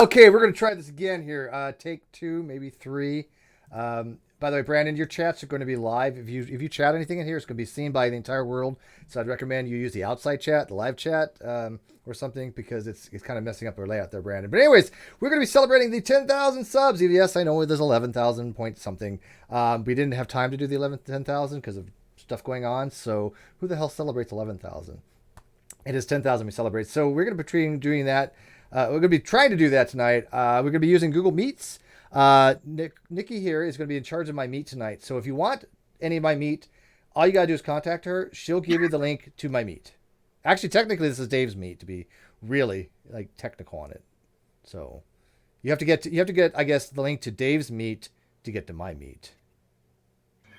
Okay, we're gonna try this again here. Take two, maybe three. By the way, Brandon, your chats are going to be live. If you chat anything in here, it's going to be seen by the entire world. So I'd recommend you use the outside chat, the live chat, or something because it's kind of messing up our layout there, Brandon. But anyways, we're going to be celebrating the 10,000 subs. Yes, I know there's 11,000 point something. We didn't have time to do the 11th 10,000 because of stuff going on. So who the hell celebrates 11,000? It is 10,000 we celebrate. So we're going to be doing that. We're going to be trying to do that tonight. We're going to be using Google Meets. Nikki here is going to be in charge of my meet tonight. So if you want any of my meet, all you got to do is contact her. She'll give you the link to my meet. Actually, technically, this is Dave's meet to be really like technical on it. So you have to get, I guess, the link to Dave's meet to get to my meet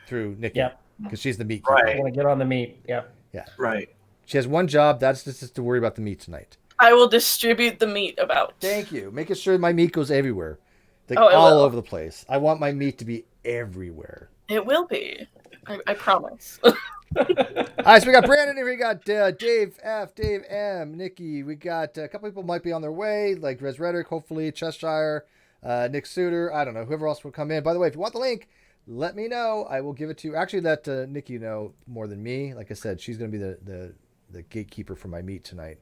through Nikki. Yeah. Because she's the meet. Right. I want to get on the meet. Yeah. Yeah. Right. She has one job. That's just to worry about the meet tonight. I will distribute the meat about. Thank you. Making sure my meat goes everywhere. Like all over the place. I want my meat to be everywhere. It will be. I promise. All right, so we got Brandon here. We got Dave F, Dave M, Nikki. We got a couple people might be on their way, like Res Reddick, hopefully, Cheshire, Nick Suter. I don't know. Whoever else will come in. By the way, if you want the link, let me know. I will give it to you. Actually, let Nikki know more than me. Like I said, she's going to be the gatekeeper for my meet tonight.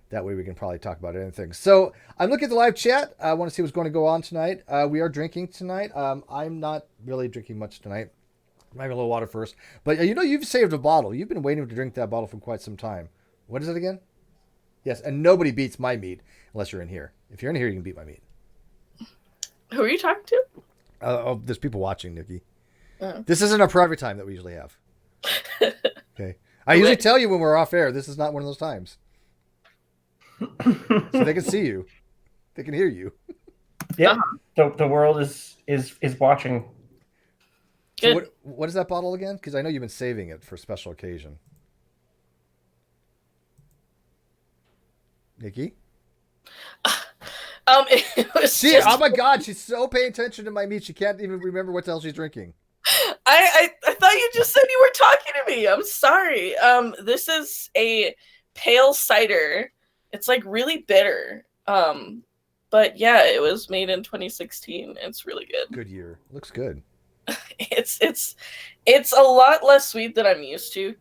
That way we can probably talk about anything. So I'm looking at the live chat. I want to see what's going to go on tonight. We are drinking tonight. I'm not really drinking much tonight. I'm having a little water first. But you've saved a bottle. You've been waiting to drink that bottle for quite some time. What is it again? Yes, and nobody beats my meat unless you're in here. If you're in here, you can beat my meat. Who are you talking to? There's people watching, Nikki. Oh. This isn't a private time that we usually have. Okay. I usually tell you when we're off air. This is not one of those times. So they can see you, they can hear you. Yeah, the world is watching. So what is that bottle again? Because I know you've been saving it for a special occasion. Nikki. Oh my God, she's so paying attention to my meat. She can't even remember what the hell she's drinking. I thought you just said you were talking to me. I'm sorry. This is a pale cider. It's like really bitter. But yeah, it was made in 2016. It's really good. Good year. Looks good. It's a lot less sweet than I'm used to,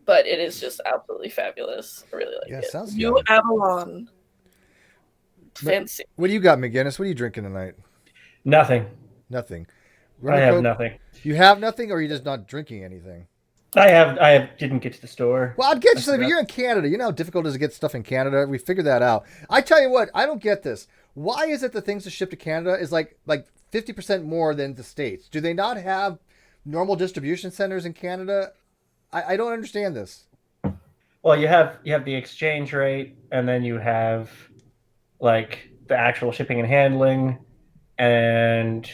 but it is just absolutely fabulous. I really like it. Sounds New good. Avalon. Fancy. What do you got, McGinnis? What are you drinking tonight? Nothing. Nothing. I have nothing. You have nothing, or are you just not drinking anything? I didn't get to the store. Well, I'd get you something. You're in Canada. You know how difficult it is to get stuff in Canada. We figured that out. I tell you what, I don't get this. Why is it the things to ship to Canada is like 50% more than the States? Do they not have normal distribution centers in Canada? I don't understand this. Well, you have the exchange rate, and then you have like the actual shipping and handling, and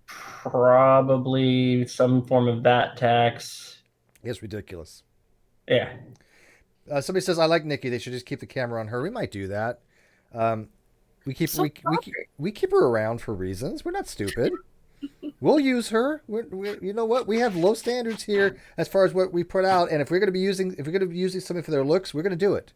probably some form of VAT tax. It's ridiculous. Yeah. Somebody says I like Nikki. They should just keep the camera on her. We might do that. We keep her around for reasons. We're not stupid. We'll use her. You know what? We have low standards here as far as what we put out, and if we're going to be using something for their looks, we're going to do it.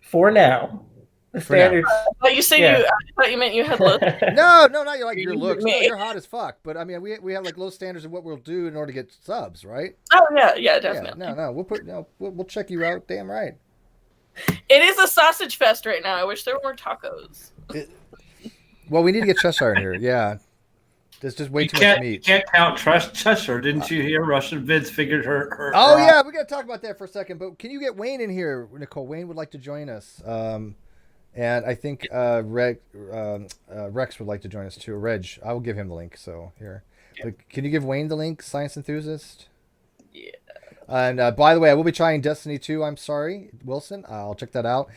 For now. The standards. I thought you said I thought you meant you had low. No, not like your looks. No, you're hot as fuck. But I mean, we have like low standards of what we'll do in order to get subs, right? Oh yeah, definitely. Yeah, no, we'll check you out. Damn right. It is a sausage fest right now. I wish there were more tacos. Well, we need to get Cheshire in here. Yeah. There's just way too much meat. You can't count Cheshire. Didn't you hear Russian Vince figured her Oh, yeah. We got to talk about that for a second. But can you get Wayne in here, Nicole? Wayne would like to join us. And I think Rex would like to join us too. Reg. I will give him the link. So here. Yeah. But can you give Wayne the link, Science Enthusiast? Yeah. And by the way, I will be trying Destiny 2. I'm sorry, Wilson. I'll check that out.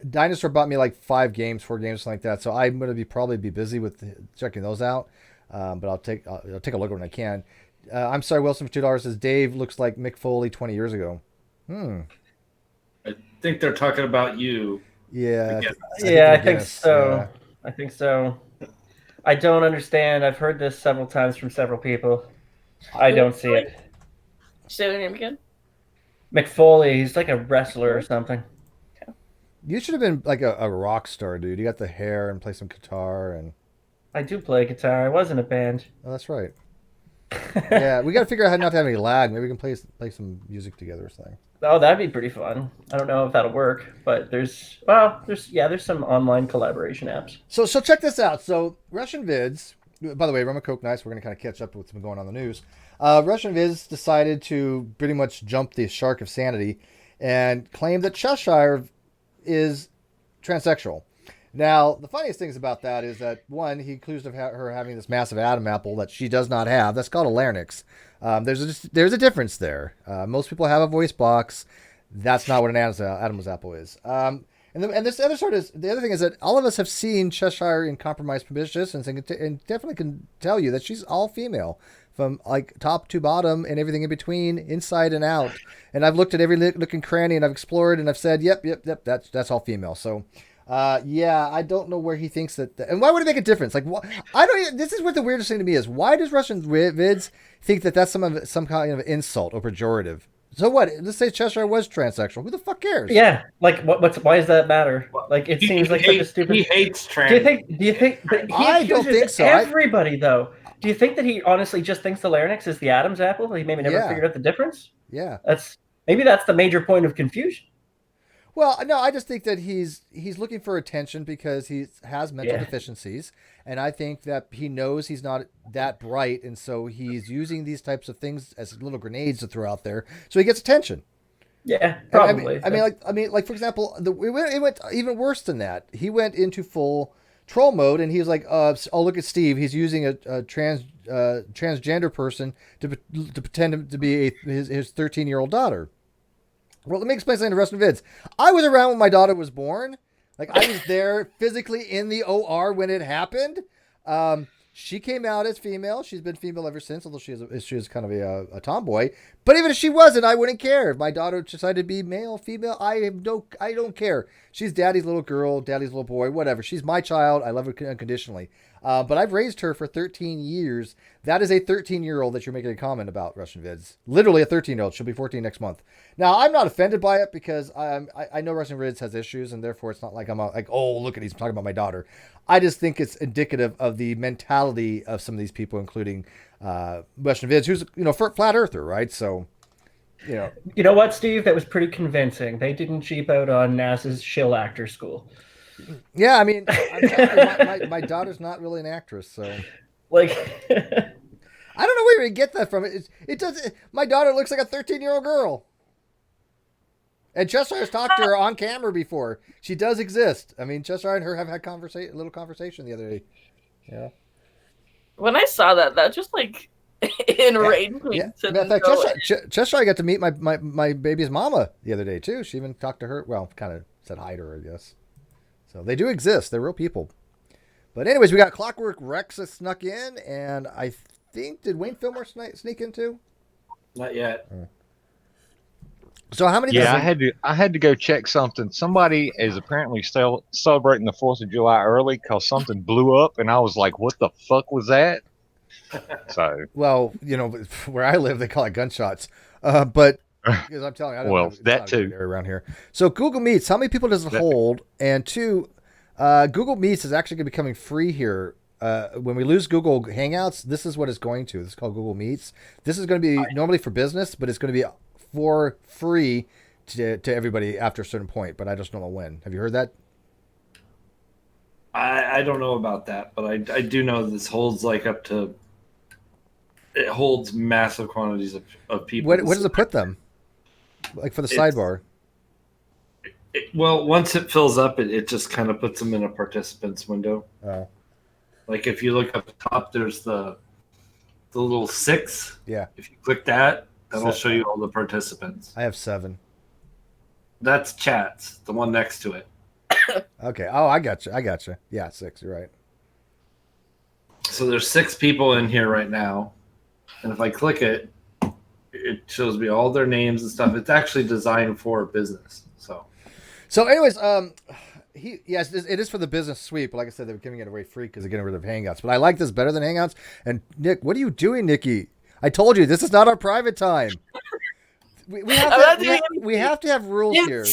Dinosaur bought me like 4 games, something like that. So I'm going to probably be busy with checking those out. But I'll take a look when I can. I'm sorry, Wilson for $2 says Dave looks like Mick Foley 20 years ago. I think they're talking about you. Yeah. I think so. Yeah. I think so. I don't understand. I've heard this several times from several people. I don't see it. Say their name again. McFoley. He's like a wrestler or something. You should have been like a rock star, dude. You got the hair and play some guitar and. I do play guitar. I was in a band. Oh, that's right. Yeah, we got to figure out how not to have any lag. Maybe we can play some music together or something. Oh, that'd be pretty fun. I don't know if that'll work, but there's some online collaboration apps. So check this out. So Russian vids. By the way, Rum and Coke, nice. We're gonna kind of catch up with what's been going on in the news. Russian vids decided to pretty much jump the shark of sanity and claim that Cheshire is transsexual. Now, the funniest things about that is that, one, he accused of her having this massive Adam apple that she does not have. That's called a larynx. There's a difference there. Most people have a voice box. That's not what an Adam's apple is. And this other the other thing is that all of us have seen Cheshire in compromised positions and definitely can tell you that she's all female, from like top to bottom and everything in between, inside and out. And I've looked at every nook and cranny and I've explored and I've said, yep, that's all female. So. Yeah, I don't know where he thinks that, and why would it make a difference? Like, I don't. This is what the weirdest thing to me is. Why does Russian vids think that that's some kind of insult or pejorative? So what? Let's say Cheshire was transsexual. Who the fuck cares? Yeah, like why does that matter? Like it seems like such a stupid. He hates trans. Do you think? But he I don't accuses think so. Everybody though. Do you think that he honestly just thinks the larynx is the Adam's apple? He maybe never Yeah. figured out the difference. Yeah. That's the major point of confusion. Well, no, I just think that he's looking for attention because he has mental deficiencies, and I think that he knows he's not that bright, and so he's using these types of things as little grenades to throw out there, so he gets attention. Yeah, probably. I mean, like for example, it went even worse than that. He went into full troll mode, and he was like, "Oh, look at Steve. He's using a transgender person to pretend to be his 13-year-old daughter." Well, let me explain something to Russian vids. I was around when my daughter was born. Like, I was there physically in the OR when it happened. She came out as female. She's been female ever since, although she is kind of a tomboy. But even if she wasn't, I wouldn't care. If my daughter decided to be male, female, I don't care. She's daddy's little girl, daddy's little boy, whatever. She's my child. I love her unconditionally. But I've raised her for 13 years. That is a 13-year-old that you're making a comment about, Russian vids. Literally a 13-year-old. She'll be 14 next month. Now, I'm not offended by it because I know Russian vids has issues, and therefore it's not like I'm like, oh, look at he's talking about my daughter. I just think it's indicative of the mentality of some of these people, including Russian vids, who's flat earther, right? So, You know what, Steve? That was pretty convincing. They didn't cheap out on NASA's shill actor school. Yeah, I mean, I'm telling you, my daughter's not really an actress, so like, I don't know where you get that from. It does. My daughter looks like a 13-year-old girl, and Cheshire's talked to her on camera before. She does exist. I mean, Cheshire and her have had a little conversation the other day. Yeah. When I saw that just like enraged me. Yeah. To Matter of no fact, Cheshire got to meet my baby's mama the other day too. She even talked to her. Well, kind of said hi to her, I guess. So they do exist. They're real people. But anyways, we got Clockwork Rex that snuck in, and I think, did Wayne Fillmore sneak in too? Not yet. So how many? Yeah, I had to go check something. Somebody is apparently still celebrating the 4th of July early because something blew up, and I was like, "What the fuck was that?" So, well, where I live, they call it gunshots. But because I'm telling you, I don't well, know, that too around here. So Google Meets, how many people does it hold? And two, Google Meets is actually going to be becoming free here. When we lose Google Hangouts, this is what it's going to. This is called Google Meets. This is going to be normally for business, but it's going to be for free to everybody after a certain point. But I just don't know when. Have you heard that? I don't know about that, but I do know this holds it holds massive quantities of people. Where does it put them? Like for the sidebar? Well, once it fills up, it just kind of puts them in a participants window. Oh. Like if you look up the top, there's the little 6. Yeah. If you click that, that'll show you all the participants. I have 7. That's chats, the one next to it. Okay. Oh, I got you. Yeah, 6. You're right. So there's 6 people in here right now, and if I click it, it shows me all their names and stuff. It's actually designed for business. So anyways, yes, it is for the business suite, but like I said, they're giving it away free because they're getting rid of Hangouts. But I like this better than Hangouts. And Nick, what are you doing, Nikki? I told you this is not our private time. We have to have rules here.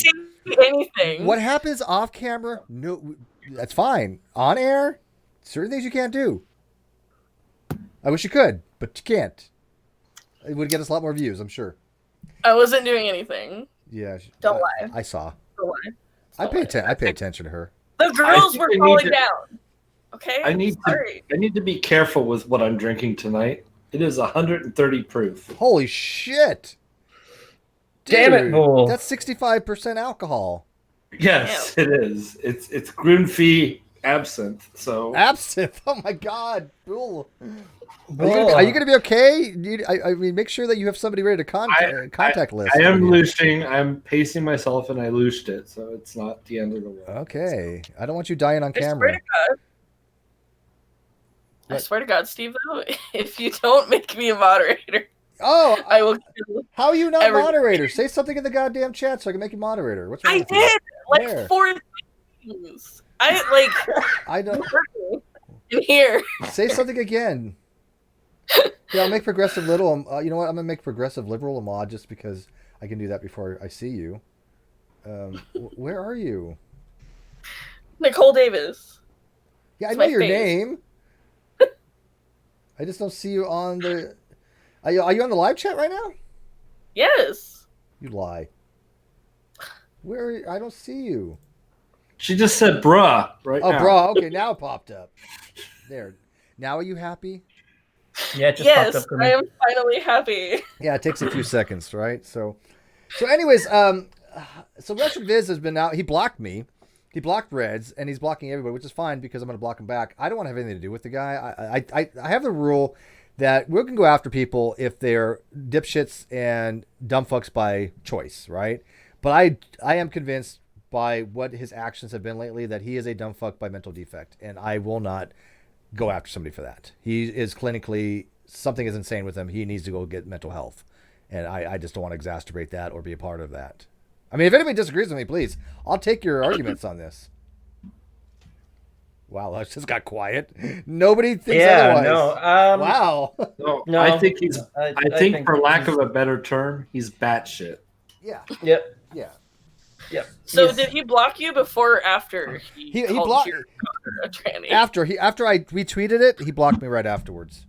anything. What happens off camera? No, that's fine. On air, certain things you can't do. I wish you could, but you can't. It would get us a lot more views, I'm sure. I wasn't doing anything. Yeah. Don't lie. I saw. Don't lie. I pay attention to her. The girls think were I need falling to- down. Okay? I need to be careful with what I'm drinking tonight. It is 130 proof. Holy shit! Damn it, Dude, Bull. That's 65% alcohol. Yes, it is. It's Grünfee absinthe. So Absinthe. Oh my god, Bull. Bull. Are you gonna be okay? I mean, make sure that you have somebody ready to contact list. I am loosing. I'm pacing myself, and I loosed it, so it's not the end of the world. Okay, I don't want you dying on I swear camera. to God. I swear to God, Steve, though, if you don't make me a moderator, Oh, I will kill. how are you not Every- moderator? Say something in the goddamn chat so I can make you moderator. What's wrong I with you? did like Where? 4 things. I I don't. in here. Say something again. Yeah, I'll make progressive little. You know what? I'm gonna make progressive liberal a mod just because I can do that before I see you. Where are you? Nicole Davis. Yeah, I It's know my your face. name. I just don't see you on the. Are you on the live chat right now? Yes. You lie. Where? Are you? I don't see you. She just said "bruh" right Oh, now. bro. Okay, now it popped up. There. Now are you happy? Yeah, it just Yes, popped up to I me. am finally happy. Yeah, it takes a few seconds, right? So anyways, so Russian Viz has been out. He blocked me. He blocked Reds, and he's blocking everybody, which is fine because I'm going to block him back. I don't want to have anything to do with the guy. I have the rule that we can go after people if they're dipshits and dumb fucks by choice, right? But I am convinced by what his actions have been lately that he is a dumb fuck by mental defect, and I will not go after somebody for that. He is clinically, something is insane with him. He needs to go get mental health. And I just don't want to exacerbate that or be a part of that. I mean, if anybody disagrees with me, please, I'll take your arguments on this. Wow, that just got quiet. Nobody thinks Yeah, otherwise. no. Wow. No, I think he's. I think, for lack he's- of a better term, he's batshit. Yeah. Yep. Yeah. Yep. So He's- did he block you before or after He called blocked you a tranny? after I retweeted it, he blocked me right afterwards.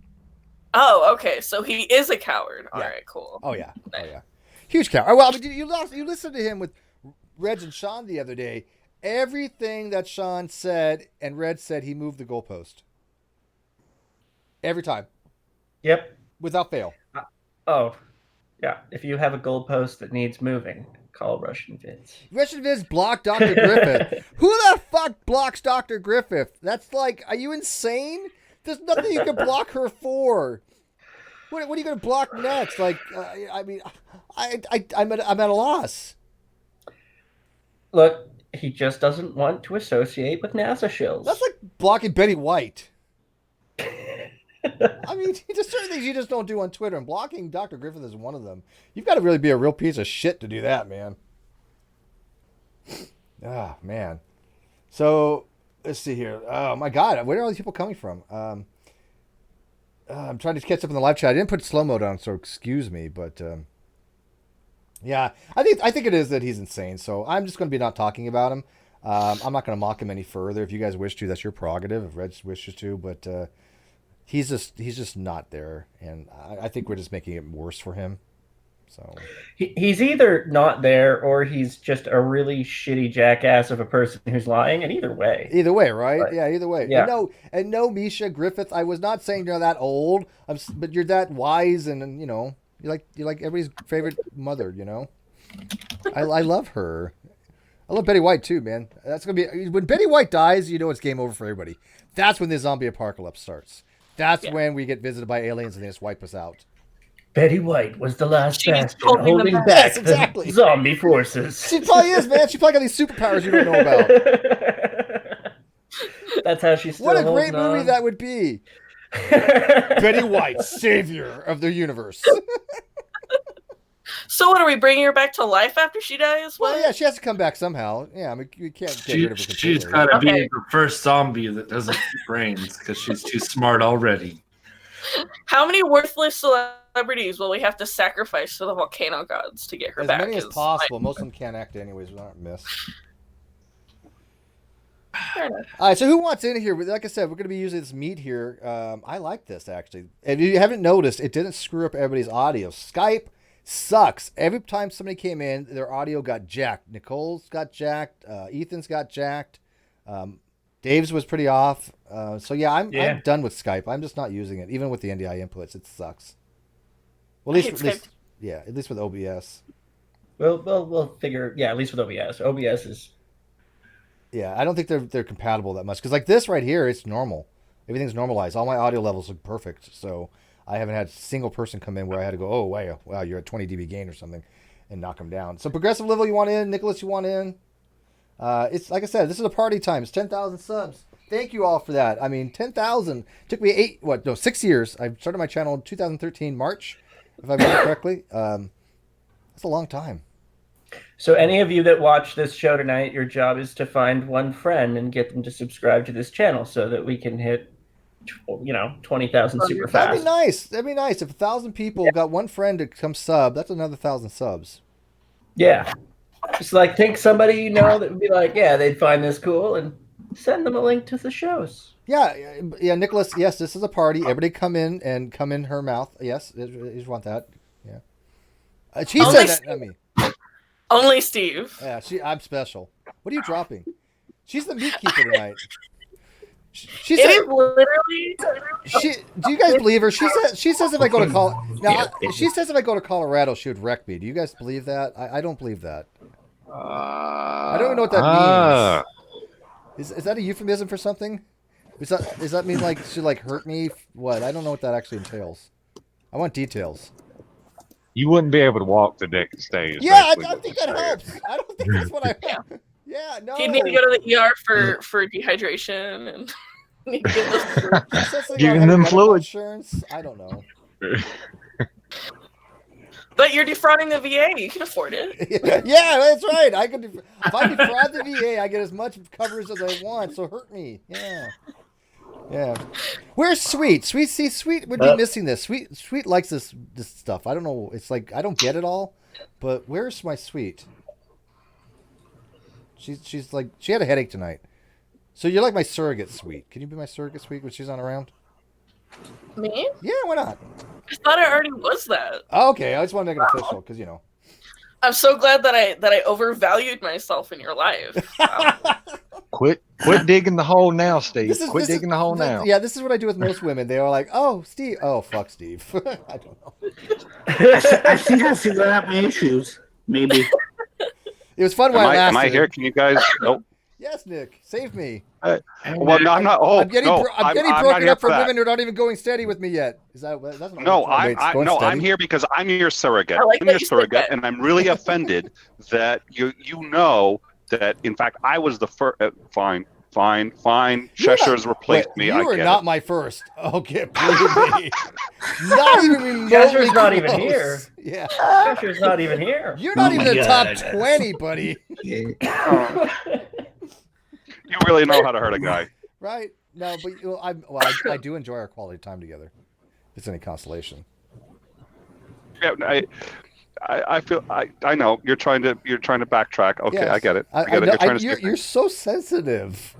Oh, okay. So he is a coward. All Yeah. right, cool. Oh yeah. Oh yeah. Huge cow. Well, I mean, you listened to him with Reg and Sean the other day. Everything that Sean said and Red said, he moved the goalpost. Every time, Yep. without fail. Oh, yeah. If you have a goalpost that needs moving, call Russian Vids. Russian Viz blocked Dr. Griffith. Who the fuck blocks Dr. Griffith? That's like, are you insane? There's nothing you can block her for. What are you going to block next? Like, I mean, I'm at a loss. Look, he just doesn't want to associate with NASA shills. That's like blocking Betty White. I mean, there's certain things you just don't do on Twitter, and blocking Dr. Griffith is one of them. You've got to really be a real piece of shit to do that, man. Ah, man. So, let's see here. Oh, my God. Where are all these people coming from? I'm trying to catch up in the live chat. I didn't put slow mode on, so excuse me, but yeah, I think it is that he's insane. So I'm just going to be not talking about him. I'm not going to mock him any further. If you guys wish to, that's your prerogative. If Reg wishes to, but he's just not there, and I think we're just making it worse for him. So He's either not there or he's just a really shitty jackass of a person who's lying, and either way. either way, right? Right. Yeah, either way. Yeah. And no, Misha Griffith. I was not saying you're that old. But you're that wise, and you know, you're like everybody's favorite mother. You know, I love her. I love Betty White too, man. That's gonna be when Betty White dies. You know, it's game over for everybody. That's when the zombie apocalypse starts. That's when we get visited by aliens and they just wipe us out. Betty White was the last She's bastion holding them holding back. back Yes, exactly. the zombie forces. She probably is, man. She probably got these superpowers you don't know about. That's how she's still What a great holding movie on. that would be. Betty White, savior of the universe. So what are we bringing her back to life after she dies? Well, What? yeah, she has to come back somehow. Yeah, I mean, we can't get rid of her She's completely. got to Okay. be the first zombie that doesn't eat brains because she's too smart already. How many worthless celebrities celebrities will we have to sacrifice to the volcano gods to get her As back? many as is possible. my- Most of them can't act anyways. We aren't missed. Fair enough. All right, so who wants in here? Like I said, we're going to be using this meat here. I like this, actually. If you haven't noticed, it didn't screw up everybody's audio. Skype sucks. Every time somebody came in, their audio got jacked. Nicole's got jacked. Ethan's got jacked. Dave's was pretty off. So, yeah, I'm done with Skype. I'm just not using it. Even with the NDI inputs, it sucks. Well, at least with OBS. We'll figure. Yeah, at least with OBS. OBS is. Yeah, I don't think they're compatible that much because like this right here, it's normal. Everything's normalized. All my audio levels look perfect. So I haven't had a single person come in where I had to go, oh wow, you're at 20 dB gain or something, and knock them down. So progressive level, you want in? Nicholas, you want in? It's like I said, this is a party time. It's 10,000 subs. Thank you all for that. I mean, 10,000 took me 6 years. I started my channel in 2013 March, if I remember correctly. That's a long time. So any of you that watch this show tonight, your job is to find one friend and get them to subscribe to this channel so that we can hit, 20,000 super fast. That'd be nice. That'd be nice. If 1,000 people got one friend to come sub, that's another 1,000 subs. Yeah. Just like take somebody you know that would be like, yeah, they'd find this cool and send them a link to the shows. Yeah, Nicholas. Yes, this is a party. Everybody come in her mouth. Yes, you just want that. Yeah. She Only said that. I mean, Only Steve. yeah. I'm special. What are you dropping? She's the meat keeper tonight. She It said, is literally. do you guys believe her? She says if I go to she says if I go to Colorado, she would wreck me. Do you guys believe that? I don't believe that. I don't even know what that means. Is that a euphemism for something? Does that mean like she like hurt me? What? I don't know what that actually entails. I want details. You wouldn't be able to walk the deck and stay. Yeah, I think that helps. I don't think that's what I want. Yeah, no. He'd need to go to the ER for dehydration and need to get those. Giving them fluid insurance. I don't know. But you're defrauding the VA. You can afford it. Yeah, that's right. If I defraud the VA, I get as much coverage as I want. So hurt me. Yeah. Where's Sweet? Sweet would be missing this. Sweet likes this stuff. I don't know. It's like I don't get it all. But where's my Sweet? She's like she had a headache tonight. So you're like my surrogate Sweet. Can you be my surrogate Sweet when she's not around? Me? Yeah, why not? I thought I already was that. Okay, I just want to make it official because I'm so glad that I overvalued myself in your life. Quit digging the hole now, Steve. Quit digging the hole now. Yeah, this is what I do with most women. They are like, "Oh, Steve. Oh, fuck, Steve." I don't know. I think I figured out my issues. Maybe. It was fun while it lasted. Am I here? Can you guys? Oh, Yes, Nick, save me. well, no, I'm not. Oh, I'm getting no, I'm getting not broken here up for from that. women who are not even going steady with me yet. Is that that's not No, going I'm steady? here because I'm your surrogate. I like I'm that your you said surrogate, that. and I'm really offended that you know that in fact I was the first. Fine. Cheshire's replaced me. You I are get not it. my first. Okay, believe me. Not even remotely Cheshire's not even close. here. Yeah. Cheshire's not even here. You're not Oh even my in the top God. 20, buddy. You really know how to hurt a guy. Right? No, but I do enjoy our quality time together. If it's any consolation. Yeah, I feel I know you're trying to backtrack. Okay, Yes. I get it. I get it. know, You're trying to skip you're so sensitive.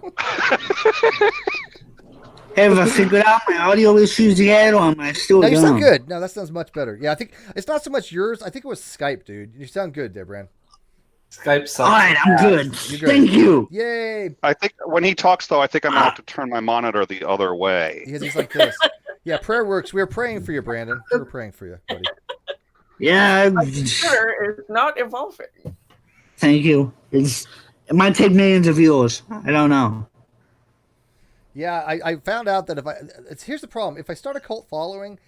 Have I figured out my audio issues yet, or am I still No, you sound dumb? good. No, that sounds much better. Yeah, I think it's not so much yours. I think it was Skype, dude. You sound good there, Bran. Skype sucks. All right, I'm good. You're good. Thank you. Yay! I think when he talks, though, I think I'm gonna have to turn my monitor the other way. Because he's like this. Yeah, prayer works. We were praying for you, Brandon. We were praying for you, buddy. Yeah, Sure is not evolving. thank you. It might take millions of viewers. I don't know. Yeah, I found out that here's the problem. If I start a cult following,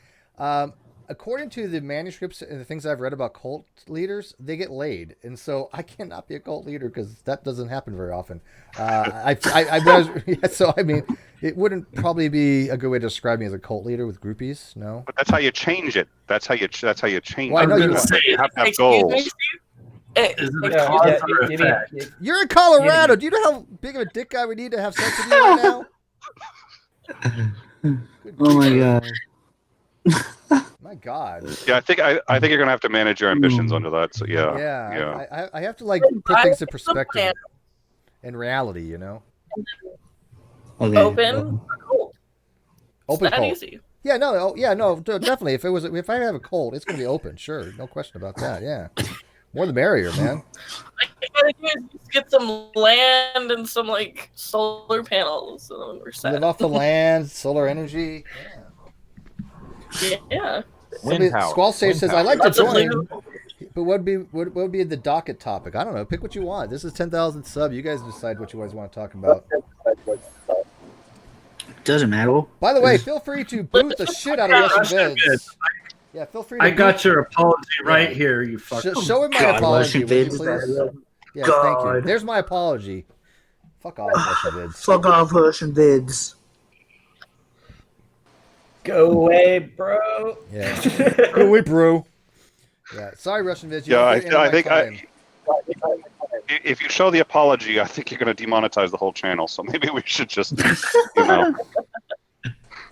according to the manuscripts and the things I've read about cult leaders, they get laid, and so I cannot be a cult leader because that doesn't happen very often. So I mean, it wouldn't probably be a good way to describe me as a cult leader with groupies. No. But that's how you change it. That's how you change Well, I know it. you are. You have to have Excuse me, goals. Steve? Eh, Is it a Yeah, cause yeah, or you effect? mean- You're in Colorado. Do you know how big of a dick guy we need to have sex with you right now? Oh my god. My God. Yeah, I think you're gonna have to manage your ambitions under that. So yeah. Yeah. I have to like put things in perspective and reality, you know. Okay. Open, cold. It's Open that cold. easy. Yeah, no, definitely. If I have a cold, it's gonna be open. Sure, no question about that. Yeah, more the merrier, man. All you gotta do is just get some land and some like solar panels, and then we're set. Live off the land, solar energy. Yeah. Wind power. Squall Sage Wind says, power. "I'd like to Lots of join, blue. but what would be the docket topic? I don't know. Pick what you want. This is 10,000 sub. You guys decide what you guys want to talk about. Doesn't matter. By the way, feel free to boot the shit out of Russian vids. Yeah, feel free to. I got your apology right here, you fuck. Show him my God, apology, Russian would you vids. please? Yeah, thank you. God. There's my apology. Fuck off, Russian vids. Fuck off, Russian vids. Go away, bro. Yeah. Go away, bro. Yeah. Sorry, Russian vids. You Yeah, don't get any of I my think time. if you show the apology, I think you're going to demonetize the whole channel. So maybe we should just,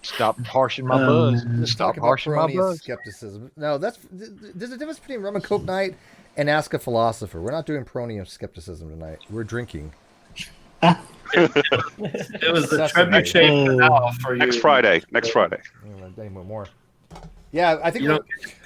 Stop harshing my buzz. Let's Stop talk about harshing my Peroni's buzz. skepticism. No, there's a difference between Rum and Coke night and Ask a Philosopher. We're not doing Peroni skepticism tonight. We're drinking. It was the trebuchet finale for you. Next Friday. More. Yeah, I think.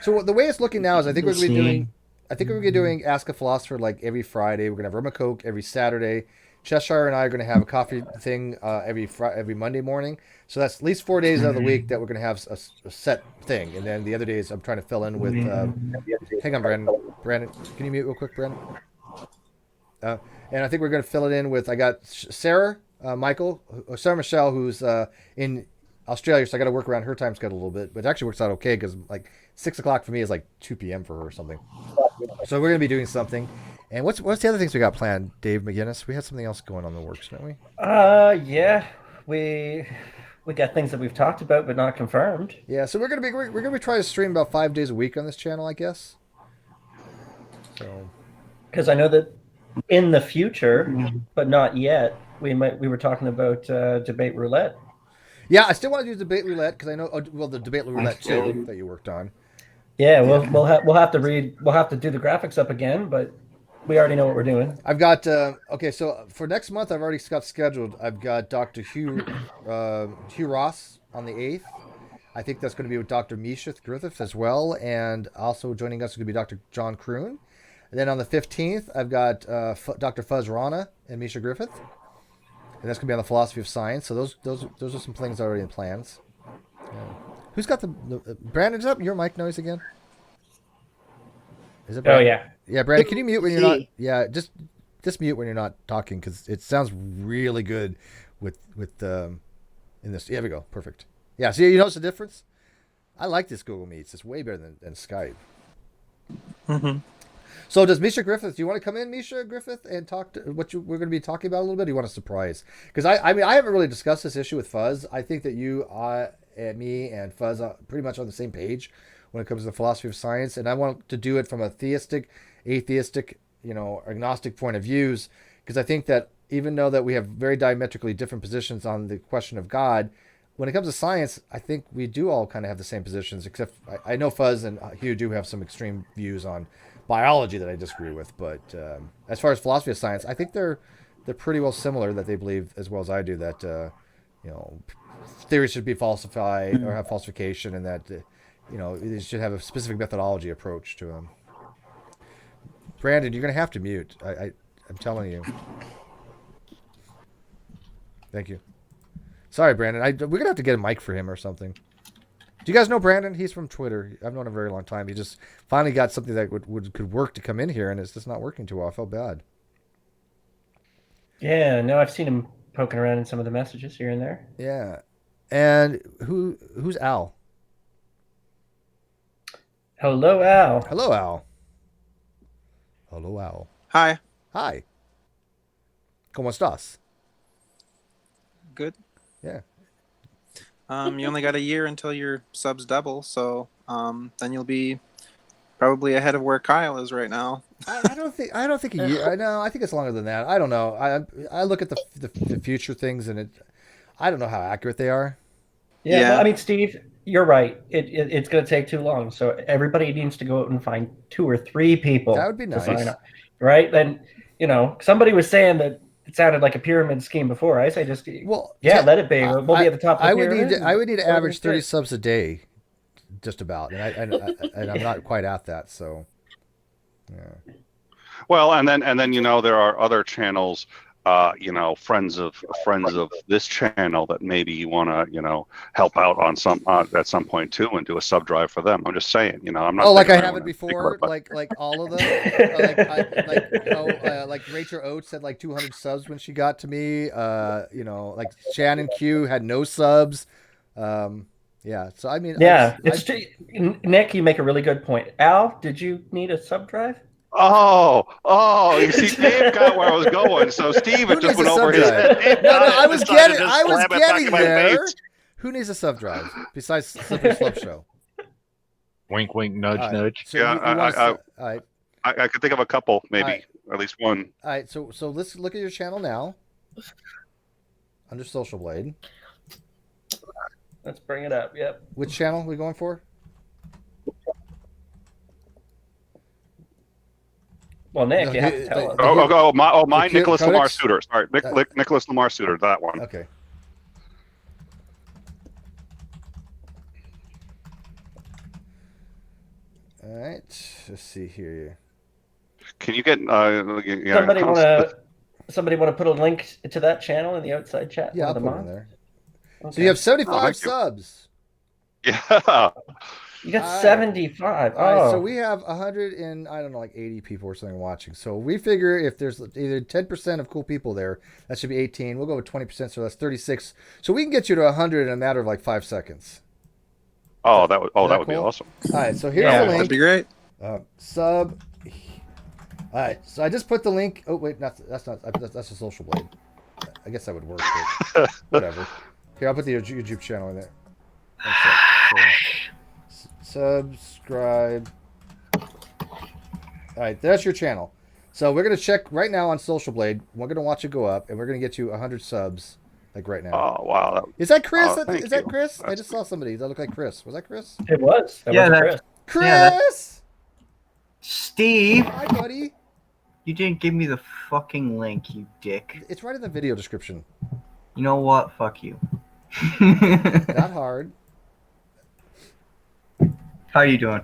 So the way it's looking now is I think we're going to be doing. I think we're going to be doing Ask a Philosopher like every Friday. We're going to have Rum and Coke every Saturday. Cheshire and I are going to have a coffee thing every Monday morning. So that's at least 4 days out of the week that we're going to have a set thing. And then the other days I'm trying to fill in with... hang on, Brandon. Brandon, can you mute real quick, Brandon? And I think we're going to fill it in with... I got Sarah Michelle, who's in Australia, so I got to work around her time schedule a little bit. But it actually works out okay because like 6 o'clock for me is like 2 p.m. for her or something. So we're going to be doing something. And what's the other things we got planned, Dave McGinnis? We had something else going on in the works, didn't we? Yeah. We got things that we've talked about but not confirmed. Yeah, so we're gonna be trying to stream about 5 days a week on this channel, I guess. So, Because I know that in the future, but not yet, we were talking about debate roulette. yeah, I still want to do debate roulette because I know the debate roulette too that you worked on. Yeah, we'll have to do the graphics up again, but we already know what we're doing. I've got okay. So for next month, I've already got scheduled. I've got Dr. Hugh Ross on the 8th. I think that's going to be with Dr. Misha Griffith as well, and also joining us is going to be Dr. John Kroon. And then on the 15th, I've got Dr. Fuzz Rana and Misha Griffith, and that's going to be on the philosophy of science. So those are some things already in plans. Who's got the Brandon? Is that your mic noise again? Is it? Brandon? Oh yeah. Yeah, Brandon, can you mute when you're not? Yeah, just mute when you're not talking because it sounds really good with in this. Yeah, there we go, perfect. Yeah, see, you notice the difference? I like this Google Meets. It's way better than Skype. Mm-hmm. So does Misha Griffith? Do you want to come in, Misha Griffith, and talk to we're going to be talking about a little bit? Or do you want a surprise? Because I mean I haven't really discussed this issue with Fuzz. I think that you, and me, and Fuzz are pretty much on the same page when it comes to the philosophy of science, and I want to do it from a theistic, atheistic, agnostic point of views, because I think that even though that we have very diametrically different positions on the question of God, when it comes to science, I think we do all kind of have the same positions, except I know Fuzz and Hugh do have some extreme views on biology that I disagree with, but as far as philosophy of science, I think they're pretty well similar, that they believe as well as I do that theories should be falsified or have falsification, and that they should have a specific methodology approach to them. Brandon, you're going to have to mute. I'm telling you. Thank you. Sorry, Brandon. We're going to have to get a mic for him or something. Do you guys know Brandon? He's from Twitter. I've known him a very long time. He just finally got something that could work to come in here, and it's just not working too well. I felt bad. Yeah, no, I've seen him poking around in some of the messages here and there. Yeah. And who's Al? Hello, Al. Hello, Al. Hello, Al. Hi. Hi. ¿Cómo estás? Good. Yeah. You only got a year until your subs double, so then you'll be probably ahead of where Kyle is right now. I don't think a year. No, I think it's longer than that. I don't know. I look at the future things, and I don't know how accurate they are. Yeah. Yeah. Well, I mean, Steve, You're right. It's going to take too long. So everybody needs to go out and find 2 or 3 people. That would be to nice. sign up, right? Then, somebody was saying that it sounded like a pyramid scheme before. I say just, let it be. We'll be at the top of the pyramid. I would need to average 30 good. subs a day, just about, and I'm not quite at that. So, yeah. Well, and then there are other channels, friends of this channel that maybe you want to help out on some at some point too, and do a sub drive for them. I'm just saying, I'm not. Oh, like I haven't before, like all of them, like Rachel Oates had like 200 subs when she got to me. Like Shannon Q had no subs. Yeah, so I mean, Nick, you make a really good point. Al, did you need a sub drive? Oh, you see, Dave got where I was going. So Steve, it just went over his head. No, I was getting there. Who needs a sub drive besides Slippery Slope Show? Wink, wink, nudge, nudge. So I could think of a couple, maybe at least one. All right, so let's look at your channel now. Under Social Blade. Let's bring it up. Yep. Which channel are we going for? Well, Nick, you have to tell us. Mine, Nicholas Lamar Suter. Sorry, Nicholas Lamar Suter, that one. Okay. All right, let's see here. Can you get somebody want to put a link to that channel in the outside chat? Yeah, I'll put it in there. Okay. So you have 75 subs. Yeah. You got 75. Right, so we have 100 and I don't know, like 80 people or something watching. So we figure if there's either 10% of cool people there, that should be 18. We'll go with 20%, so that's 36. So we can get you to 100 in a matter of like 5 seconds. Oh, that would be awesome. All right, so here's the link. That'd be great. Sub. All right, so I just put the link. Oh wait, that's a Social Blade. I guess that would work. But whatever. Here, I'll put the YouTube channel in there. Subscribe. All right, that's your channel. So we're gonna check right now on Social Blade. We're gonna watch it go up, and we're gonna get you 100 subs, like right now. Oh wow! Is that Chris? Thank Is that you. Chris? I just saw somebody that looked like Chris. Was that Chris? It was. Yeah, Chris. Chris. Yeah, Steve, Hi, buddy. you didn't give me the fucking link, you dick. It's right in the video description. You know what? Fuck you. Not hard. How are you doing?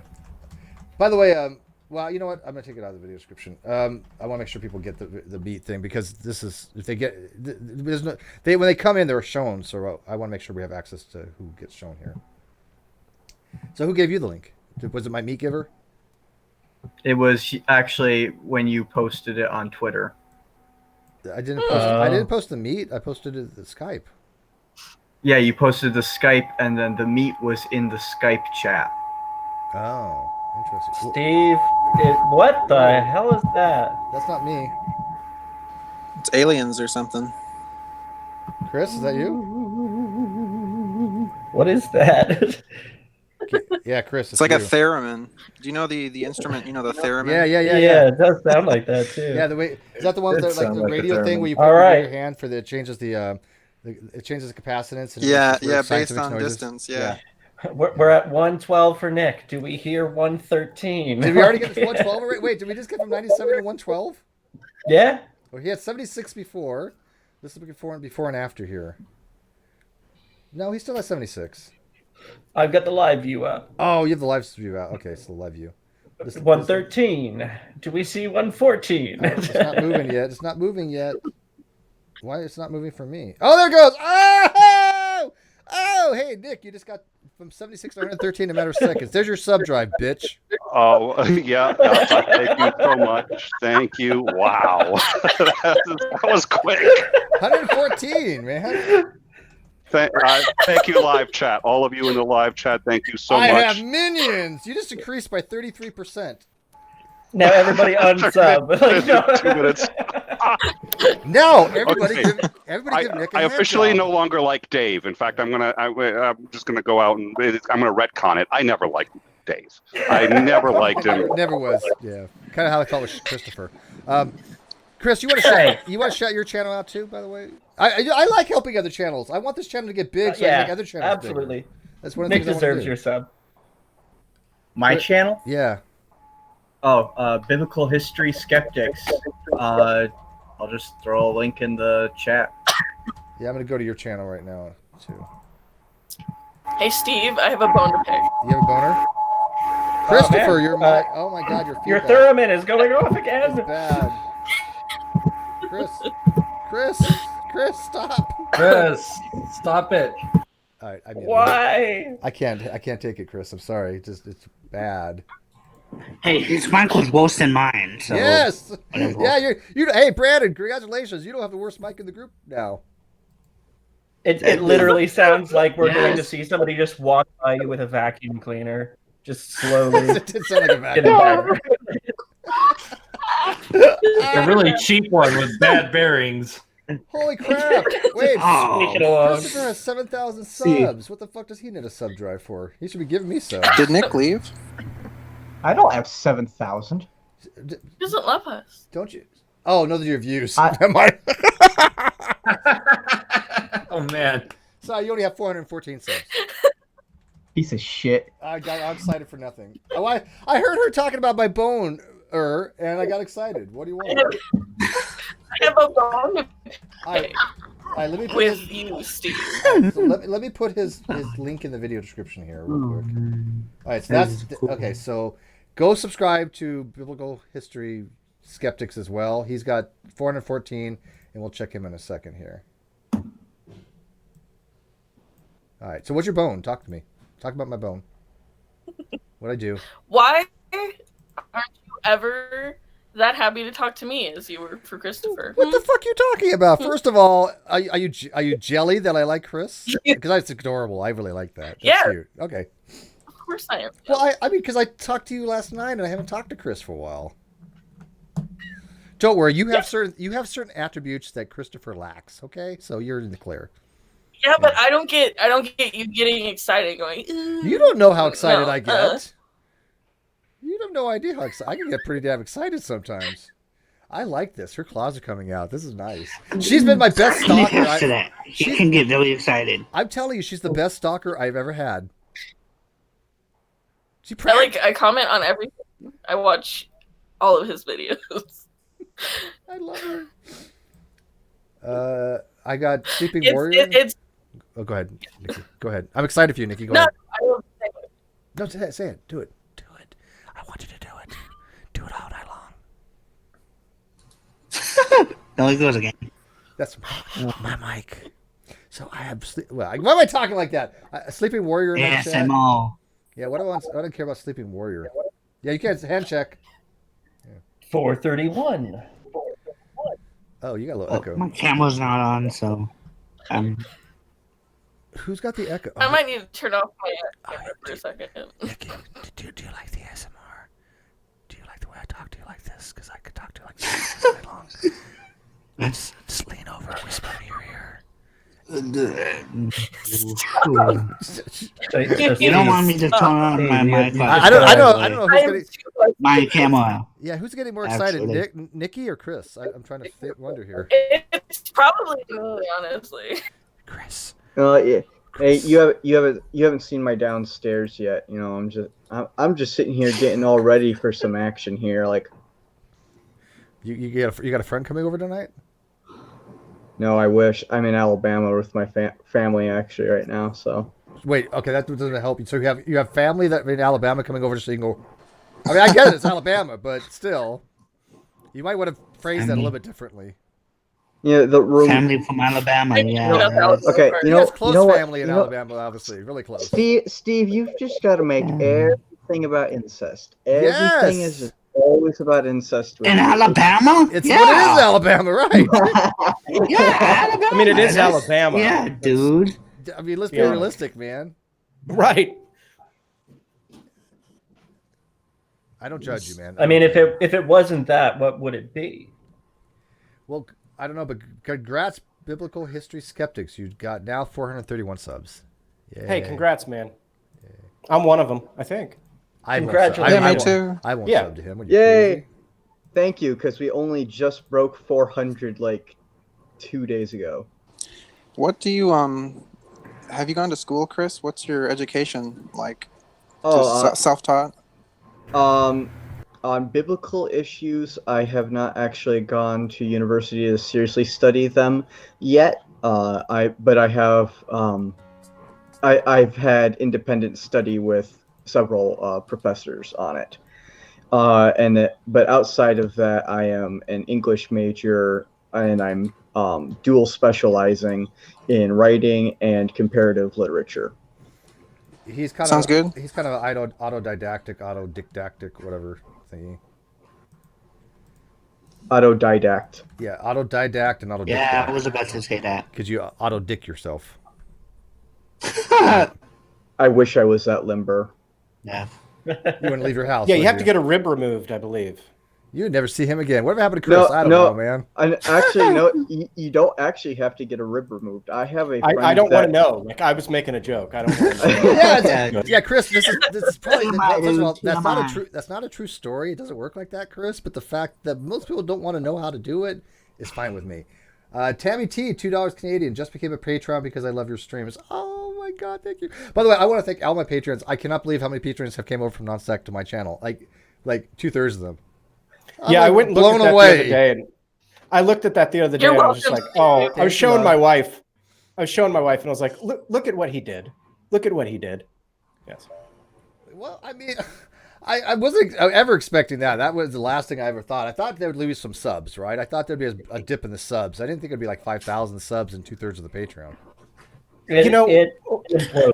By the way, well, you know what? I'm gonna take it out of the video description. I want to make sure people get the beat thing, because this is, if they get, there's no, when they come in, they're shown. So I want to make sure we have access to who gets shown here. So who gave you the link? Was it my meat giver? It was actually when you posted it on Twitter. I didn't post. I didn't post the meat. I posted it the Skype. Yeah, you posted the Skype, and then the meat was in the Skype chat. Oh, interesting. Steve, what the hell is that? That's not me. It's aliens or something. Chris, is that you? What is that? Yeah, Chris. It's like a you. theremin. Do you know the instrument? You know the theremin? Yeah. It does sound like that too. Yeah, the way is that the one with the, like the radio thing where you put All it right. in your hand for the, it changes the capacitance. And Yeah, it makes based scientific on noises. distance. Yeah. We're at 112 for Nick. Do we hear 113? Did we already get to 112? Wait, did we just get from 97 to 112? Yeah. Well, he had 76 before. This is before and after here. No, he still has 76. I've got the live view up. Oh, you have the live view out. Okay, so the live view. 113. Do we see 114? It's not moving yet. It's not moving yet. Why it's not moving for me? Oh, there it goes. Oh! Oh, hey, Nick, you just got from 76 to 113 in a matter of seconds. There's your sub drive, bitch. Oh, yeah. Thank you so much. Thank you. Wow. that was quick. 114, man. Thank you, live chat. All of you in the live chat, thank you so much. I have minions. You just increased by 33%. Now everybody unsub. 2 minutes. No, everybody Okay. give Nick a I hand officially job. no longer like Dave. In fact, I'm just gonna go out and I'm gonna retcon it. I never liked Dave. I never liked him. Never was. Yeah, kind of how I felt with Christopher. Chris, you want to shout your channel out too? By the way, I like helping other channels. I want this channel to get big, so I make other channels absolutely. bigger. That's one of the Nick things I wanna deserves do. your sub. My channel? Yeah. Oh, Biblical History Skeptics. I'll just throw a link in the chat. Yeah, I'm gonna go to your channel right now too. Hey, Steve, I have a bone to pick. You have a boner? Christopher, man. you're my. Oh my God, your Your feedback theremin is going off is again. bad. Chris, stop. Chris, stop it. All right, I mean, Why? I can't take it, Chris. I'm sorry. It's bad. Hey, his mic was worse than mine. So Yes. whatever. Yeah, you. Hey, Brandon, congratulations. You don't have the worst mic in the group now. It literally sounds like we're going to Yes. see somebody just walk by you with a vacuum cleaner, just slowly. It did sound like a get it vacuum. better. A really cheap one with bad bearings. Holy crap! Wait, Oh. Sneak it along. Christopher has 7,000 See. subs. What the fuck does he need a sub drive for? He should be giving me subs. Did Nick leave? I don't have 7,000. He doesn't love us. Don't you? Oh, no, they're your views. I- Never mind. Oh man. Sorry, you only have 414 subs. Piece of shit. I'm excited for nothing. Oh, I heard her talking about my bone, and I got excited. What do you want? I have a bone to All right, pick let me put with his, you, Steve. so let me put his link in the video description here real quick. All right, so that's okay. So go subscribe to Biblical History Skeptics as well. He's got 414, and we'll check him in a second here. All right. So what's your bone? Talk to me. Talk about my bone. What I do? Why aren't you ever that happy to talk to me as you were for Christopher? What the fuck are you talking about? First of all, are you jelly that I like Chris? Because that's adorable. I really like that. That's Yeah. cute. Okay. Of course I am. Well, I mean, because I talked to you last night and I haven't talked to Chris for a while. Don't worry. You have certain attributes that Christopher lacks. Okay, so you're in the clear. Yeah, but I don't get you getting excited going. You don't know how excited No, I get. You have no idea how excited. I can get pretty damn excited sometimes. I like this. Her claws are coming out. This is nice. She's been my best Nick stalker. has to that. He can get very excited. I'm telling you, she's the best stalker I've ever had. She I comment on everything. I watch all of his videos. I love her. I got Sleeping Warrior. It's Oh, go ahead, Nikki. Go ahead. I'm excited for you, Nikki. Go no. ahead. I won't say it. No, say it. Do it. Do it. I want you to do it. Do it all night long. No, he goes again. That's my mic. So I have why am I talking like that? Sleeping Warrior in that chat. ASMR. Yeah, what do I want? I don't care about Sleeping Warrior. Yeah, you can't hand check. 431. Oh, you got a little echo. My camera's not on, so Who's got the echo? I might need to turn off my camera for a second. Nikki, do you like the ASMR? Do you like the way I talk to you like this? Because I could talk to you like this all night long. Just lean over and whisper in your ear. You don't want me to turn on my mic. I don't know who's getting. My camera. Yeah, who's getting more excited, Absolutely. Nikki or Chris? I'm trying to wonder here. It's probably me, honestly. Chris. Yeah. Hey, you haven't seen my downstairs yet. You know, I'm just sitting here getting all ready for some action here. Like, you got a friend coming over tonight? no, I wish. I'm in Alabama with my family actually right now. So Wait, okay, that doesn't help you. So you have family that in Alabama coming over so you can go. I mean, I get it, it's Alabama, but still, you might want to phrase that a little bit differently. yeah, the room. Family from Alabama. Yeah. Okay, He you has know, close you know family in what? Alabama, obviously, really close. Steve, you've just got to make everything about incest. Everything is just always about incest. In Alabama? It's what it is, Alabama, right? Yeah, Alabama. I mean, it is That's- Alabama. Yeah, dude. I mean, let's be Yeah. realistic, man. Right. I don't judge you, man. I mean, if it wasn't that, what would it be? Well, I don't know, but congrats, Biblical History Skeptics. You got now 431 subs. Yay. Hey, congrats, man. I'm one of them, I think. Congratulations. Yeah, me too. I won't Yeah. sub to him. Are you Yay! crazy? Thank you, because we only just broke 400 like 2 days ago. What do you have you gone to school, Chris? What's your education like? Oh, Just self-taught? On biblical issues, I have not actually gone to university to seriously study them yet. But I have I've had independent study with several professors on it. But outside of that, I am an English major, and I'm dual specializing in writing and comparative literature. He's kind Sounds of good. He's kind of autodidactic, whatever thingy. Autodidact. Yeah, autodidact and autodidact. Yeah, I was about to say that. Could you auto-dick yourself? I wish I was that limber. Yeah. You wouldn't leave your house. Yeah, you would have to get a rib removed, I believe. You would never see him again. Whatever happened to Chris? I don't know, man. Actually, no, you don't actually have to get a rib removed. I have a friend I don't want to that- know. Like, I was making a joke. I don't want to know. Yeah, Chris. This is probably TMI, first of all, dude, that's not a TMI. true. That's not a true story. It doesn't work like that, Chris. But the fact that most people don't want to know how to do it is fine with me. Tammy T, $2 Canadian, just became a Patreon because I love your streams. Oh my God, thank you. By the way, I want to thank all my patrons. I cannot believe how many patrons have came over from non-sec to my channel. Like 2/3 of them. Yeah, I went and looked blown at that away. the other day. And I looked at that the other day You're and I was just like, welcome. oh, I was showing my wife. I was showing my wife and I was like, look at what he did. Look at what he did. Yes. Well, I mean, I wasn't ever expecting that. That was the last thing I ever thought. I thought they would lose some subs, right? I thought there'd be a dip in the subs. I didn't think it'd be like 5,000 subs and 2/3 of the Patreon. You know,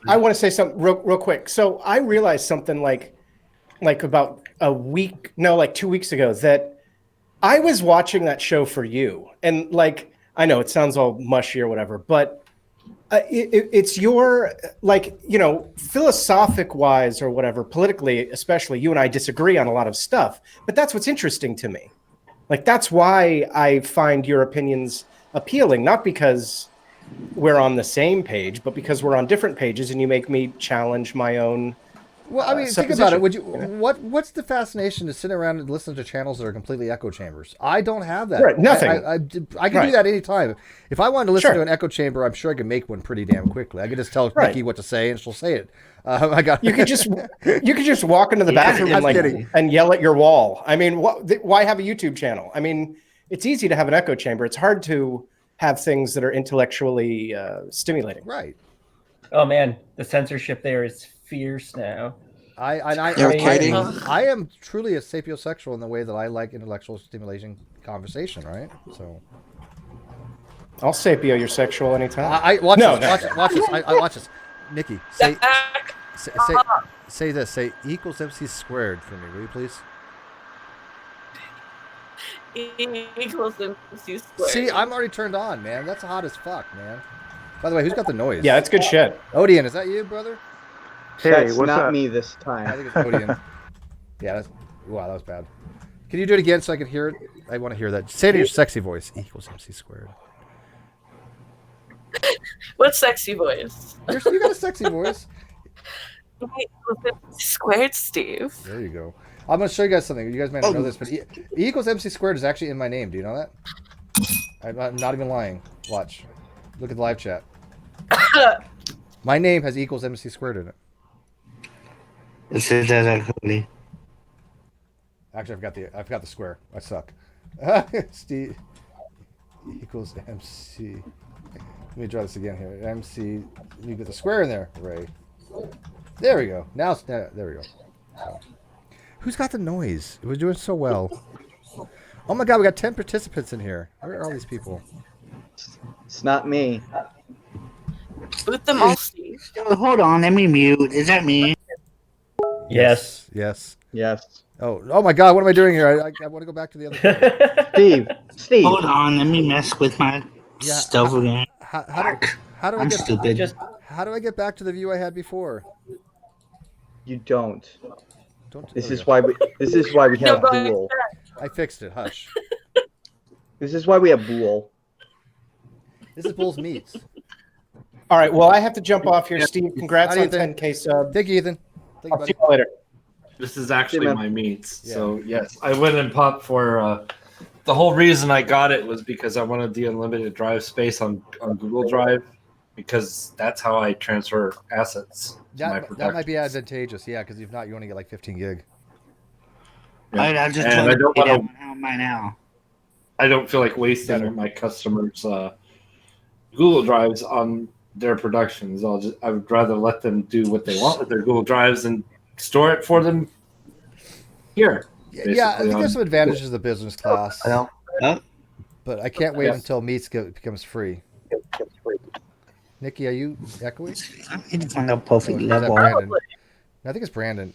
I want to say something real quick. So I realized something like about like 2 weeks ago, that I was watching that show for you. And like, I know it sounds all mushy or whatever, but it's your, like, you know, philosophic wise or whatever, politically, especially, you and I disagree on a lot of stuff, but that's what's interesting to me. Like, that's why I find your opinions appealing, not because we're on the same page, but because we're on different pages and you make me challenge my own. Well, I mean, think about it. Would you? What's the fascination to sit around and listen to channels that are completely echo chambers? I don't have that. Right, nothing. I can do that anytime. If I wanted to listen to an echo chamber, I'm sure I could make one pretty damn quickly. I could just tell Nikki what to say, and she'll say it. You could just walk into the bathroom and yell at your wall. I mean, why have a YouTube channel? I mean, it's easy to have an echo chamber. It's hard to have things that are intellectually stimulating. Right. Oh man, the censorship there is fierce now. I am truly a sapiosexual in the way that I like intellectual stimulation conversation, right? So I'll sapio your sexual anytime. Watch this. I watch this. Nikki, say this. Say E = MC squared for me, will you please? E = MC squared. See, I'm already turned on, man. That's hot as fuck, man. By the way, who's got the noise? Yeah, that's good shit. Odian, is that you, brother? Hey, that's not me this time. I think it's Odian. Yeah, wow, that was bad. Can you do it again so I can hear it? I want to hear that. Say it in your sexy voice. E = MC squared. What sexy voice? You got a sexy voice. E = squared, Steve. There you go. I'm going to show you guys something. You guys may not know this, but E = MC squared is actually in my name. Do you know that? I'm not even lying. Watch. Look at the live chat. My name has E = MC squared in it. Actually, I've got the square. I suck. Steve E = MC. Let me draw this again here. MC. You get the square in there, Ray. There we go. Now there we go. So. Who's got the noise? We're doing so well. Oh my God, we got 10 participants in here. Where are all these people? It's not me. Boot them all, Steve. Hold on, let me mute. Is that me? Yes. Yes. Oh my God, what am I doing here? I want to go back to the other Steve. Hold on, let me mess with my stuff again. How do I I'm get stupid. How do I get back to the view I had before? You don't. This is go. why we have Bool. I fixed it. Hush. This is why we have Bool. This is Bull's Meats. All right. Well, I have to jump off here, Steve. Congrats on Ethan. 10K sub. Thank you, Ethan. I'll see you later. This is actually my meats. Yeah. So yes, I went and popped for. The whole reason I got it was because I wanted the unlimited drive space on Google Drive, because that's how I transfer assets to my That might be advantageous, yeah, because if not, you only get like 15 gig. Yeah. I just And told I don't you want how am I now? I don't feel like wasting Better. my customers' Google Drives on their productions. I would rather let them do what they want with their Google Drives and store it for them here. Yeah, I think there's some advantages of the business class. But I can't wait Yes. until Meets becomes free. Nikki, are you echoing? It's on the perfect Is that level. Brandon? I think it's Brandon.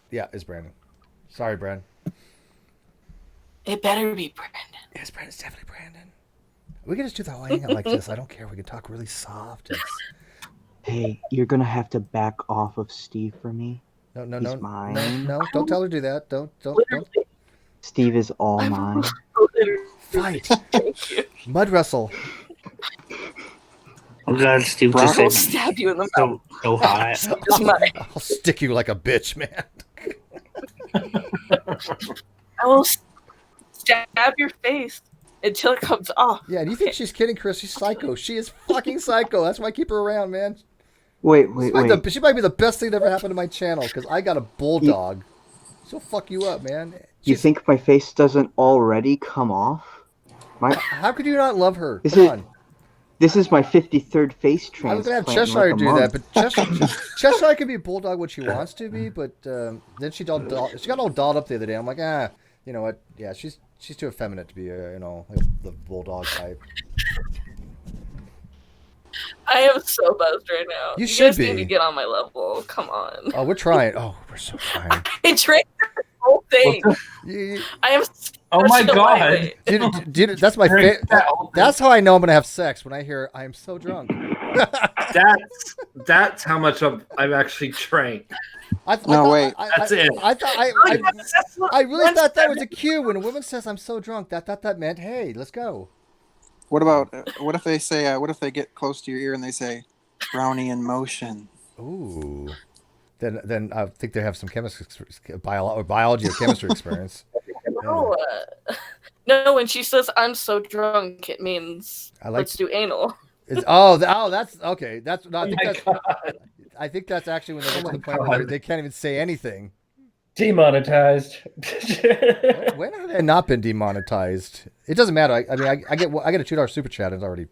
Yeah, it's Brandon. Sorry, Brandon. It better be Brandon. Yes, Brandon. It's definitely Brandon. We can just do the whole hangout like this. I don't care. We can talk really soft. Hey, you're gonna have to back off of Steve for me. No, no, He's no, mine. no. Don't tell her to do that. Don't. Steve is all mine. Fight. Mud wrestle. Oh God, Steve I'll just said stab you in the mouth. so hot. It's mine. I'll stick you like a bitch, man. I will stab your face until it comes off. Yeah, and you think she's kidding, Chris? She's psycho. She is fucking psycho. That's why I keep her around, man. Wait. She might be the best thing that ever happened to my channel because I got a bulldog. She'll fuck you up, man. You think my face doesn't already come off? How could you not love her? This is my 53rd face I transplant. was gonna have in Cheshire like a do month. that, but Cheshire can be a bulldog when she wants to be, but then she got all dolled up the other day. I'm like, you know what? Yeah, she's too effeminate to be, like the bulldog type. I am so buzzed right now. You should guys be. need to get on my level. Come on. Oh, we're trying. Oh, we're so trying. It drank the whole thing. I am. Oh my God. Dude, that's my favorite. That's how I know I'm gonna have sex when I hear I am so drunk. That's how much I've actually drank. Wait. That's it. I really thought that was a cue when a woman says I'm so drunk. That meant, hey, let's go. What if they say? What if they get close to your ear and they say, "Brownie in motion"? Ooh. Then I think they have some biology or chemistry experience. No, when she says I'm so drunk, it means let's do anal. That's okay. That's not. I think that's actually when they get to the point where they can't even say anything. Demonetized. When have they not been demonetized? It doesn't matter. I mean, I get a $2 super chat. It's already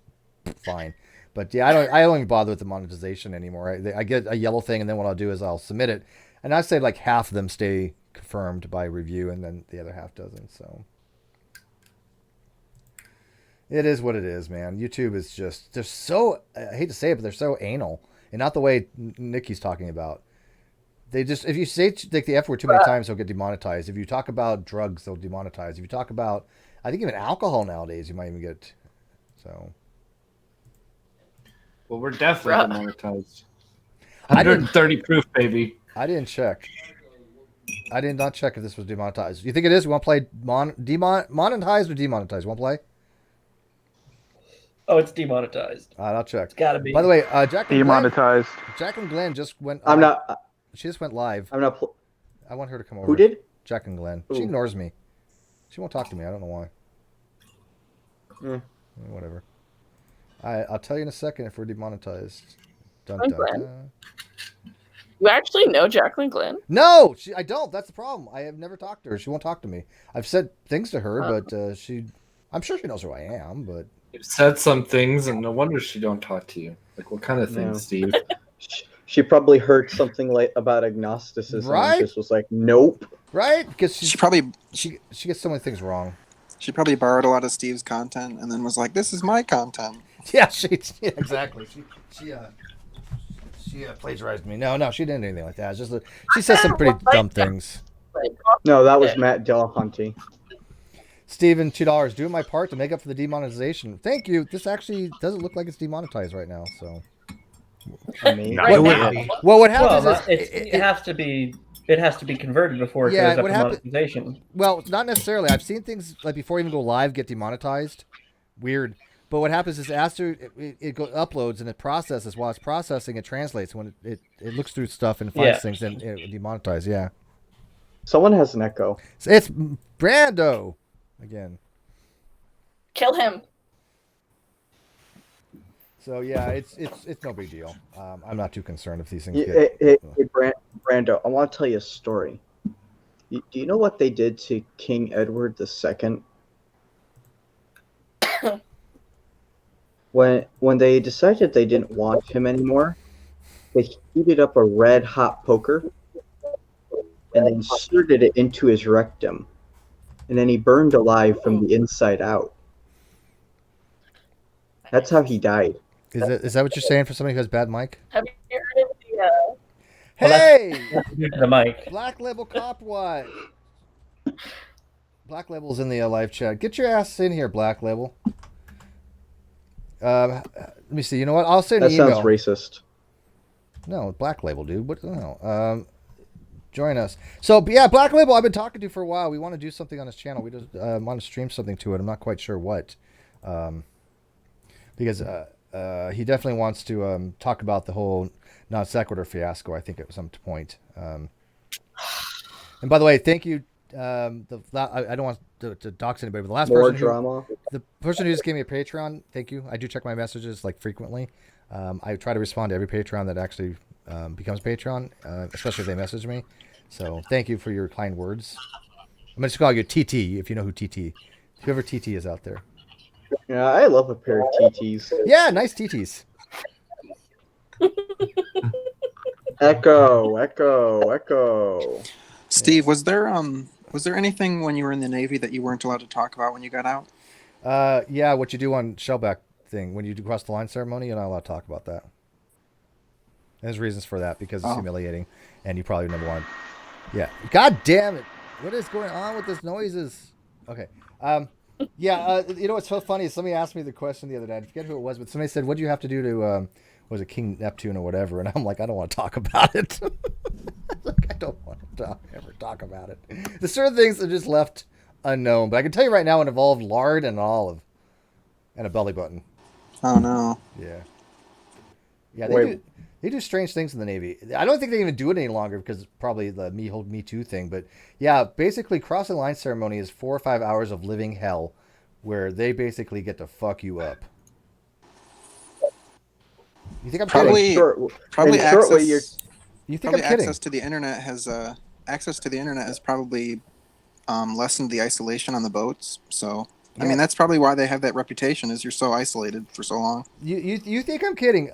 fine. But yeah, I don't even bother with the monetization anymore. I get a yellow thing, and then what I'll do is I'll submit it, and I say like half of them stay confirmed by review, and then the other half doesn't. So it is what it is, man. YouTube is just they're so, I hate to say it, but they're so anal, and not the way Nikki's talking about. They just, if you say like the F word too many times, they'll get demonetized. If you talk about drugs, they'll demonetize. If you talk about, I think even alcohol nowadays, you might even get. So. Well, we're definitely demonetized. 130 proof, baby. I didn't check. I did not check if this was demonetized. You think it is? We want to play monetized or demonetized? Want to play? Oh, it's demonetized. I'll check. It's gotta be. By the way, demonetized. Jacqueline Glenn just went. I'm not. She just went live. I'm not. I want her to come over. Who did? Jacqueline Glenn. Ooh. She ignores me. She won't talk to me. I don't know why. Whatever. I'll tell you in a second if we're demonetized. Dun, dun, dun. You actually know Jacqueline Glenn? No, I don't. That's the problem. I have never talked to her. She won't talk to me. I've said things to her, but I'm sure she knows who I am, but. You've said some things, and no wonder she don't talk to you. Like, what kind of things, Steve? She probably heard something like about agnosticism. Right? And just was like, nope. Right? Because she probably she gets so many things wrong. She probably borrowed a lot of Steve's content and then was like, "This is my content." Yeah, exactly. She plagiarized me. No, she didn't do anything like that. It's just she says some pretty dumb things. No, that was Matt Delahunty. Steven, $2. Doing my part to make up for the demonetization. Thank you. This actually doesn't look like it's demonetized right now, so. Well, what happens is it has to be. It has to be converted before it goes up to monetization. Well, not necessarily. I've seen things like before even go live get demonetized. Weird. But what happens is after it uploads and it processes, while it's processing, it translates. When it looks through stuff and finds things, and it demonetizes. Yeah. Someone has an echo. It's Brando again. Kill him. So yeah, it's no big deal. I'm not too concerned if these things Hey, get. Brando, I want to tell you a story. Do you know what they did to King Edward II? When they decided they didn't want him anymore, they heated up a red hot poker and they inserted it into his rectum, and then he burned alive from the inside out. That's how he died. Is that what you're saying for somebody who has bad mic? Have you heard of the? Hey, the mic. Black Label Cop, what? Black Label's in the live chat. Get your ass in here, Black Label. Let me see. You know what? I'll send an email. That sounds racist. No, Black Label, dude. What the hell? Join us. So, yeah, Black Label, I've been talking to for a while. We want to do something on his channel. We just want to stream something to it. I'm not quite sure what. Because he definitely wants to talk about the whole non sequitur fiasco, I think, at some point. And by the way, thank you. I don't want to dox anybody, but the last the person who just gave me a Patreon, thank you. I do check my messages like frequently. I try to respond to every Patreon that actually becomes Patreon, especially if they message me. So thank you for your kind words. I'm just call you TT if you know who TT. Whoever TT is out there. Yeah, I love a pair of TTs. Yeah, nice TTs. Echo. Steve, was there anything when you were in the Navy that you weren't allowed to talk about when you got out? Yeah, what you do on shellback thing when you do cross the line ceremony, you're not allowed to talk about that. There's reasons for that because it's humiliating, and you probably never want. Yeah, God damn it! What is going on with this noises? Okay. Yeah, you know what's so funny is somebody asked me the question the other day. I forget who it was, but somebody said, "What do you have to do to was it King Neptune or whatever?" And I'm like, I don't want to talk about it. I don't want to ever talk about it. There's certain things that are just left unknown. But I can tell you right now, it involved lard and olive and a belly button. Oh no. Yeah. Yeah, they do strange things in the Navy. I don't think they even do it any longer because probably the Me Too thing. But yeah, basically crossing the line ceremony is 4 or 5 hours of living hell where they basically get to fuck you up. You think I'm kidding? Probably access. You think I'm kidding? Access to the internet has probably lessened the isolation on the boats. So I mean, that's probably why they have that reputation, is you're so isolated for so long. You think I'm kidding?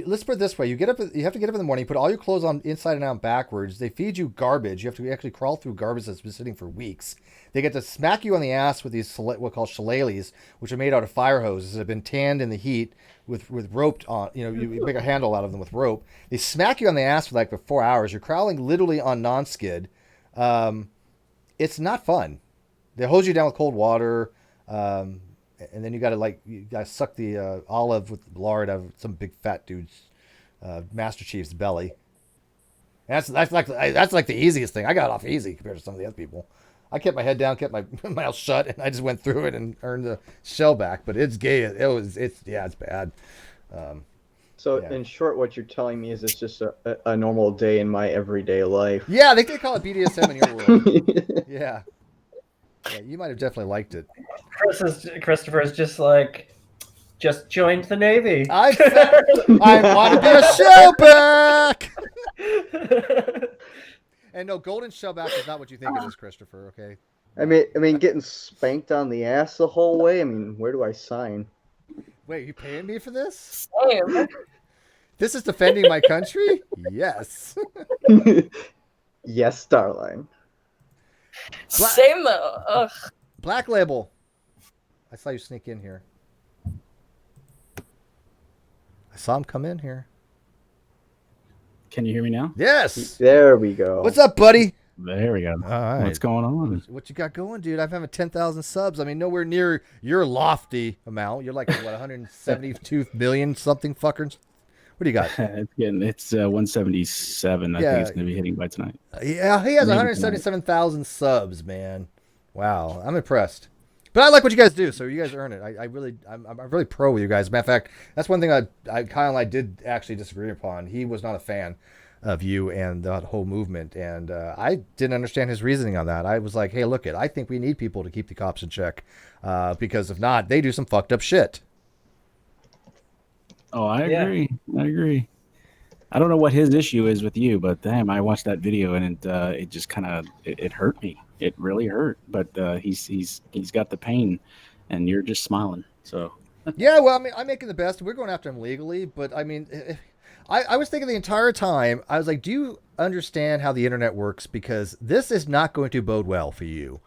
Let's put it this way: you have to get up in the morning, put all your clothes on inside and out backwards. They feed you garbage. You have to actually crawl through garbage that's been sitting for weeks. They get to smack you on the ass with these what we call shillelaghs, which are made out of fire hoses that have been tanned in the heat with rope on. You make a handle out of them with rope. They smack you on the ass for for 4 hours. You're crawling literally on non-skid. It's not fun. They hose you down with cold water. And then you gotta suck the olive with lard out of some big fat dude's Master Chief's belly. And that's like the easiest thing. I got off easy compared to some of the other people. I kept my head down, kept my mouth shut, and I just went through it and earned the shell back. But it's gay. It's bad. In short, what you're telling me is it's just a normal day in my everyday life. Yeah, they call it BDSM in your world. Yeah. Yeah, you might have definitely liked it. Christopher is just joined the Navy. I want to be a shellback. And no, golden shellback is not what you think it is, Christopher. Okay. I mean, getting spanked on the ass the whole way. I mean, where do I sign? Wait, you paying me for this? Same. This is defending my country? Yes. Yes, darling. Same though. Ugh. Black Label. I saw you sneak in here. I saw him come in here. Can you hear me now? Yes. There we go. What's up, buddy? There we go. All right. What's going on? What you got going, dude? I'm having 10,000 subs. I mean, nowhere near your lofty amount. You're like, what, 172 million something fuckers? What do you got? It's 177. I think it's going to be hitting by tonight. Yeah, he has 177,000 subs, man. Wow, I'm impressed. But I like what you guys do, so you guys earn it. I'm really pro with you guys. Matter of fact, that's one thing Kyle and I did actually disagree upon. He was not a fan of you and that whole movement, and I didn't understand his reasoning on that. I was like, hey, look, I think we need people to keep the cops in check, because if not, they do some fucked up shit. Oh, I Yeah. agree. I agree. I don't know what his issue is with you, but damn, I watched that video and it just kind of it hurt me. It really hurt. But he's got the pain, and you're just smiling. So Yeah, well, I mean, I'm making the best. We're going after him legally, but I mean, I was thinking the entire time, I was like, do you understand how the internet works? Because this is not going to bode well for you.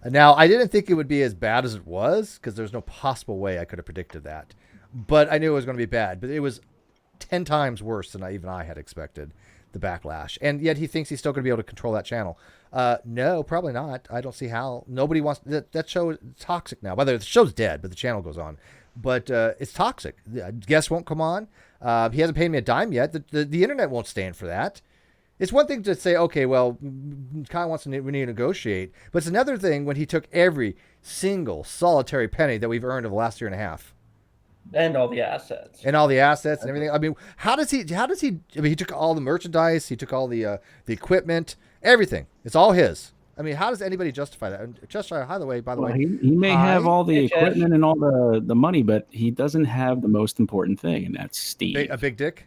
Now, I didn't think it would be as bad as it was, because there's no possible way I could have predicted that. But I knew it was going to be bad. But it was 10 times worse than even I had expected, the backlash. And yet he thinks he's still going to be able to control that channel. No, probably not. I don't see how. Nobody wants that show is toxic now. By the way, the show's dead, but the channel goes on. But it's toxic. Guests won't come on. He hasn't paid me a dime yet. The internet won't stand for that. It's one thing to say, okay, well, Kyle wants to renegotiate, but it's another thing when he took every single solitary penny that we've earned over the last year and a half. And all the assets. And all the assets and everything. I mean, how does he, I mean, he took all the merchandise, he took all the equipment, everything. It's all his. I mean, how does anybody justify that? And Cheshire, by the way, he may have all the equipment and all the money, but he doesn't have the most important thing, and that's Steve. A big dick?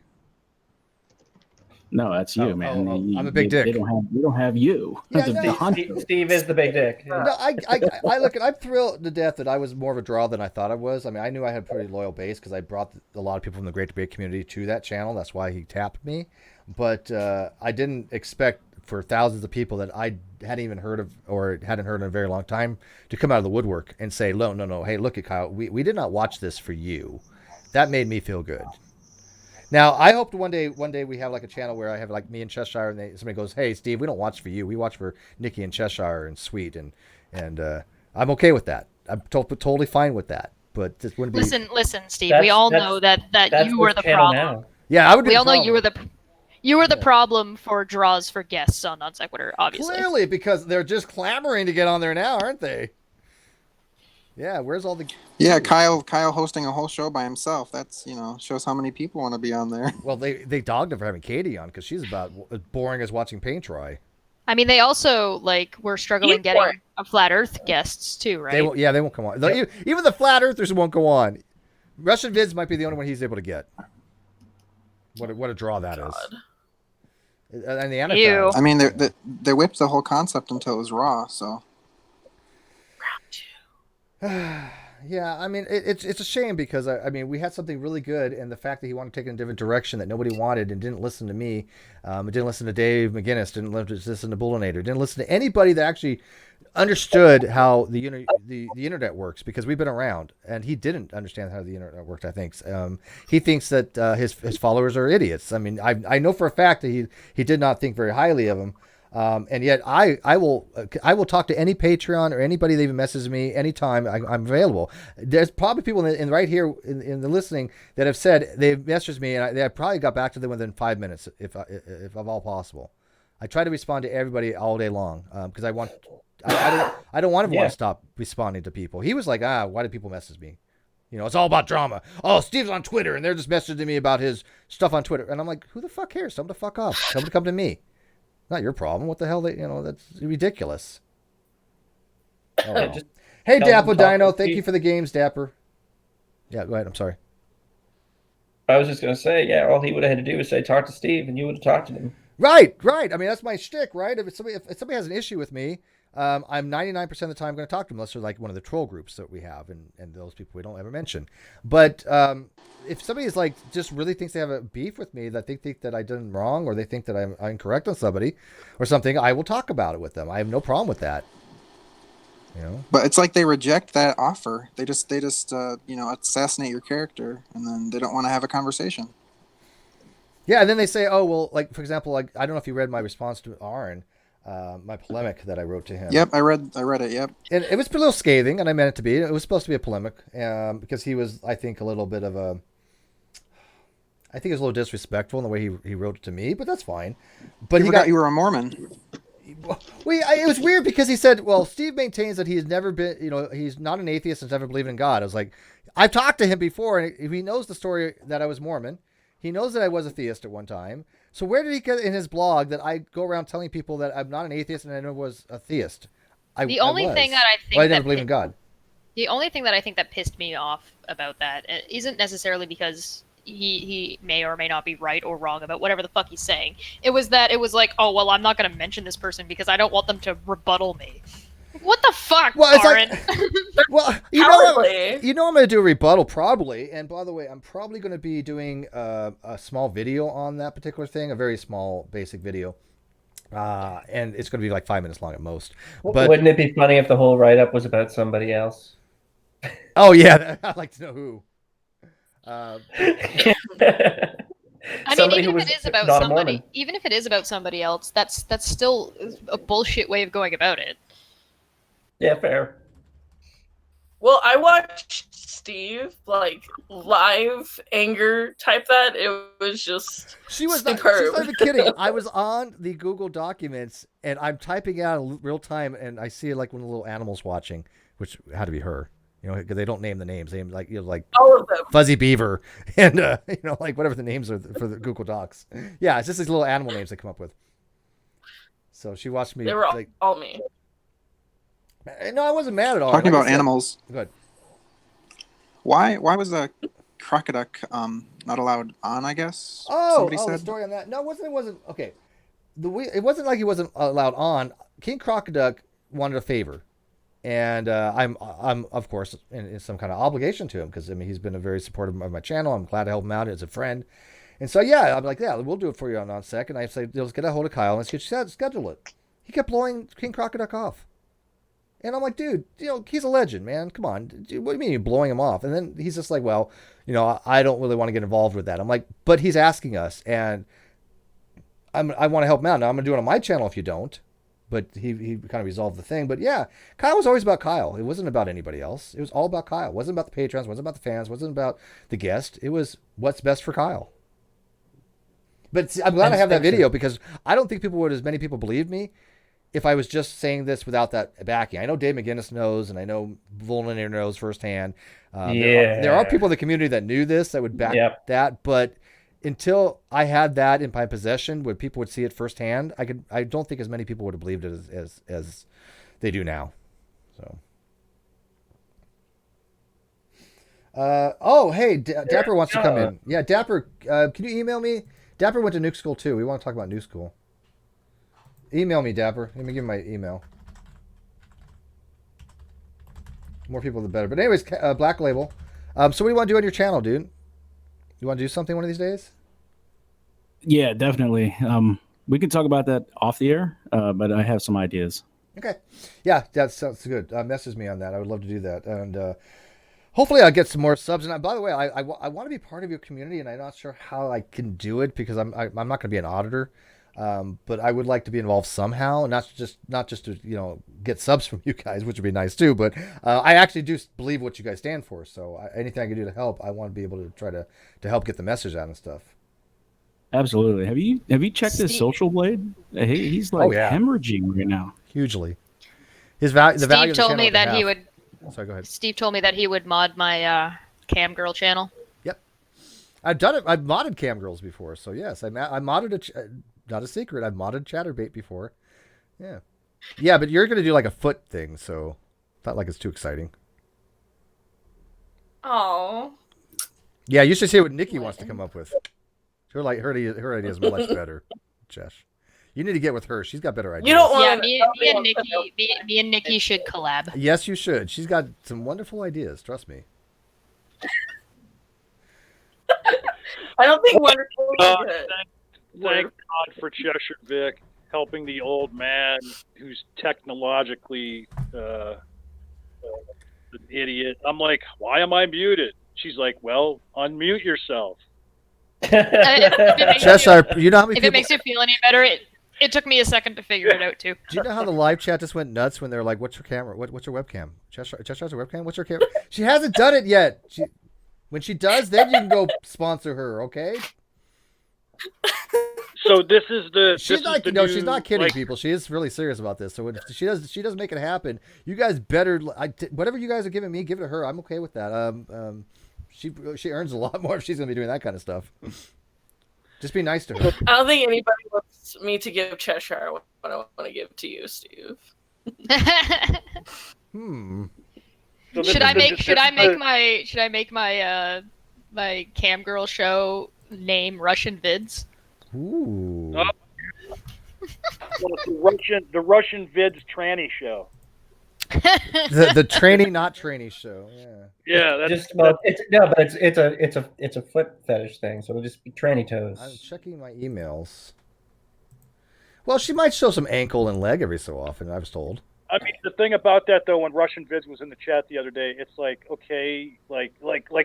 No, that's you, man. I'm a big dick. They don't have you. Yeah, Steve is the big dick. No, I look, I'm thrilled to death that I was more of a draw than I thought I was. I mean, I knew I had a pretty loyal base because I brought a lot of people from the Great Debate community to that channel. That's why he tapped me. But I didn't expect for thousands of people that I hadn't even heard of or hadn't heard in a very long time to come out of the woodwork and say, no, hey, look at Kyle. We did not watch this for you. That made me feel good. Now, I hope one day we have like a channel where I have like me and Cheshire, and somebody goes, "Hey, Steve, we don't watch for you. We watch for Nikki and Cheshire and Sweet," and I'm okay with that. I'm totally fine with that. But this wouldn't be. Listen, Steve. We all know that you were the problem. Now. Yeah, I would. We all know you were the problem for draws for guests on Non Sequitur, obviously. Clearly, because they're just clamoring to get on there now, aren't they? Yeah, where's all the... Yeah, Kyle hosting a whole show by himself. That's, shows how many people want to be on there. Well, they dogged him for having Katie on because she's about as boring as watching paint dry. I mean, they also, were struggling getting a Flat Earth guests, too, right? They won't come on. Even the Flat Earthers won't go on. Russian Vids might be the only one he's able to get. What a draw that is. And the anecdotes. I mean, they whipped the whole concept until it was raw, so... Yeah, I mean, it's a shame because, I mean, we had something really good, and the fact that he wanted to take it in a different direction that nobody wanted and didn't listen to me, didn't listen to Dave McGinnis, didn't listen to Bullinator, didn't listen to anybody that actually understood how the internet works, because we've been around, and he didn't understand how the internet worked, I think. He thinks that his followers are idiots. I mean, I know for a fact that he did not think very highly of him. And yet I will talk to any Patreon or anybody that even messages me anytime. I'm available. There's probably people in right here in the listening that have said they've messaged me, and I probably got back to them within 5 minutes, if of all possible. I try to respond to everybody all day long because I don't want everyone to stop responding to people. He was like, why do people message me? It's all about drama. Oh, Steve's on Twitter, and they're just messaging me about his stuff on Twitter, and I'm like, who the fuck cares? Tell them to fuck off. Tell them to come to me. Not your problem. What the hell? That's ridiculous. Oh. Hey, Dapper Dino. Thank you for the games, Dapper. Yeah, go ahead. I'm sorry. I was just going to say, all he would have had to do was say, talk to Steve, and you would have talked to him. Right. I mean, that's my shtick, right? If somebody has an issue with me, I'm 99% of the time going to talk to them, unless they're like one of the troll groups that we have, and those people we don't ever mention. But if somebody is just really thinks they have a beef with me, that they think that I did them wrong, or they think that I'm incorrect on somebody or something, I will talk about it with them. I have no problem with that. But it's like they reject that offer. They just assassinate your character, and then they don't want to have a conversation. Yeah, and then they say, oh, well, for example, I don't know if you read my response to Aaron, my polemic that I wrote to him. Yep, I read it, yep. And it was a little scathing, and I meant it to be. It was supposed to be a polemic, because he was, I think, a little bit of a... I think it was a little disrespectful in the way he wrote it to me, but that's fine. But he forgot you were a Mormon. It was weird because he said, well, Steve maintains that he's never been, he's not an atheist and has never believed in God. I was like, I've talked to him before, and he knows the story that I was Mormon. He knows that I was a theist at one time. So where did he get in his blog that I go around telling people that I'm not an atheist and I never was a theist? The only thing that I think I never believe in God. The only thing that I think that pissed me off about that isn't necessarily because he may or may not be right or wrong about whatever the fuck he's saying. It was like, oh well, I'm not going to mention this person because I don't want them to rebuttal me. What the fuck, Aaron? Well, you know I'm going to do a rebuttal probably. And by the way, I'm probably going to be doing a small video on that particular thing, a very small, basic video. And it's going to be like 5 minutes long at most. But wouldn't it be funny if the whole write-up was about somebody else? Oh yeah, I'd like to know who. I mean, even if it is about somebody, even if it is about somebody else, that's still a bullshit way of going about it. Yeah, fair. Well, I watched Steve like live anger type that. It was just she was superb. Not even kidding. I was on the Google Documents and I'm typing out in real time, and I see like one of the little animals watching, which had to be her. You know, because they don't name the names. They name like all of them. Fuzzy Beaver and like whatever the names are for the Google Docs. Yeah, it's just these little animal names they come up with. So she watched me. They were all me. No, I wasn't mad at all. Talking about animals. Good. Why was a crocoduck not allowed on? I guess. Somebody said the story on that. No, it wasn't okay. It wasn't like he wasn't allowed on. King Crocoduck wanted a favor. And I'm of course in some kind of obligation to him because I mean he's been a very supportive of my channel. I'm glad to help him out as a friend, and so yeah, I'm like, yeah, we'll do it for you on sec. And I say, let's get a hold of Kyle and let's schedule it. He kept blowing King Crocoduck off, and I'm like, dude, he's a legend, man. Come on, dude, what do you mean you're blowing him off? And then he's just like, well, I don't really want to get involved with that. I'm like, but he's asking us, and I want to help him out. Now I'm gonna do it on my channel if you don't. But he kind of resolved the thing. But yeah, Kyle was always about Kyle. It wasn't about anybody else. It was all about Kyle. It wasn't about the patrons. It wasn't about the fans. It wasn't about the guest. It was what's best for Kyle. But see, I'm glad I have that video because I don't think as many people believed me if I was just saying this without that backing. I know Dave McGinnis knows, and I know Volinator knows firsthand. There are people in the community that knew this that would back that, but until I had that in my possession, where people would see it firsthand, I don't think as many people would have believed it as they do now. So, hey, Dapper wants to come in. Yeah, Dapper, can you email me? Dapper went to Nuke School too. We want to talk about Nuke School. Email me, Dapper. Let me give you my email. More people, the better. But anyways, Black Label. So what do you want to do on your channel, dude? You want to do something one of these days? Yeah, definitely. We can talk about that off the air, but I have some ideas. Okay. Yeah, that sounds good. Message me on that. I would love to do that. And hopefully I'll get some more subs. And by the way, I want to be part of your community, and I'm not sure how I can do it because I'm not going to be an auditor. But I would like to be involved somehow, not just to get subs from you guys, which would be nice too. But I actually do believe what you guys stand for. So anything I can do to help, I want to be able to try to help get the message out and stuff. Absolutely. Have you checked his social blade? He's like hemorrhaging right now. Hugely. His value. Steve told me that he would. Sorry, go ahead. Steve told me that he would mod my cam girl channel. Yep, I've done it. I've modded cam girls before, so yes, I modded not a secret. I've modded Chatterbait before. Yeah, but you're gonna do like a foot thing, so not like it's too exciting. Oh. Yeah, you should see what Nikki wants to come up with. Her idea is much better, Chesh. You need to get with her. She's got better ideas. You don't want. Yeah, me and Nikki should collab. Yes, you should. She's got some wonderful ideas. Trust me. I don't think wonderful is good. Thank God for Cheshire Vic helping the old man who's technologically an idiot. I'm like, why am I muted? She's like, well, unmute yourself. Cheshire, you know how many If it makes you feel any better, it took me a second to figure it out too. Do you know how the live chat just went nuts when they're like, "What's your camera? What's your webcam?" Cheshire has a webcam. What's your camera? She hasn't done it yet. When she does, then you can go sponsor her. Okay. So this is the. She's not. She's not kidding, people. She is really serious about this. So when she does make it happen. You guys better. Whatever you guys are giving me, give it to her. I'm okay with that. She earns a lot more if she's gonna be doing that kind of stuff. Just be nice to her. I don't think anybody wants me to give Cheshire what I want to give to you, Steve. Should I make my my cam girl show name Russian vids. Ooh. Well, it's the Russian vids tranny show. The trainee, not trainee show. Yeah. Yeah, that's but it's a foot fetish thing, so it'll just be tranny toes. I'm checking my emails. Well, she might show some ankle and leg every so often, I was told. I mean, the thing about that though, when Russian Vids was in the chat the other day, it's like, okay, like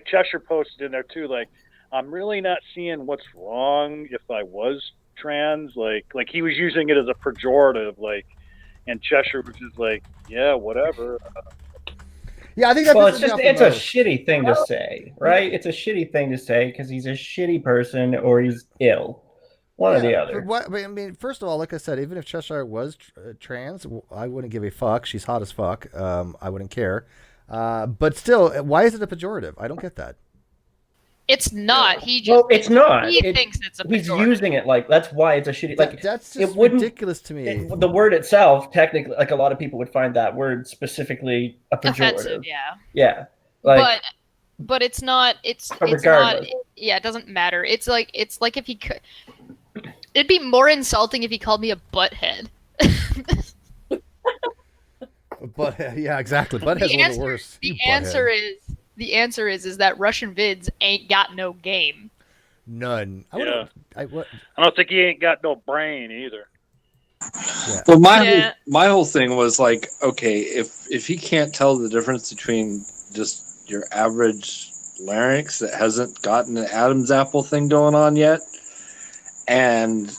Cheshire posted in there too. Like, I'm really not seeing what's wrong if I was trans. Like he was using it as a pejorative. Like, and Cheshire was just like, yeah, whatever. Yeah, I think that. Well, it's a shitty thing to say, right? It's a shitty thing to say because he's a shitty person or he's ill. One or the other. I mean, first of all, like I said, even if Cheshire was trans, I wouldn't give a fuck. She's hot as fuck. I wouldn't care. But still, why is it a pejorative? I don't get that. It's not. He just. Well, it's not. He thinks it's a pejorative. He's using it like that's why it's a shitty. Like that's just ridiculous to me. The word itself, technically, like a lot of people would find that word specifically a pejorative. Offensive, yeah. Yeah. Like, but it's not. It's regardless. not. Yeah, it doesn't matter. It's like if he could. It'd be more insulting if he called me a butthead. But yeah, exactly. Butthead's one of the worst. The answer is that Russian vids ain't got no game. None. I don't think he ain't got no brain either. Yeah. Well, my whole thing was like, okay, if he can't tell the difference between just your average larynx that hasn't gotten an Adam's apple thing going on yet, and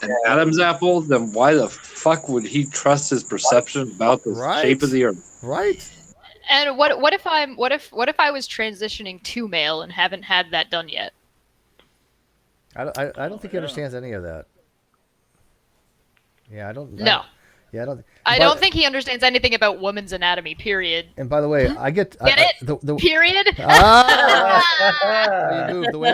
an Adam's apple, then why the fuck would he trust his perception about the shape of the earth? Right. And what if I was transitioning to male and haven't had that done yet? I don't think he understands any of that. Yeah, I don't. No. Yeah, I don't. I don't think he understands anything about woman's anatomy. Period. And by the way, I get it. Period. You moved the way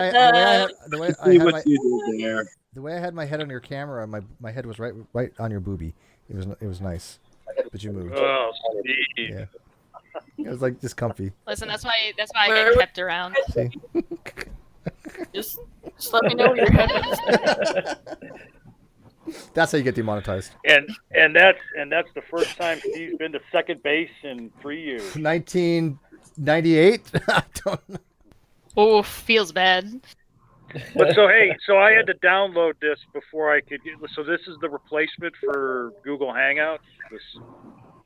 I had my head on your camera. My head was right on your boobie. It was nice, but you moved. Oh, Steve. Yeah. It was like just comfy. Listen, that's why I get kept around. See? Just let me know where your head is. That's how you get demonetized. And that's the first time Steve's been to second base in 3 years. 1998. I don't know. Oh, feels bad. But so I had to download this before I could. So this is the replacement for Google Hangouts, this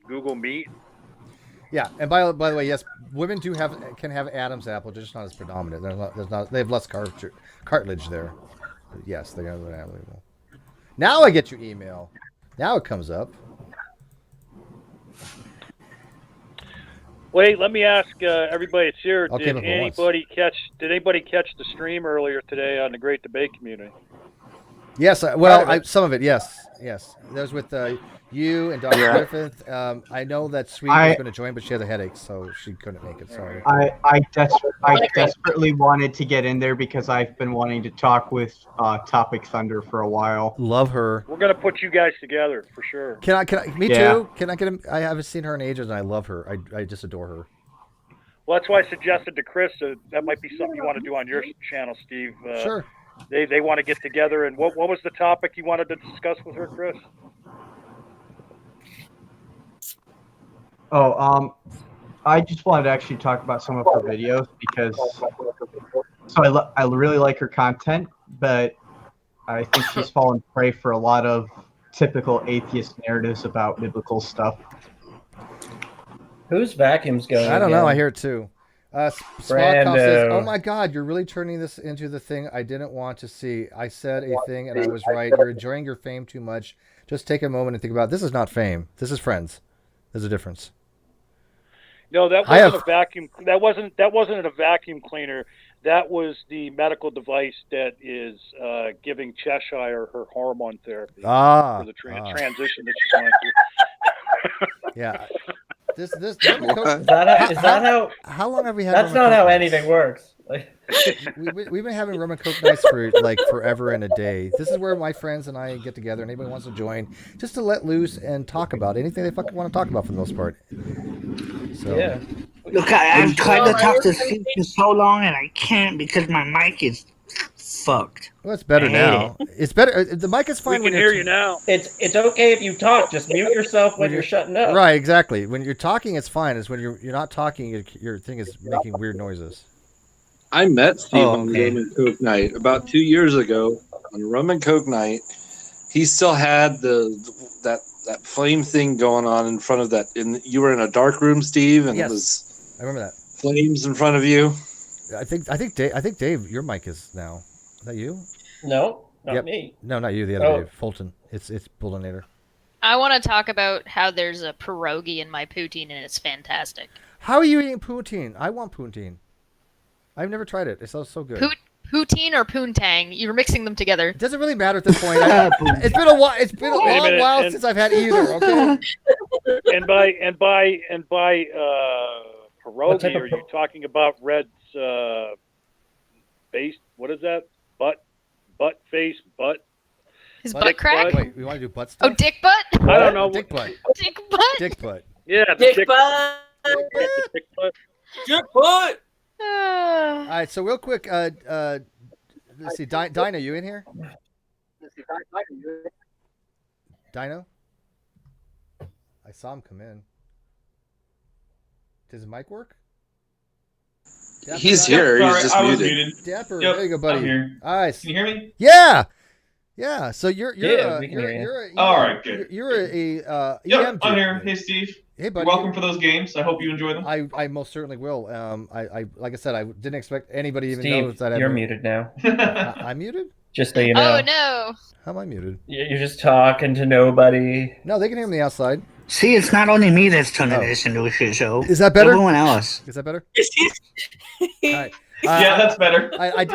Google Meet. Yeah, and by the way, yes, women can have Adam's apple, just not as predominant. They have less cartilage there. But yes, they have an apple. Now I get your email. Now it comes up. Wait, let me ask everybody that's here. Okay, Did anybody catch the stream earlier today on the Great Debate Community? Yes, some of it. Yes. That was with you and Dr. Griffith. I know that Sweet was going to join, but she had a headache, so she couldn't make it. Sorry. I desperately wanted to get in there because I've been wanting to talk with Topic Thunder for a while. Love her. We're going to put you guys together for sure. Can I? Me too. Can I get him? I haven't seen her in ages, and I love her. I just adore her. Well, that's why I suggested to Chris that might be something you want to do on your channel, Steve. Sure. They want to get together, and what was the topic you wanted to discuss with her, Chris? I just wanted to actually talk about some of her videos because I really like her content, but I think she's fallen prey for a lot of typical atheist narratives about biblical stuff. Whose vacuum's going? I don't know. I hear it too. Swatcom says, "Oh my God, you're really turning this into the thing I didn't want to see. I said a thing and I was right. You're enjoying your fame too much. Just take a moment and think about it. This is not fame. This is friends. There's a difference." No, that wasn't a vacuum. That wasn't a vacuum cleaner. That was the medical device that is giving Cheshire her hormone therapy for the transition that she's going through. Yeah. This Is that how? How long have we had? That's not how anything works. We've been having rum and coke nights for like forever and a day. This is where my friends and I get together, and anybody wants to join, just to let loose and talk about anything they fucking want to talk about for the most part. So yeah. Look, I've tried to talk to Steve for so long, and I can't because my mic is fucked. Well, it's better now. It's better. The mic is fine. We can hear you now. It's okay if you talk. Just mute yourself when you're shutting up. Right, exactly. When you're talking, it's fine. It's when you're not talking, your thing is making weird noises. I met Steve on Rum and Coke night about 2 years ago on Rum and Coke night. He still had that flame thing going on in front of that. You were in a dark room, Steve, and yes, it was I remember that flames in front of you. I think Dave, your mic is now. Is that you? No, not me. No, not you. The other Dave, Fulton. It's Bullinator. I want to talk about how there's a pierogi in my poutine and it's fantastic. How are you eating poutine? I want poutine. I've never tried it. It sounds so good. Poutine or poontang? You're mixing them together. It doesn't really matter at this point. It's been a while. It's been a long while since I've had either. Okay. And by pierogi, are you talking about Red's base? What is that? Butt face. His butt crack? Wait, we want to do butt stuff? Oh, dick butt? I don't know. Dick butt. Dick butt? Dick butt. Yeah, Dick butt. Dick butt. Dick butt. All right, so real quick, let's see, Dino, you in here? Dino? I saw him come in. Does his mic work? Dapper, He's here. He's just muted. Dapper, Yep, there you go, buddy. I'm here. All right. Can you hear me? Yeah. Yeah. So you're All right, good. You're a Yep, EM I'm dude. here. Hey, Steve. Hey, buddy. You're welcome for those games. I hope you enjoy them. I most certainly will. I like I said, I didn't expect anybody even Steve, knows that you're muted now. I'm muted? Just so you know. Oh no. How am I muted? You're just talking to nobody. No, they can hear me outside. See, it's not only me that's turning this into a shit show. Is that better? Everyone else. Is that better? All right. Yeah, that's better.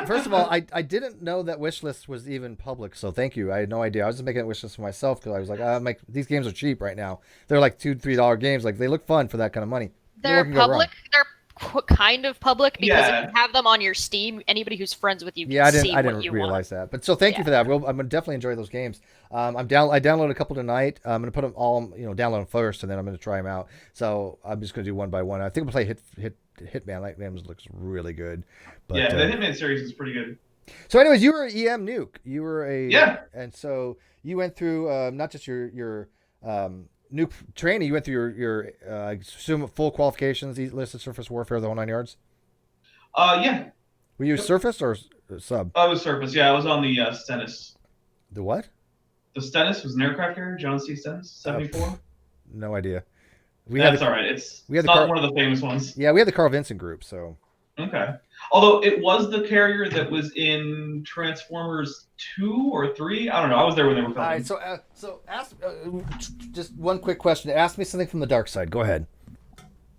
First of all, I didn't know that Wishlist was even public, so thank you. I had no idea. I was just making a Wishlist for myself because I was like, these games are cheap right now. They're like $2-3 games. Like they look fun for that kind of money. They're public. They're kind of public because Yeah. if you have them on your Steam, anybody who's friends with you can Yeah, see I what didn't you realize that. But so thank you for that. I'm gonna definitely enjoy those games. I downloaded a couple tonight. I'm gonna put them all, download them first, and then I'm gonna try them out. So I'm just gonna do one by one. I think I'm gonna play Hitman. That game looks really good. But, Yeah, the Hitman series is pretty good. So, anyways, you were EM Nuke. You were and so you went through not just your Nuke training. You went through your I assume full qualifications, listed surface warfare, the whole 9 yards. Yeah. Were you surface or sub? I was surface. Yeah, I was on the Stennis. The what? The Stennis was an aircraft carrier, John C. Stennis, 74. No idea. That's all right. It's not one of the famous ones. Yeah, we had the Carl Vinson group, so. Okay. Although it was the carrier that was in Transformers 2 or 3. I don't know. I was there when they were filming. All right, so ask just one quick question. Ask me something from the dark side. Go ahead.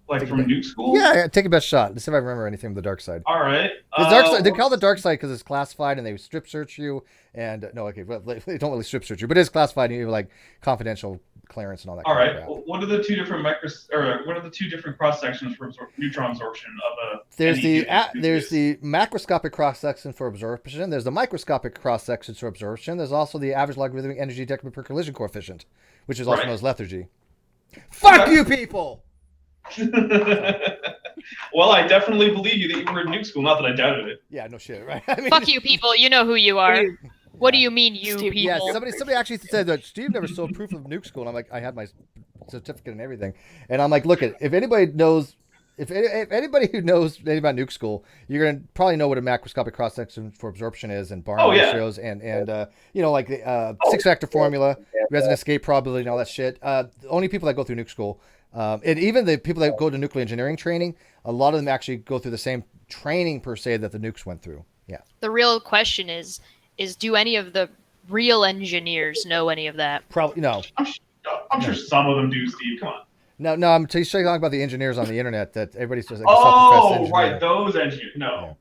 Like from Nuke School? Yeah, take a best shot. Let's see if I remember anything from the dark side. All right. The dark side, they call it the dark side because it's classified and they strip search you. And no, okay, well, they don't really strip search you, but it's classified and you have like confidential clearance and all that. All kind right. of crap. Well, what are the two different cross sections for neutron absorption of a? There's the macroscopic cross section for absorption. There's the microscopic cross section for absorption. There's also the average logarithmic energy decrement per collision coefficient, which is also known as lethargy. Fuck you, people. Well, I definitely believe you that you were in Nuke School. Not that I doubted it. Yeah, no shit, right? Fuck you, people. You know who you are. What do you mean, you people? Yeah, somebody actually said that Steve never stole proof of Nuke School. And I'm like, I had my certificate and everything. And I'm like, look, if anybody knows, if anybody who knows anything about Nuke School, you're gonna probably know what a macroscopic cross section for absorption is, and Barn ratios, and like the 6-factor formula, resin escape probability, and all that shit. The only people that go through Nuke School, and even the people that go to nuclear engineering training, a lot of them actually go through the same training per se that the nukes went through. Yeah. The real question is do any of the real engineers know any of that? Probably no. I'm sure some of them do, Steve. Come on. No, I'm talking about the engineers on the internet that everybody's just like oh, right, those engineers. No.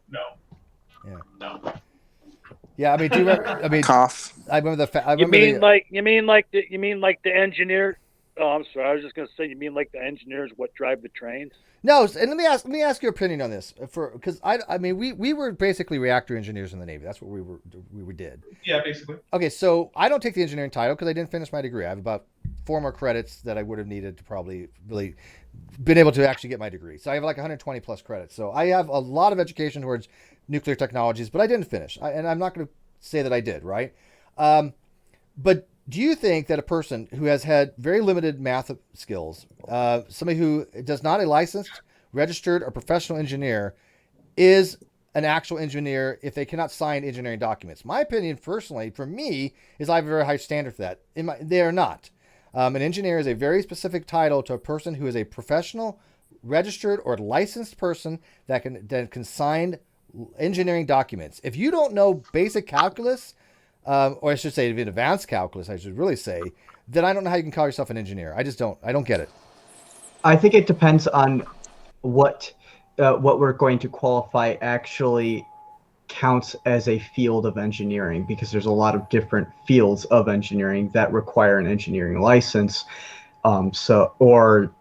Yeah, I mean, do you remember? I mean, cough. I remember You mean like the engineer? Oh, I'm sorry. I was just going to say, you mean like the engineers what drive the trains? No, and let me ask your opinion on this, because I mean we were basically reactor engineers in the Navy. That's what we did. Yeah, basically. Okay, so I don't take the engineering title because I didn't finish my degree. I have about 4 more credits that I would have needed to probably really been able to actually get my degree. So I have like 120 plus credits. So I have a lot of education towards nuclear technologies, but I didn't finish. And I'm not going to say that I did, right? But do you think that a person who has had very limited math skills, somebody who does not a licensed, registered, or professional engineer, is an actual engineer if they cannot sign engineering documents? My opinion, personally, for me, is I have a very high standard for that. They are not. An engineer is a very specific title to a person who is a professional, registered, or licensed person that can sign engineering documents. If you don't know basic calculus, or I should say even advanced calculus, I should really say, then I don't know how you can call yourself an engineer. I just don't. I don't get it. I think it depends on what we're going to qualify actually counts as a field of engineering, because there's a lot of different fields of engineering that require an engineering license, or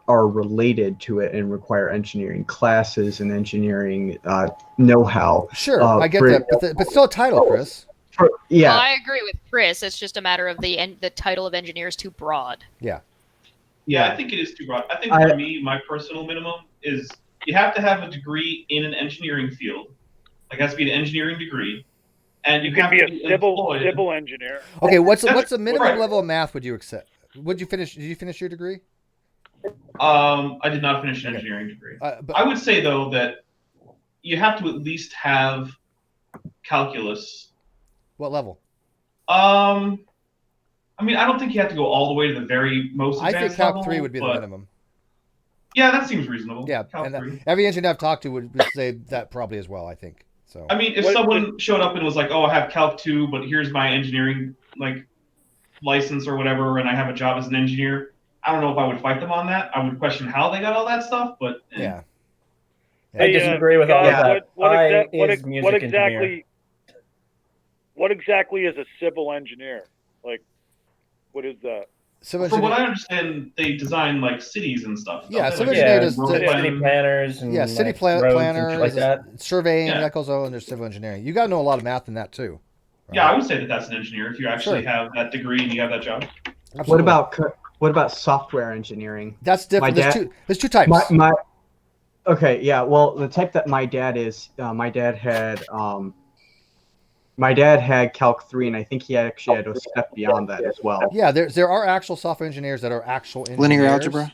are related to it and require engineering classes and engineering know-how. Sure, I get that, but still a title, Chris. Yeah. Well, I agree with Chris. It's just a matter of the title of engineer is too broad. Yeah. Yeah, I think it is too broad. I think for me, my personal minimum is you have to have a degree in an engineering field. Like, it has to be an engineering degrry, and you can have be to a civil engineer. Okay, what's the minimum Right. level of math would you accept? Did you finish your degree? I did not finish an engineering degree. But I would say, though, that you have to at least have calculus. What level? I mean, I don't think you have to go all the way to the very most advanced I think Calc level, 3 would be the but- minimum. Yeah, that seems reasonable. Yeah, Calc and 3. every engineer I've talked to would say that probably as well, I think. So I mean, if someone showed up and was like, "Oh, I have Calc 2, but here's my engineering license or whatever, and I have a job as an engineer," I don't know if I would fight them on that. I would question how they got all that stuff, but yeah. I disagree with all of that. What exactly is a civil engineer? Like, what is that? From what I understand, they design cities and stuff. Yeah, don't civil they? engineer does city planners and city roads and planner, shit like that. surveying, Yeah. that goes on under civil engineering. You got to know a lot of math in that too. Yeah, I would say that that's an engineer if you actually Sure. have that degree and you have that job. Absolutely. What about software engineering? That's different. There's two types. Okay, yeah. Well, the type that my dad is, my dad had Calc 3, and I think he actually had a step beyond that as well. Yeah, there are actual software engineers that are actual engineers. Linear algebra.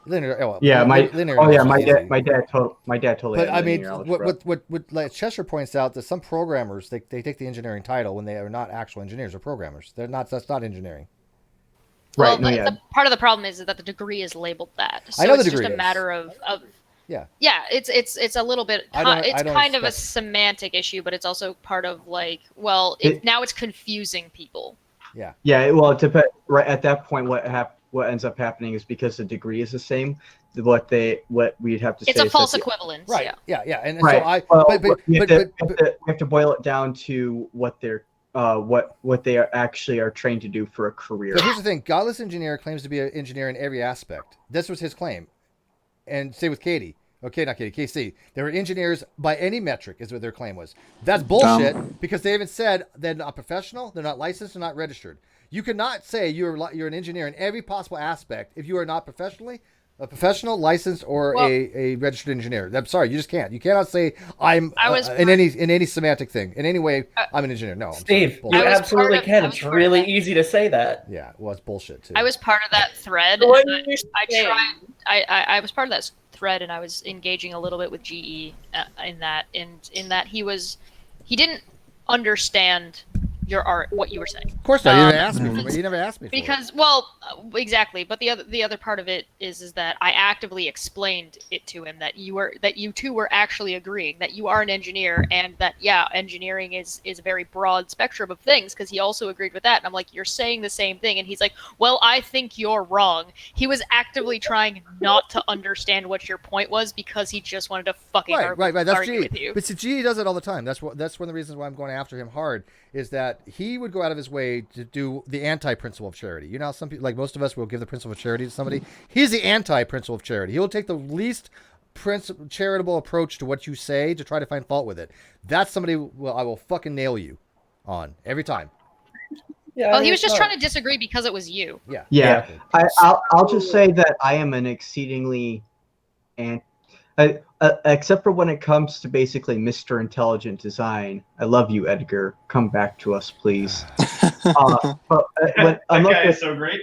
Linear. Yeah, my dad But totally. I mean, what like Cheshire points out that some programmers they take the engineering title when they are not actual engineers or programmers. They're not. That's not engineering. Well, part of the problem is that the degree is labeled that. So I know the it's degree just a is. matter of Yeah. Yeah, it's a little bit. I don't It's kind of a expect- semantic issue, but it's also part of now it's confusing people. Yeah. Yeah, well, it depends. Right at that point, what ends up happening is because the degree is the same. What we'd have to say It's a is false that equivalence. Right. Yeah. Yeah. And right. so we have to boil it down to what they're what they actually are trained to do for a career. But here's the thing: godless engineer claims to be an engineer in every aspect. This was his claim. And say with Katie. Okay, not Katie, KC. They were engineers by any metric, is what their claim was. That's bullshit because they even said they're not professional, they're not licensed, they're not registered. You cannot say you're an engineer in every possible aspect if you are not a professional, licensed, or a registered engineer. I'm sorry, you just can't. You cannot say I'm in any semantic thing in any way. I'm an engineer. No, I'm Steve, sorry, you absolutely can. It's really easy to say that. Yeah, well, it's bullshit too. I was part of that thread. What and you're saying. I was part of that thread, and I was engaging a little bit with GE in that he didn't understand your art, what you were saying. Of course not. You never asked me for it. You never asked me for Because, exactly. But the other part of it is that I actively explained it to him that you two were actually agreeing that you are an engineer and that engineering is a very broad spectrum of things, because he also agreed with that. And I'm like, you're saying the same thing, and he's like, well, I think you're wrong. He was actively trying not to understand what your point was because he just wanted to fucking right. That's argue GE. with you. But see, GE does it all the time. That's one of the reasons why I'm going after him hard. Is that but he would go out of his way to do the anti-principle of charity. You know how some people, like most of us, will give the principle of charity to somebody. He's the anti-principle of charity. He'll take the least charitable approach to what you say to try to find fault with it. That's somebody I will fucking nail you on every time. Yeah, Well, he was just trying to disagree because it was you. Yeah. Yeah. I'll just say that I am an exceedingly except for when it comes to basically Mr. Intelligent Design. I love you, Edgar. Come back to us, please. But that guy is so great.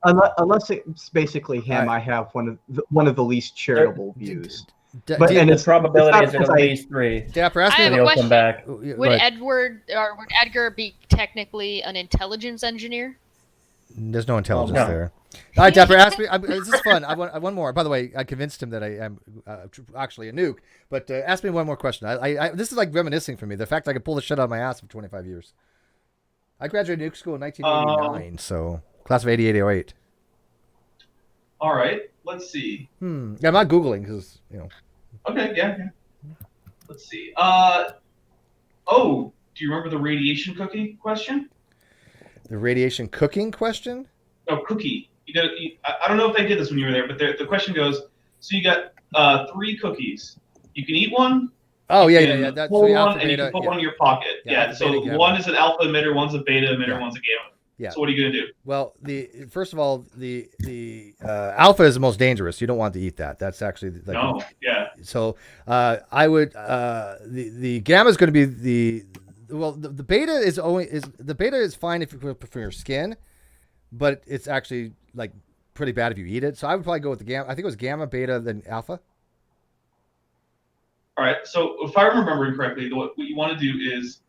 Unless it's basically him, I have one of the least charitable views. But the probability is at least 3. Dapper, ask I me have a question. Come back. Would Edgar be technically an intelligence engineer? There's no intelligence no. there. All right, Dapper, ask me. This is fun. I want one more. By the way, I convinced him that I am actually a nuke. But ask me one more question. This is like reminiscing for me. The fact I could pull this shit out of my ass for 25 years. I graduated nuke school in 1989, so class of 88, 08. All right, let's see. Yeah, I'm not Googling because, Okay, yeah. Let's see. Do you remember the radiation cookie question? The radiation cooking question? Oh, cookie. I don't know if they did this when you were there, but the question goes, so you got 3 cookies. You can eat one. Oh, yeah. That's pull the one, alpha, and you beta, can put yeah. one in your pocket. Yeah, So beta, gamma. one is an alpha emitter, one's a beta emitter, one's a gamma. Yeah. So what are you going to do? Well, first of all, the alpha is the most dangerous. You don't want to eat that. That's actually No, yeah. So I would the gamma is going to be the beta is fine if you put it for your skin, but it's actually like pretty bad if you eat it. So I would probably go with the gamma. I think it was gamma, beta, then alpha. All right. So if I remember correctly, what you want to do is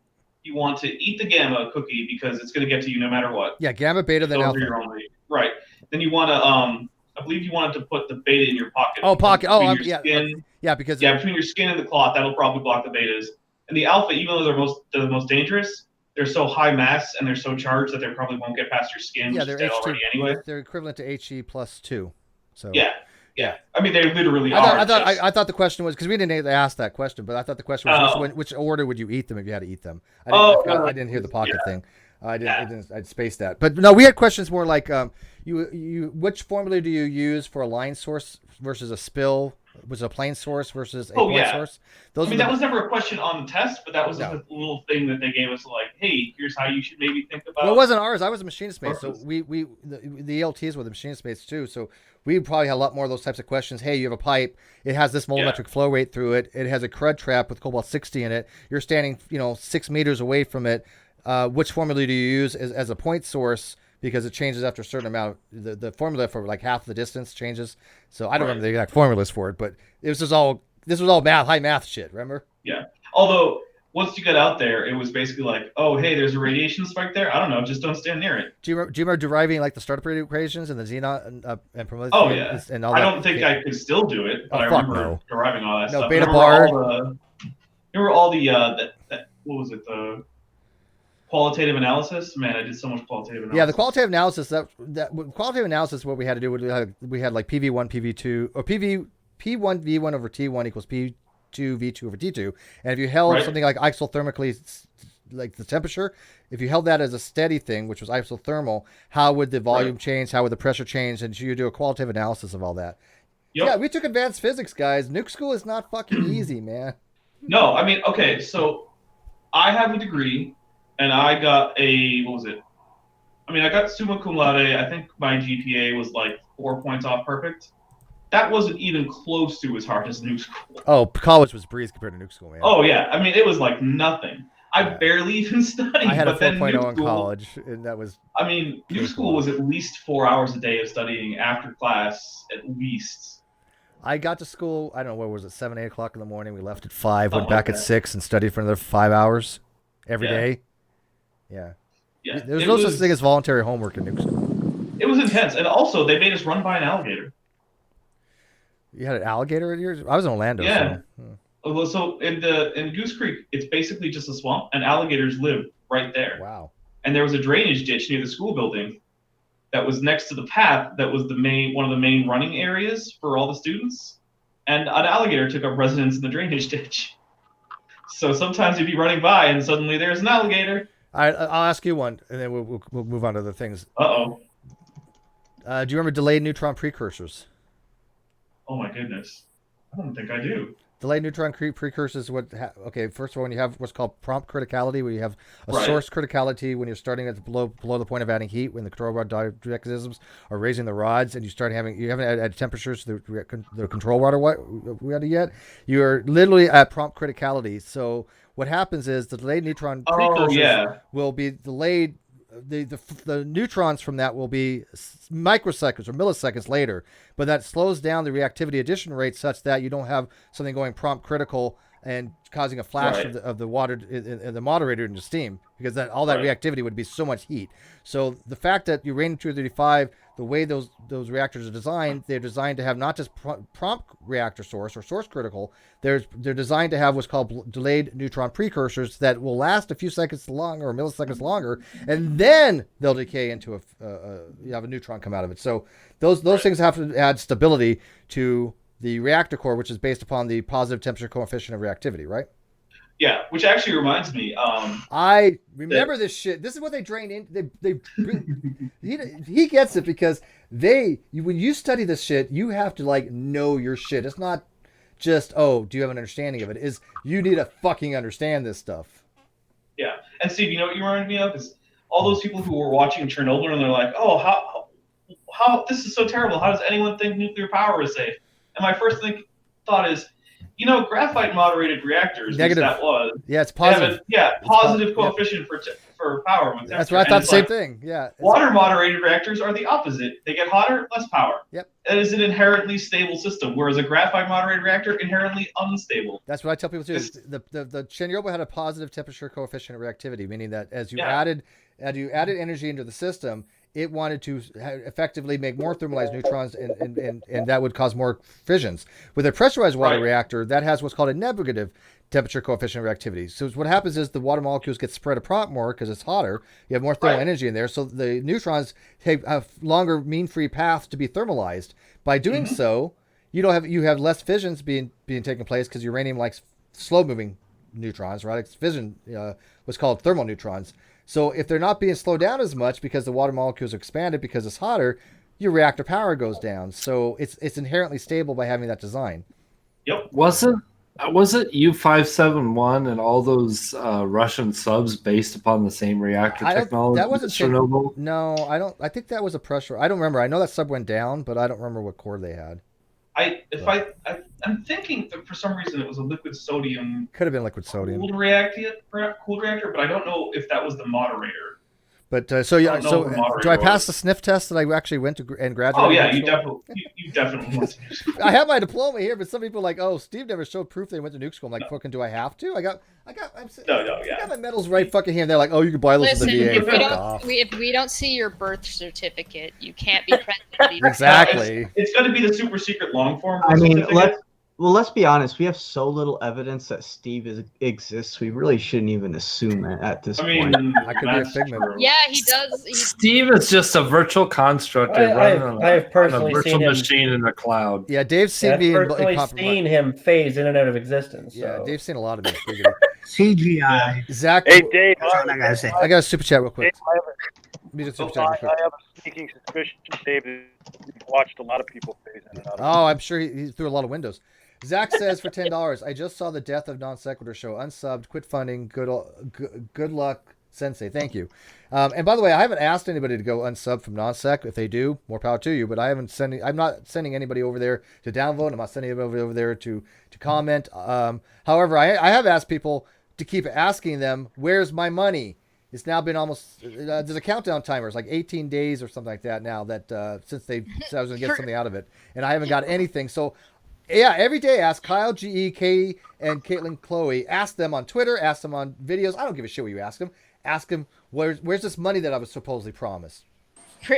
you want to eat the gamma cookie because it's going to get to you no matter what. Yeah, gamma, beta, then alpha. Right. Then you want to I believe you wanted to put the beta in your pocket. Oh, pocket. Oh, yeah. Because between your skin and the cloth, that'll probably block the betas. And the alpha, even though they're the most dangerous, they're so high mass and they're so charged that they probably won't get past your skin. Yeah, they're they're already anyway. They're equivalent to He+2. So yeah. I mean, they literally I thought the question was because we didn't ask that question, but I thought the question was which order would you eat them if you had to eat them? I didn't hear the pocket thing. I'd spaced that. But no, we had questions more like which formula do you use for a line source versus a spill? Was it a plain source versus a point source? That was never a question on the test, but that was just a little thing that they gave us, like, hey, here's how you should maybe think about. Well, it wasn't ours. I was a machinist mate, so the ELTs were the machinist mates too. So we probably had a lot more of those types of questions. Hey, you have a pipe. It has this volumetric flow rate through it. It has a crud trap with cobalt 60 in it. You're standing, 6 meters away from it. Which formula do you use as a point source? Because it changes after a certain amount. The formula for like half the distance changes. So I don't remember the exact formulas for it, but this was all math, high math shit. Remember? Yeah. Although once you got out there, it was basically like, oh, hey, there's a radiation spike there. I don't know, just don't stand near it. Do you remember deriving like the startup rate equations and the xenon and Prometheus? Oh yeah. And all I that? don't think I could still do it, but I remember deriving all that stuff. Beta bar. Remember all the what was it, the qualitative analysis? Man, I did so much qualitative analysis. Yeah, the qualitative analysis. Qualitative analysis. What we had to do, we had like PV1, PV2, or P1 V1 over T1 equals P2 V2 over T2. And if you held something like isothermically, like the temperature, if you held that as a steady thing, which was isothermal, how would the volume change? How would the pressure change? And you do a qualitative analysis of all that. Yep. Yeah, we took advanced physics, guys. Nuke school is not fucking easy, man. No, I mean, okay, so I have a degree. And I got I got summa cum laude. I think my GPA was like 4 points off perfect. That wasn't even close to as hard as nuke school. Oh, college was breeze compared to nuke school, man. Oh, yeah. I mean, it was like nothing. I barely even studied. I had a 4.0 in college, and that was... I mean, nuke school was at least 4 hours a day of studying after class, at least. I got to school, I don't know, what was it, 7, 8 o'clock in the morning. We left at 5, went back at 6, and studied for another 5 hours every day. Yeah. There's no such thing as voluntary homework in nuke school. It was intense. And also, they made us run by an alligator. You had an alligator at yours? I was in Orlando. Yeah. So in Goose Creek, it's basically just a swamp, and alligators live right there. Wow. And there was a drainage ditch near the school building that was next to the path that was one of the main running areas for all the students. And an alligator took up residence in the drainage ditch. So sometimes you'd be running by, and suddenly there's an alligator. All right, I'll ask you one, and then we'll move on to other things. Uh-oh. Do you remember delayed neutron precursors? Oh my goodness. I don't think I do. Delayed neutron precursors. Okay, first of all, when you have what's called prompt criticality, where you have a source criticality when you're starting at below the point of adding heat, when the control rod mechanisms are raising the rods, and you haven't added temperatures to the control rod yet. You are literally at prompt criticality. So what happens is the delayed neutron precursors will be delayed. The neutrons from that will be microseconds or milliseconds later, but that slows down the reactivity addition rate such that you don't have something going prompt critical and causing a flash of the water in the moderator into steam, because all that reactivity would be so much heat. So the fact that uranium-235, the way those reactors are designed, they're designed to have not just prompt reactor source or source critical. They're designed to have what's called delayed neutron precursors that will last a few seconds longer or milliseconds longer, and then they'll decay into you have a neutron come out of it. So those things have to add stability to the reactor core, which is based upon the positive temperature coefficient of reactivity, right? Yeah, which actually reminds me. I remember this shit. This is what they drain in. He gets it, because when you study this shit, you have to know your shit. It's not just, do you have an understanding of it? You need to fucking understand this stuff. Yeah, and Steve, you know what you reminded me of is all those people who were watching Chernobyl and they're like, oh, how this is so terrible. How does anyone think nuclear power is safe? And my first thought is, graphite moderated reactors. Negative. That was. Yeah, it's positive. Positive coefficient for power. That's what I thought. Same thing. Yeah. Water moderated reactors are the opposite. They get hotter, less power. Yep. It is an inherently stable system, whereas a graphite moderated reactor inherently unstable. That's what I tell people too. The Chernobyl had a positive temperature coefficient of reactivity, meaning that as you added energy into the system, it wanted to effectively make more thermalized neutrons, and that would cause more fissions. With a pressurized water reactor, that has what's called a negative temperature coefficient of reactivity. So what happens is the water molecules get spread apart more because it's hotter. You have more thermal energy in there, so the neutrons have a longer mean-free path to be thermalized. By doing so, you have less fissions being taking place, because uranium likes slow-moving neutrons, right? It's fission, what's called thermal neutrons. So if they're not being slowed down as much because the water molecules are expanded because it's hotter, your reactor power goes down. So it's inherently stable by having that design. Yep. Wasn't U-571 and all those Russian subs based upon the same reactor technology? That wasn't Chernobyl. No, I don't. I think that was a pressure. I don't remember. I know that sub went down, but I don't remember what core they had. I'm thinking that for some reason it was a liquid sodium. Could have been liquid sodium. Cooled reactor, but I don't know if that was the moderator. But so do I pass the sniff test that I actually went to and graduated? Oh yeah, you definitely went to nuke school. I have my diploma here, but some people are like, oh, Steve never showed proof they went to nuke school. I'm like, fucking, do I have to? I got my medals right fucking here. And they're like, oh, you can buy those at the VA. If we don't see your birth certificate, you can't be president. Exactly. It's going to be the super secret long form. I mean, let's be honest. We have so little evidence that Steve exists. We really shouldn't even assume it at this point. I could be a figment. Yeah, he does. Steve is just a virtual construct running on a virtual machine in the cloud. Yeah, Dave's seen me. I've personally seen him phase in and out of existence. Yeah, so. Dave's seen a lot of me. CGI. Zach. Hey, Dave. That's all I gotta say. I got a super chat real quick. Dave, I have a sneaking suspicion, Dave, that you've watched a lot of people phase in and out. Oh, I'm sure he threw a lot of windows. Zach says for $10, I just saw the Death of Non Sequitur show. Unsubbed, quit funding. Good luck, Sensei. Thank you. And by the way, I haven't asked anybody to go unsub from Non Sec. If they do, more power to you. But I'm not sending anybody over there to downvote. I'm not sending anybody over there to comment. However, I have asked people to keep asking them, "Where's my money?" It's now been almost there's a countdown timer. It's like 18 days or something like that now that since they said I was going to get something out of it, and I haven't got anything. So. Yeah, every day ask Kyle, GE, Katie, and Caitlin, Chloe. Ask them on Twitter. Ask them on videos. I don't give a shit what you ask them. Ask them, where's this money that I was supposedly promised?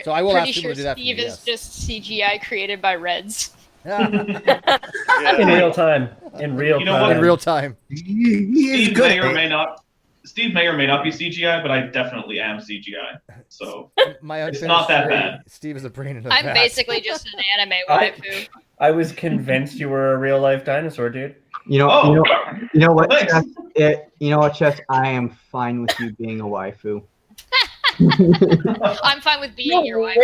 So I will ask people to do that for me. Steve is just CGI created by Reds. In real time. In real time. Steve may or may not be CGI, but I definitely am CGI. So it's not that bad. Steve is a brain in a I'm vat. basically just an anime waifu. I was convinced you were a real life dinosaur, dude. You know what? You know what, Chess? I am fine with you being a waifu. I'm fine with being your wife.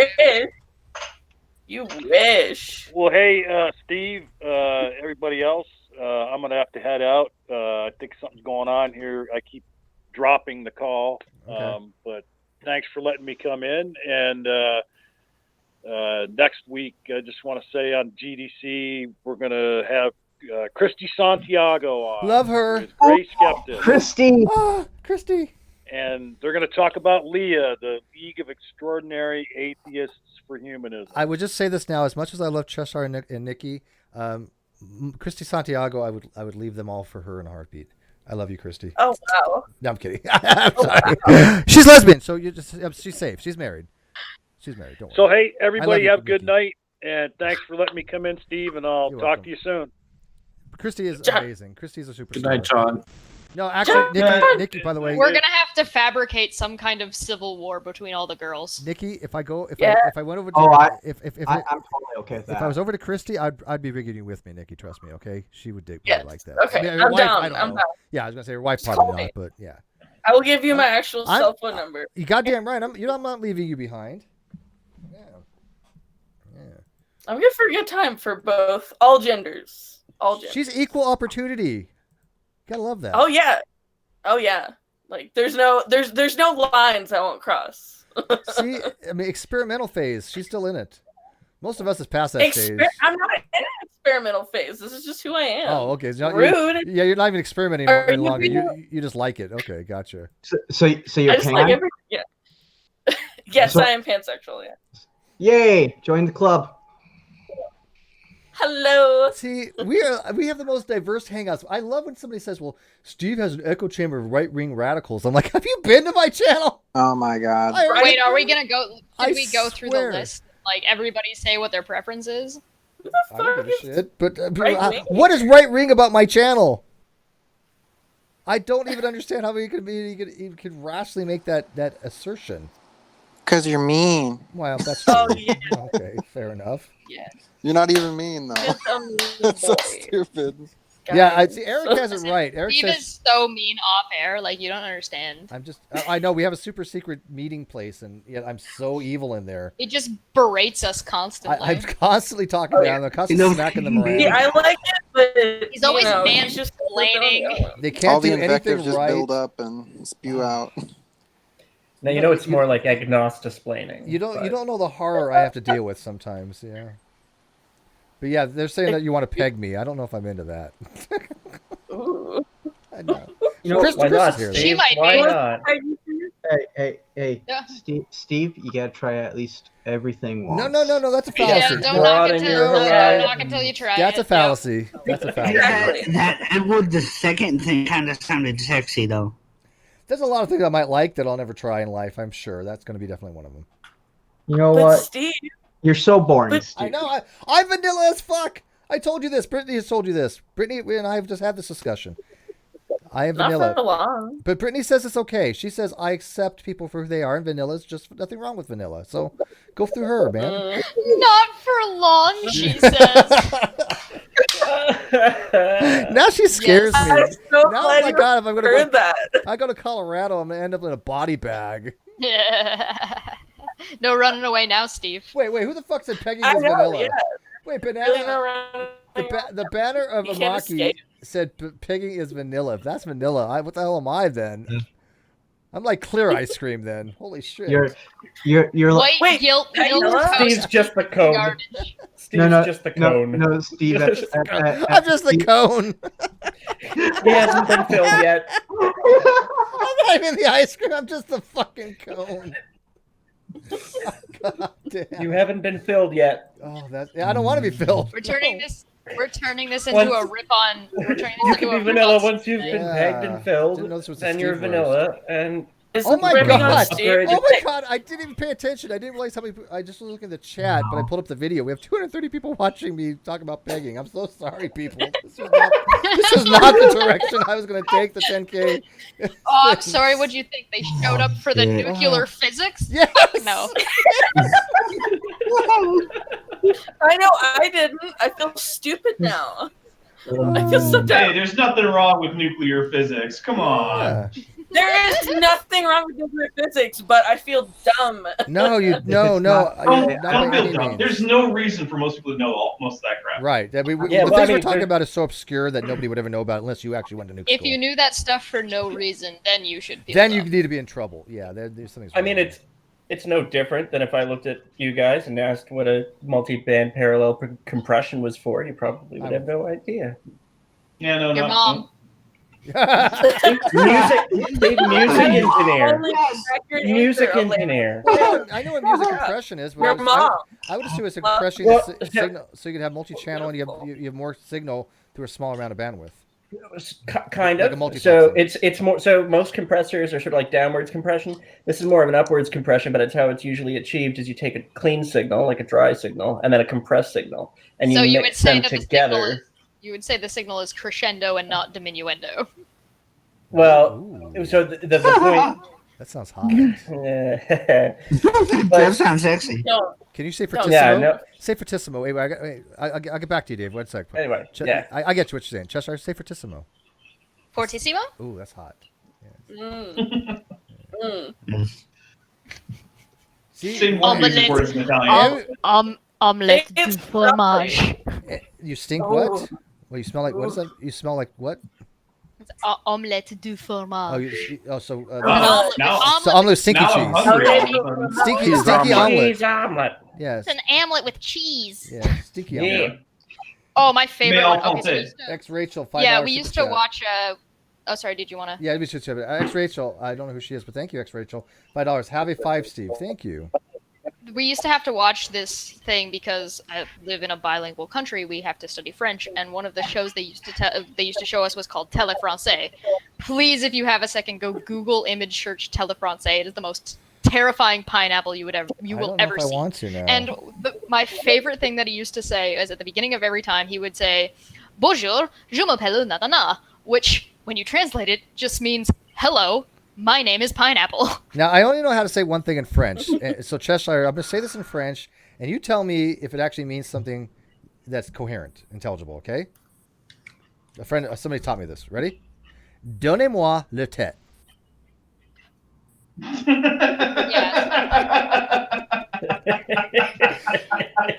You wish. Well, hey, Steve, everybody else, I'm gonna have to head out. I think something's going on here. I keep dropping the call, but thanks for letting me come in. And next week, I just want to say on GDC, we're gonna have Christy Santiago on. Love her. Great skeptic. Christy. Oh, Christy. And they're going to talk about Leah, the League of Extraordinary Atheists for Humanism. I would just say this now: as much as I love Cheshire and Nikki, Christy Santiago, I would leave them all for her in a heartbeat. I love you, Christy. Oh wow! No, I'm kidding. I'm sorry. Wow. She's lesbian, so she's safe. She's married. She's married. Don't worry. So hey, everybody, have a Nikki. good night, and thanks for letting me come in, Steve. And I'll talk to you soon. Christy is amazing. Christy's a superstar. Good night, John. No, actually, Nikki, by the way, we're gonna have to fabricate some kind of civil war between all the girls. Nikki, if I went over to, I'm totally okay with that. If I was over to Christy, I'd be bringing you with me, Nikki. Trust me, okay? She would dig like that. Okay, I mean, I'm wife, down. I don't I'm know. down. Yeah, I was gonna say your wife Just probably call not, but yeah. I will give you my actual cell phone number. You goddamn right. I'm not leaving you behind. Yeah. I'm good for a good time for both, all genders. All genders. She's equal opportunity. Gotta love that. Oh yeah. Like there's no lines I won't cross. See, I mean, experimental phase. She's still in it. Most of us is past that phase. I'm not in an experimental phase. This is just who I am. Oh, okay. So Rude. You're not even experimenting any longer. You just like it. Okay, gotcha. So you're I just like everything. Yeah. Yes, So- I am pansexual. Yeah. Yay! Join the club. Hello. See, we have the most diverse hangouts. I love when somebody says, "Well, Steve has an echo chamber of right-wing radicals." I'm like, "Have you been to my channel?" Oh my god. Wait, are we gonna go? I Did we go through the swear. list? Like everybody say what their preference is? I don't give a shit. But Right-wing? what is right-wing about my channel? I don't even understand how you could rationally make that assertion. Because you're mean. Well, that's true. Oh yeah. Okay, fair enough. Yeah. You're not even mean though. Just a mean That's so boy. stupid. Yeah, I see. Eric has it right. Eric Steve says, is so mean off air, like you don't understand. I know we have a super secret meeting place, and yet I'm so evil in there. He just berates us constantly. I'm constantly talking down. I'm constantly smacking them around. Yeah, I like it, but He's always he's just mansplaining. They can't All the do invectives anything just right. build up and spew out. Now you know it's more like agnostic-splaining. You don't know the horror I have to deal with sometimes. Yeah. But yeah, they're saying that you want to peg me. I don't know if I'm into that. Ooh. I know. You know, Chris, why Chris not, is here, Steve? She might Why be. not? Hey, Yeah. Steve, you gotta try at least everything once. No, that's a Yeah, fallacy. don't knock it till horizon. knock until you try That's it. a fallacy. That's a fallacy. Exactly. That Edward the second thing kind of sounded sexy though. There's a lot of things I might like that I'll never try in life. I'm sure that's going to be definitely one of them. You know But what? Steve, You're so boring, I Steve. know. I'm vanilla as fuck. I told you this. Brittany has told you this. Brittany and I have just had this discussion. I am not vanilla. for long. But Brittany says it's okay. She says I accept people for who they are, and vanilla is just nothing wrong with vanilla. So go through her, man. Not for long, she says. Now she scares I'm me. so Now, glad oh my you God, if I'm gonna heard that. I go to Colorado, I'm gonna end up in a body bag. No running away now, Steve. Wait, who the fuck said pegging I is know, vanilla? yeah. Wait, Really banana. no running The banner of You can't Amaki escape. said pegging is vanilla. If that's vanilla, what the hell am I then? I'm like clear ice cream then. Holy shit. You're like White guilt milk toast Steve's just the cone. garbage. Steve's just the cone. No, Steve. I'm just the cone. He hasn't been filled yet. I'm not even the ice cream. I'm just the fucking cone. God damn. You haven't been filled yet. Oh, I don't want to be filled. We're turning this into a rip-on. We're turning You this can into be a vanilla rip-on. once you've been Yeah. pegged and filled. Didn't know this was a Then you're Steve vanilla, and Oh my ripping on God! Steve. Oh my God! I didn't even pay attention. I didn't realize how many. I just was looking at the chat, but I pulled up the video. We have 230 people watching me talk about pegging. I'm so sorry, people. This is not the direction I was going to take the 10K. Oh, I'm sorry. What'd you think? They showed up for the Yeah. nuclear physics? Yes. No. I know I didn't. I feel stupid now. I feel so dumb. Hey, there's nothing wrong with nuclear physics. Come on. There is nothing wrong with nuclear physics, but I feel dumb. No, Don't not by feel any dumb. means. There's no reason for most people to know most of that crap. Right. That the well, things I mean, we're talking about is so obscure that nobody would ever know about it unless you actually went to nuke If school. you knew that stuff for no reason, then you should feel Then dumb. you need to be in trouble. Yeah, there's something. I mean, it's no different than if I looked at you guys and asked what a multi-band parallel compression was for. You probably would have no idea. Yeah, no, Your mom. Music engineer. Music engineer. I know what music compression is. But I would assume it's a compression signal, so you can have multi-channel and you have more signal through a smaller amount of bandwidth. Kind like of. A so it's more. So most compressors are sort of like downwards compression. This is more of an upwards compression, but it's how it's usually achieved. Is you take a clean signal, like a dry signal, and then a compressed signal, and So you you mix would say them that together. you would say the signal is crescendo and not diminuendo. Well, so the point. That sounds hot. That sounds sexy. No. Can you say fortissimo? Yeah, no. Say fortissimo. Wait, I'll get back to you, Dave. 1 sec. Anyway, yeah. I get you what you're saying. Cheshire, say fortissimo. Fortissimo? Ooh, that's hot. See, Say more music words in Italian. Omelette du fromage. You stink what? Well, you smell like what is that? You smell like what? It's omelette du fromage. So Omelette omelet with stinky now cheese. I'm hungry. Stinky omelet. omelet. Yes. It's an omelet with cheese. Yeah, stinky omelet. Oh, my favorite one. Okay, so Ex Rachel, $5. yeah, we used to super chat. watch. Oh, sorry. Did you want to? Yeah, we should. Ex Rachel, I don't know who she is, but thank you, Ex Rachel. $5. Have a 5, Steve. Thank you. We used to have to watch this thing because I live in a bilingual country. We have to study French, and one of the shows they used to show us was called Tele Français. Please, if you have a second, go Google image search Tele Français. It is the most terrifying pineapple you will ever see. I want to now. And my favorite thing that he used to say is at the beginning of every time he would say, "Bonjour, je m'appelle Natana," which, when you translate it, just means "Hello, my name is Pineapple." Now, I only know how to say one thing in French. So, Cheshire, I'm going to say this in French, and you tell me if it actually means something that's coherent, intelligible, okay? Somebody taught me this. Ready? Donnez-moi le tête.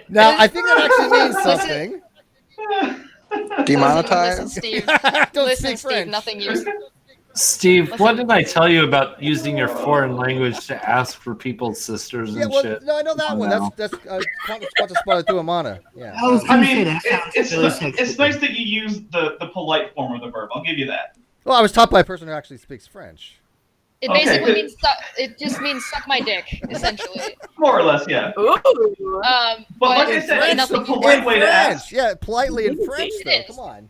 Now, I think that actually means something. Demonetized? Listen, Steve. Don't Listen, speak Steve. French. Nothing used. Steve, what did I tell you about using your foreign language to ask for people's sisters and shit? No, I know that one. That's quanto spara tu amana. Yeah. I mean, it's nice that you use the polite form of the verb. I'll give you that. Well, I was taught by a person who actually speaks French. It basically means it just means suck my dick, essentially. More or less, yeah. But like I said, it's the polite way to ask. Yeah, politely in French, It though. is. Come on.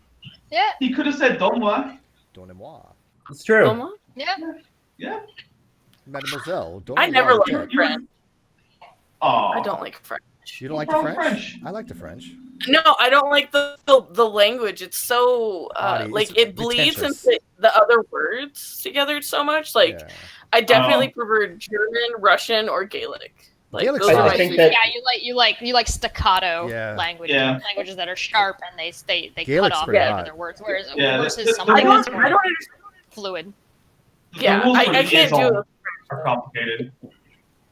Yeah. He could have said "donne-moi." Donnez-moi. It's true. Yeah. Yeah. Mademoiselle. I never liked French. Oh. I don't like French. You don't like the French? I like the French. No, I don't like the language. It's so like it bleeds pretentious. into the other words together so much. Like I definitely prefer German, Russian, or Gaelic. Like Gaelic's those are fine. my three. you like staccato languages that are sharp and they Gaelic's cut off pretty the end hot. of their words. Whereas Yeah, versus the something rules that's I don't more fluid. Yeah, the rules for I the can't do liaison it. are complicated.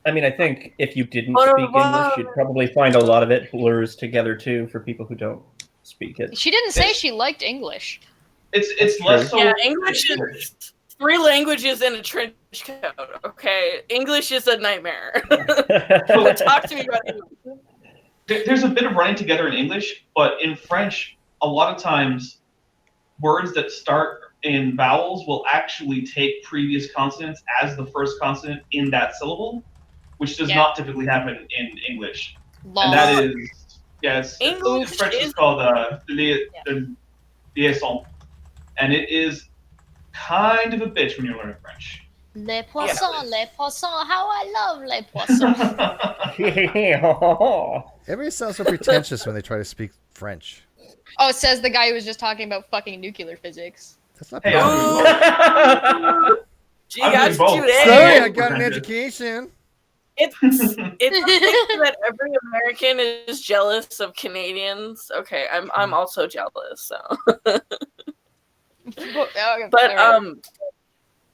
I mean, I think if you didn't Oh, speak English, you'd probably find a lot of it blurs together too for people who don't speak it. She didn't say she liked English. It's less so. Yeah, English is 3 languages in a trench coat. Okay, English is a nightmare. Talk to me about English. There's a bit of running together in English, but in French, a lot of times, words that start in vowels will actually take previous consonants as the first consonant in that syllable, which does not typically happen in English. And that is, in French is called liaison, and it is kind of a bitch when you're learning French. Les poissons, les poissons, how I love les poissons. Everybody sounds so pretentious when they try to speak French. Oh, it says the guy who was just talking about fucking nuclear physics. That's not Gee, got you today. Sorry, I got an education. It's something that every American is jealous of Canadians. Okay, I'm also jealous. So, but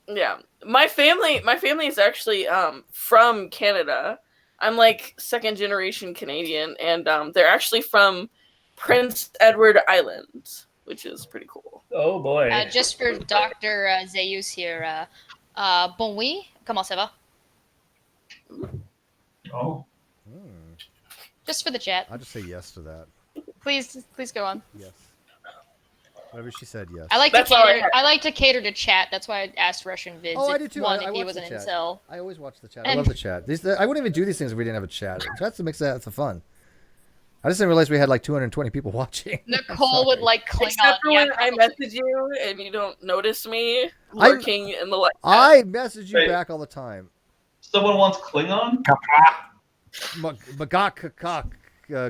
yeah, my family is actually from Canada. I'm like second generation Canadian, and they're actually from Prince Edward Island, which is pretty cool. Oh boy. Just for Dr. Zeus here, bon oui, comment ça va? Oh. Just for the chat. I'll just say yes to that. Please go on. Yes. Whatever she said, yes. I like to cater to chat. That's why I asked Russian Vids. Oh, I did too. One, I if he watch was the an chat. incel. I always watch the chat. I love the chat. I wouldn't even do these things if we didn't have a chat. That's what makes that the fun. I just didn't realize we had like 220 people watching. Nicole would like Klingon. Except for when I message you and you don't notice me lurking in the light. I message you back all the time. Someone wants Klingon?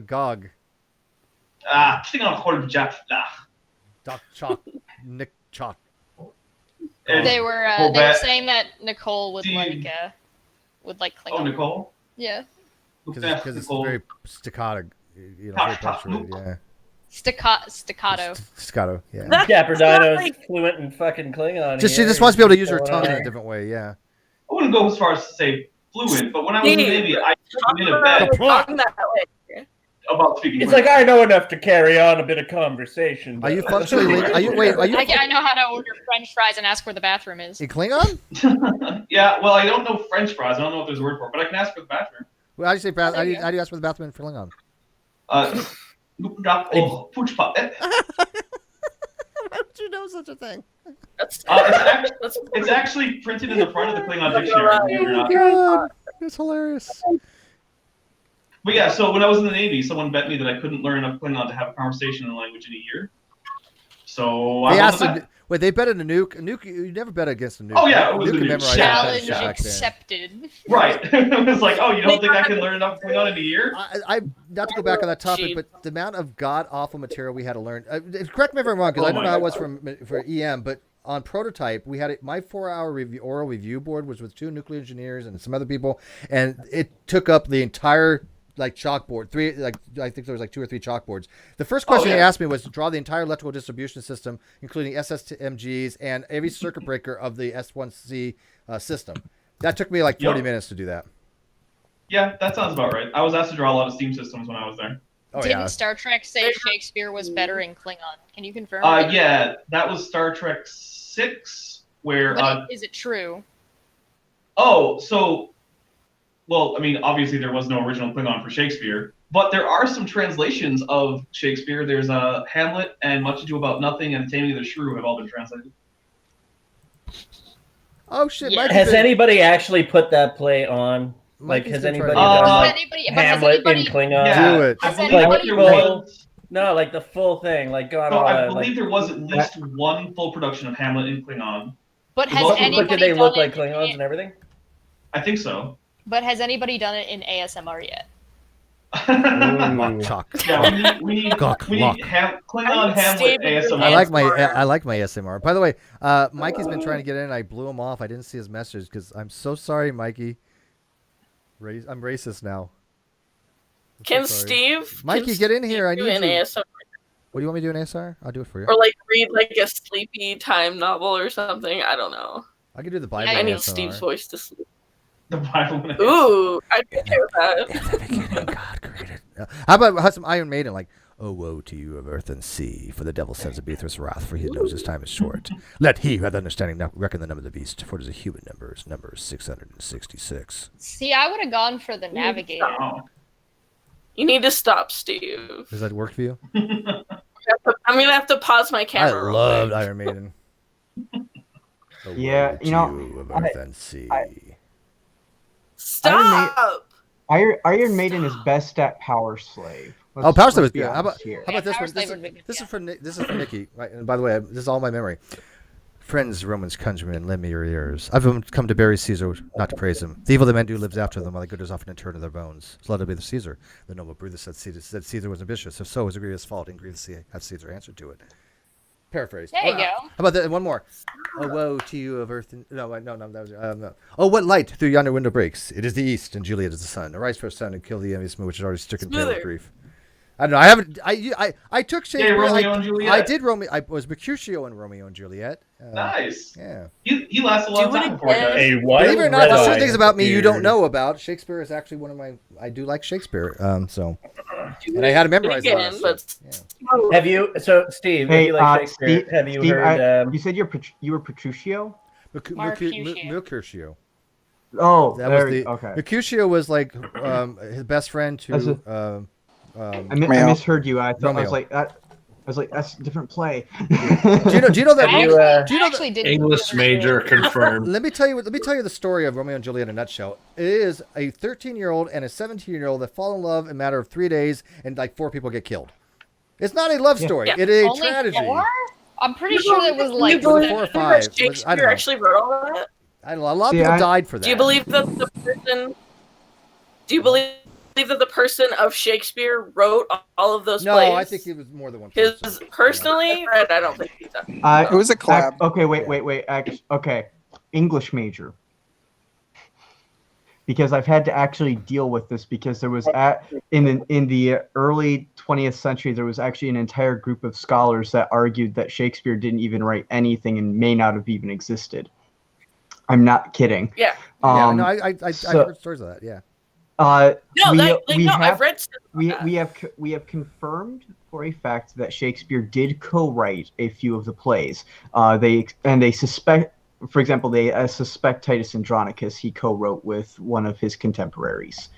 Gog. Klingon Horjafla. Doc Chalk. Nick Chalk. They were saying that Nicole would like Klingon. Oh, Nicole? Yeah. Because it's very staccato. You know, very punctuated, yeah. Staccato. Staccato, yeah. Caperdino's fluent in fucking Klingon. She just wants to be able to use her tongue in a different way, yeah. I wouldn't go as far as to say fluent, but when I was in the Navy, I took in a bed about speaking. It's like I know enough to carry on a bit of conversation. Are you functionally? Are you? I know how to order French fries and ask where the bathroom is. In Klingon? Yeah, well, I don't know French fries. I don't know if there's a word for it, but I can ask for the bathroom. Well, how do you say bathroom? How do you ask for the bathroom in Klingon? How would you know such a thing? It's actually printed in the front of the Klingon dictionary. believe it or not. God, it's hilarious. But yeah, so when I was in the Navy, someone bet me that I couldn't learn enough Klingon to have a conversation in the language in a year. So they I asked wait, they betted a nuke. A nuke, you never bet against a nuke. Oh yeah, it was nuke a nuke. Challenge accepted. Right. It was like, oh, you don't think I can learn enough Klingon in a year? I not to go back on that topic, but the amount of god awful material we had to learn. Correct me if I'm wrong, because I don't know how it was for EM, but on Prototype, we had my 4-hour oral review board was with 2 nuclear engineers and some other people, and it took up the entire chalkboard. I think there was 2 or 3 chalkboards. The first question they asked me was to draw the entire electrical distribution system, including SSMGs and every circuit breaker of the S1C system. That took me 40 minutes to do that. Yeah, that sounds about right. I was asked to draw a lot of steam systems when I was there. Didn't Star Trek say Shakespeare was better in Klingon? Can you confirm? Yeah, that was Star Trek 6, where. Is it true? Oh, so. Well, I mean, obviously there was no original Klingon for Shakespeare, but there are some translations of Shakespeare. There's Hamlet and Much Ado About Nothing and Taming of the Shrew have all been translated. Oh shit! Yeah. Has anybody actually put that play on? Has anybody done Hamlet in Klingon? Do it. No, the full thing. I believe there was at least one full production of Hamlet in Klingon. But has anybody did they done look it like Klingons and everything? I think so. But has anybody done it in ASMR yet? Yeah, we need Klingon Hamlet ASMR. I like my ASMR. By the way, Mikey's been trying to get in. I blew him off. I didn't see his message because I'm so sorry, Mikey. I'm racist now. Can Steve? Mikey, get in here. I need you. ASMR? What do you want me to do in ASMR? I'll do it for you. Or read a sleepy time novel or something. I don't know. I can do the Bible. I need ASMR. Steve's voice to sleep. The Bible. Ooh, I'd be okay with that. God created. How about some Iron Maiden, "Oh woe to you of earth and sea, for the devil sends a Beatrice wrath, for he knows his time is short. Let he who hath understanding now reckon the number of the beast, for it is a human number. His number is 666. See, I would have gone for the Navigator. You need to stop, Steve. Does that work for you? I'm gonna have to pause my camera. I loved Iron Maiden. Yeah, you of earth and sea. Stop! Iron Maiden is best at Power Slave. Power Slave is good. How about this Power one? Slave would be good, This is for Nikki. Right? And by the way, this is all my memory. Friends, Romans, countrymen, lend me your ears. I've come to bury Caesar, not to praise him. The evil the men do lives after them, while the good is often interred in their bones. So let it be the Caesar. The noble Brutus said Caesar was ambitious. If so, it was a grievous fault, and grievously hath Caesar answered to it. Paraphrased. There you go. How about that? One more. Oh, woe to you of earth and... No, that was... no. Oh, what light through yonder window breaks? It is the east, and Juliet is the sun. Arise for a sun and kill the envious moon, which is already stricken pale with grief. I don't know. I haven't... I took Shakespeare. Romeo and Juliet. I did Romeo... I was Mercutio in Romeo and Juliet. Nice. Yeah. He lasts a long time before he dies. Believe it or not, there's certain things about me you don't know about. Shakespeare is actually one of my... I do like Shakespeare. So... And I had to memorize a lot. Have you? So, Steve, Hey, if you like Shakespeare, Steve, have you Steve, heard? you said you were Petruchio? Mercutio. Oh, that was okay. Mercutio was like his best friend to. I misheard you. I thought Romeo. I was like, that's a different play. Do you know that? English major confirmed. Let me tell you the story of Romeo and Juliet in a nutshell. It is a 13-year-old and a 17-year-old that fall in love in a matter of 3 days, and like 4 people get killed. It's not a love story. Yeah. It is a Only tragedy. 4? I'm pretty sure it was like 4 or 5. Shakespeare actually wrote all that? I don't know. A lot of people died for that. Do you believe that the person? Do you believe that the person of Shakespeare wrote all of those plays? No, I think it was more than one person. His personally, I don't think he's done. It was a collab. Okay, wait. Okay, English major. Because I've had to actually deal with this because there was in the early 20th century there was actually an entire group of scholars that argued that Shakespeare didn't even write anything and may not have even existed. I'm not kidding. Yeah. No, I've heard stories of that. Yeah. I've read stuff we have confirmed for a fact that Shakespeare did co-write a few of the plays. They suspect, for example, they suspect Titus Andronicus he co-wrote with one of his contemporaries.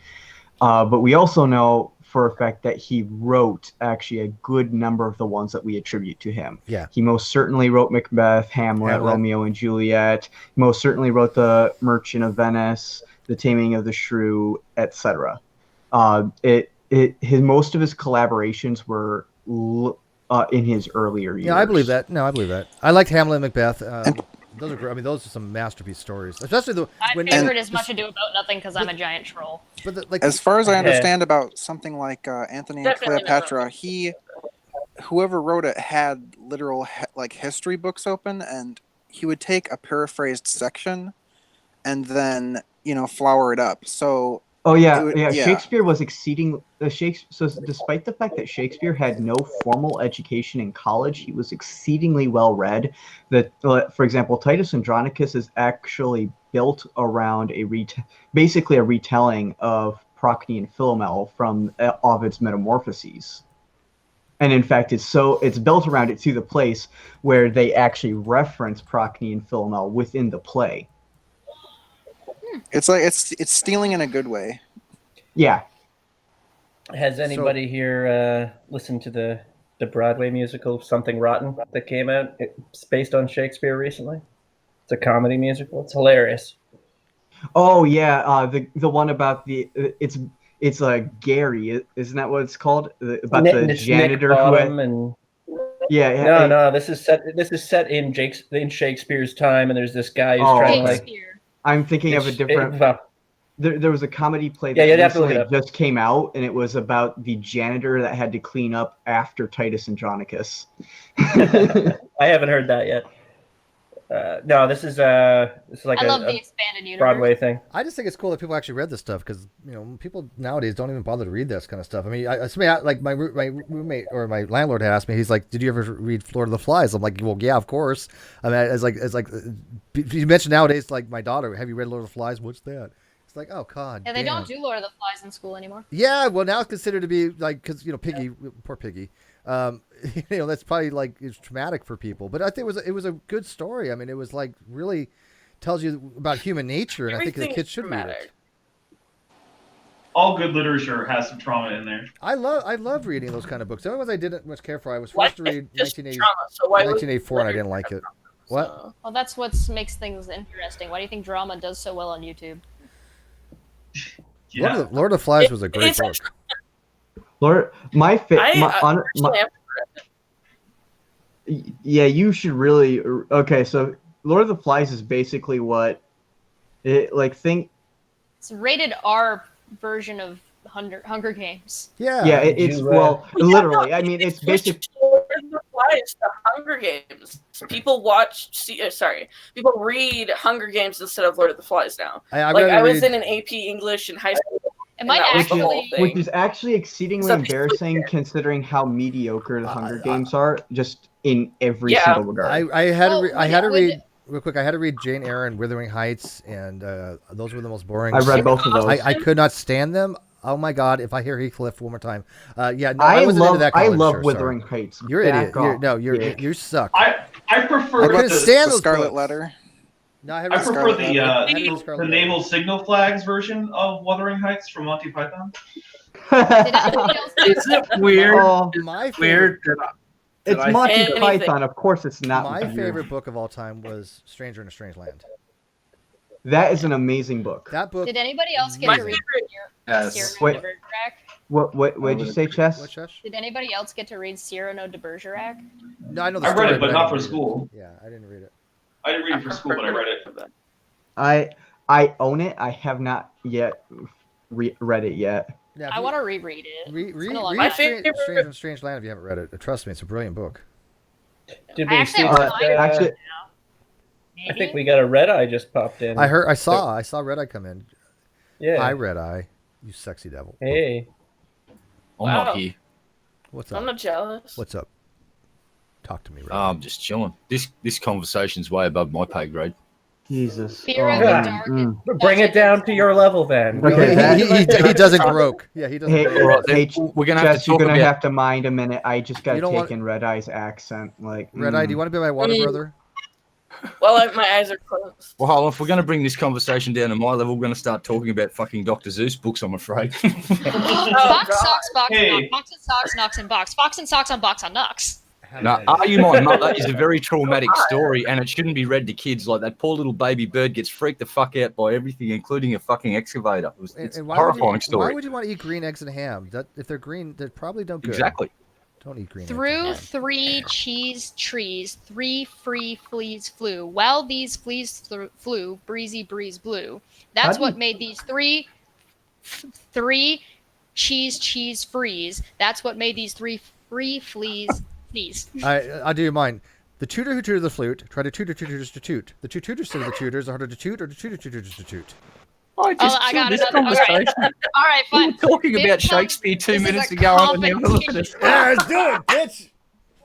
But we also know for a fact that he wrote actually a good number of the ones that we attribute to him. Yeah. He most certainly wrote Macbeth, Hamlet, Romeo and Juliet. He most certainly wrote The Merchant of Venice, The Taming of the Shrew, etc. Most of his collaborations were in his earlier years. Yeah, I believe that. No, I believe that. I liked Hamlet and Macbeth. Those are great. I mean, those are some masterpiece stories, especially My favorite is Much Ado About Nothing because I'm a giant troll. But as far as I understand about something like Anthony and Definitely Cleopatra, whoever wrote it had literal history books open, and he would take a paraphrased section and then flower it up. So Shakespeare was so despite the fact that Shakespeare had no formal education in college, he was exceedingly well read. For example, Titus Andronicus is actually built around basically a retelling of Procne and Philomel from Ovid's Metamorphoses. And in fact, it's built around it to the place where they actually reference Procne and Philomel within the play. It's like it's stealing in a good way. Yeah. Has anybody here listened to the Broadway musical Something Rotten that came out? It's based on Shakespeare recently. It's a comedy musical. It's hilarious. Oh yeah, the one about it's Gary, isn't that what it's called? About the janitor who had... No, this is set in Shakespeare's time, and there's this guy who's trying to like. I'm thinking of a different. There was a comedy play that recently just came out, and it was about the janitor that had to clean up after Titus Andronicus. I haven't heard that yet. No, this is like I love the expanded universe. Broadway thing. I just think it's cool that people actually read this stuff because people nowadays don't even bother to read this kind of stuff. I mean, like my roommate or my landlord had asked me, he's like, "Did you ever read Lord of the Flies?" I'm like, "Well, yeah, of course." I mean, it's like you mentioned nowadays, like my daughter, "Have you read Lord of the Flies?" What's that? It's like, oh god. Yeah, they don't do Lord of the Flies in school anymore. Yeah, well now it's considered to be like because Piggy, poor Piggy. That's probably like it's traumatic for people, but I think it was a good story. I mean, it was like really tells you about human nature, and I think the kids should read it. All good literature has some trauma in there. I love reading those kind of books. The only ones I didn't much care for, I was forced to read 1984, and I didn't like it. What? Well, that's what makes things interesting. Why do you think drama does so well on YouTube? Yeah. Lord of the Flies was a great book. Yeah, you should really. Okay, so Lord of the Flies is basically what it It's a rated R version of Hunger Games. Yeah, it's literally. I mean, it's basically. the Flies to Hunger Games. People people read Hunger Games instead of Lord of the Flies now. I was in an AP English in high school. Am I actually? Which is actually exceedingly embarrassing considering how mediocre the Hunger Games are, just in every single regard. I had to read real quick. I had to read Jane Eyre and Wuthering Heights, and those were the most boring. I read both of those. I could not stand them. Oh my god! If I hear Heathcliff one more time, I wasn't love into that. I College, love sure, Wuthering sorry. Heights. You're an Back idiot. off. You suck. I prefer I couldn't stand those Scarlet books. Letter. No, I prefer the naval signal flags version of Wuthering Heights from Monty Python. Is it weird? Oh, my weird. It's Monty Python. Of course, it's not. My weird. favorite book of all time was Stranger in a Strange Land. That is an amazing book. That book. Did anybody else get to read Cyrano de Bergerac? What did you say, Chess? Did anybody else get to read Cyrano de Bergerac? No, I know the I story, read it, but I not didn't for read it. school. Yeah, I didn't read it. I didn't read it for school, but I read it. I own it. I have not yet read it yet. Yeah, I want to reread it. Read My Strange favorite. in a Strange Land if you haven't read it. Trust me, it's a brilliant book. Did I we actually see have that? time actually, I think we got a red eye just popped in. I saw Red Eye come in. Yeah. Hi, Red Eye. You sexy devil. Hey. I'm not here. What's up? I'm not jealous. What's up? Talk to me, Red Eye. I'm just chilling. This conversation's way above my pay grade. Jesus. Fear of the dark. Bring it down to your level, then. Okay, he doesn't broke. Yeah, he doesn't. Hey, broke. we're gonna have to you're talk gonna about- have to mind a minute. I just gotta You don't take want- in Red Eye's accent. Like Red Eye, do you want to be my water brother? Well, my eyes are closed. Well, if we're going to bring this conversation down to my level, we're going to start talking about fucking Dr. Seuss books, I'm afraid. Box, socks, box, Hey. box and socks, knocks and box. Fox and socks on box on knocks. Now, Are You My Mother is a very traumatic story, and it shouldn't be read to kids. Like, that poor little baby bird gets freaked the fuck out by everything, including a fucking excavator. It's a horrifying story. Why would you want to eat green eggs and ham? If they're green, they're probably no good. Exactly. Don't eat green eggs. Through 3 cheese trees, 3 free fleas flew. While these fleas flew, breezy breeze blew. That's what made these three cheese freeze. That's what made these 3 free fleas sneeze. I'll do mine. The tutor who tutored the flute tried to tutor tutors to toot. The two tutors said to the tutors are harder to toot or the tutor tutors to toot. I got this another. conversation. All right, We fine. were talking Bim about comes- Shakespeare this two is minutes a ago, and now look at us. Yeah, let's do it, bitch.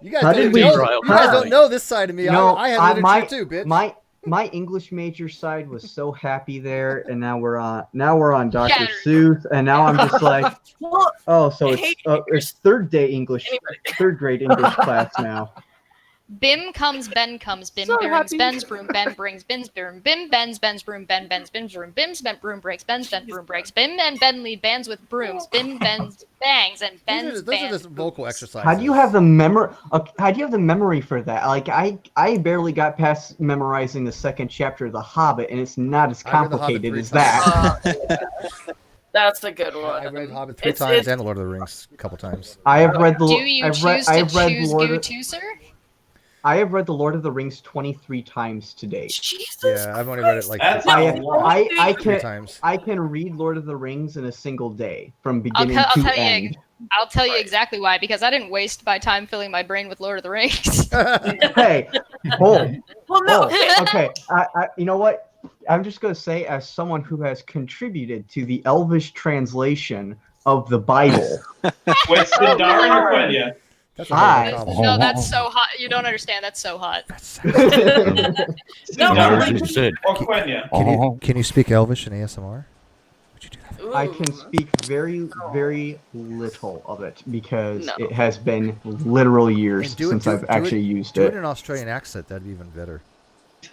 You guys, How don't, did we- know, Right, you guys right. don't know this side of me. No, I had literature too, bitch. My English major side was so happy there, and now we're on Dr. Yeah. Seuss, and now I'm just like, oh, so I hate it's third grade English class now. Bim comes, Ben comes, Bim So brings happy. Ben's broom, Ben brings Ben's broom, Bim bends Ben's broom, Ben bends Bim's broom, Bim's bent broom breaks, Ben's bent broom breaks, Bim and Ben lead bands with brooms, Bim bends bangs, and Ben's Those are bands. just vocal exercises. How do you have the memory for that? Like I barely got past memorizing the second chapter of The Hobbit, and it's not as I read The Hobbit complicated 3 as that. That's a good one. I read Hobbit 3 times and The Lord of the Rings a couple times. I have read the. Do you I've read, choose to I've read choose Lord goo of, too, sir? I have read The Lord of the Rings 23 times to date. Yeah, I've only read it like That's 3 I times. I can read Lord of the Rings in a single day from I'll beginning tell to you. end. I'll tell you exactly why. Because I didn't waste my time filling my brain with Lord of the Rings. Hey, hold. Well, no. Okay, you know what? I'm just gonna say, as someone who has contributed to the Elvish translation of the Bible. Wait, Sindarin or Quenya? That's Hi. No, that's so hot. You don't understand. That's so hot. No, Sindarin said. or Quenya? Can you speak Elvish in ASMR? I can speak very, very little of it because No. it has been literal years And do it- since do- I've do actually it- used Do it. it in an Australian accent. That'd be even better.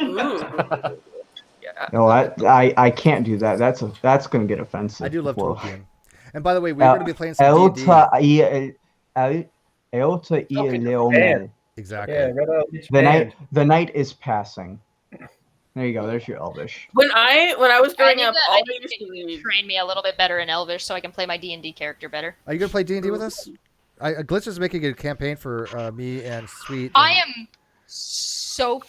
Ooh. No, I can't do that. That's gonna get offensive. I do love Whoa. Tolkien. And by the way, we're going to be playing some D&D. Elta Leomel. Exactly. Yeah, Red Eye, which band? The night is passing. There you go. There's your Elvish. When I was I growing need up, to- all I we need used to to read. train me a little bit better in Elvish so I can play my D&D character better. Are you going to play D&D with us? Glitch is making a campaign for me and Sweet. I am so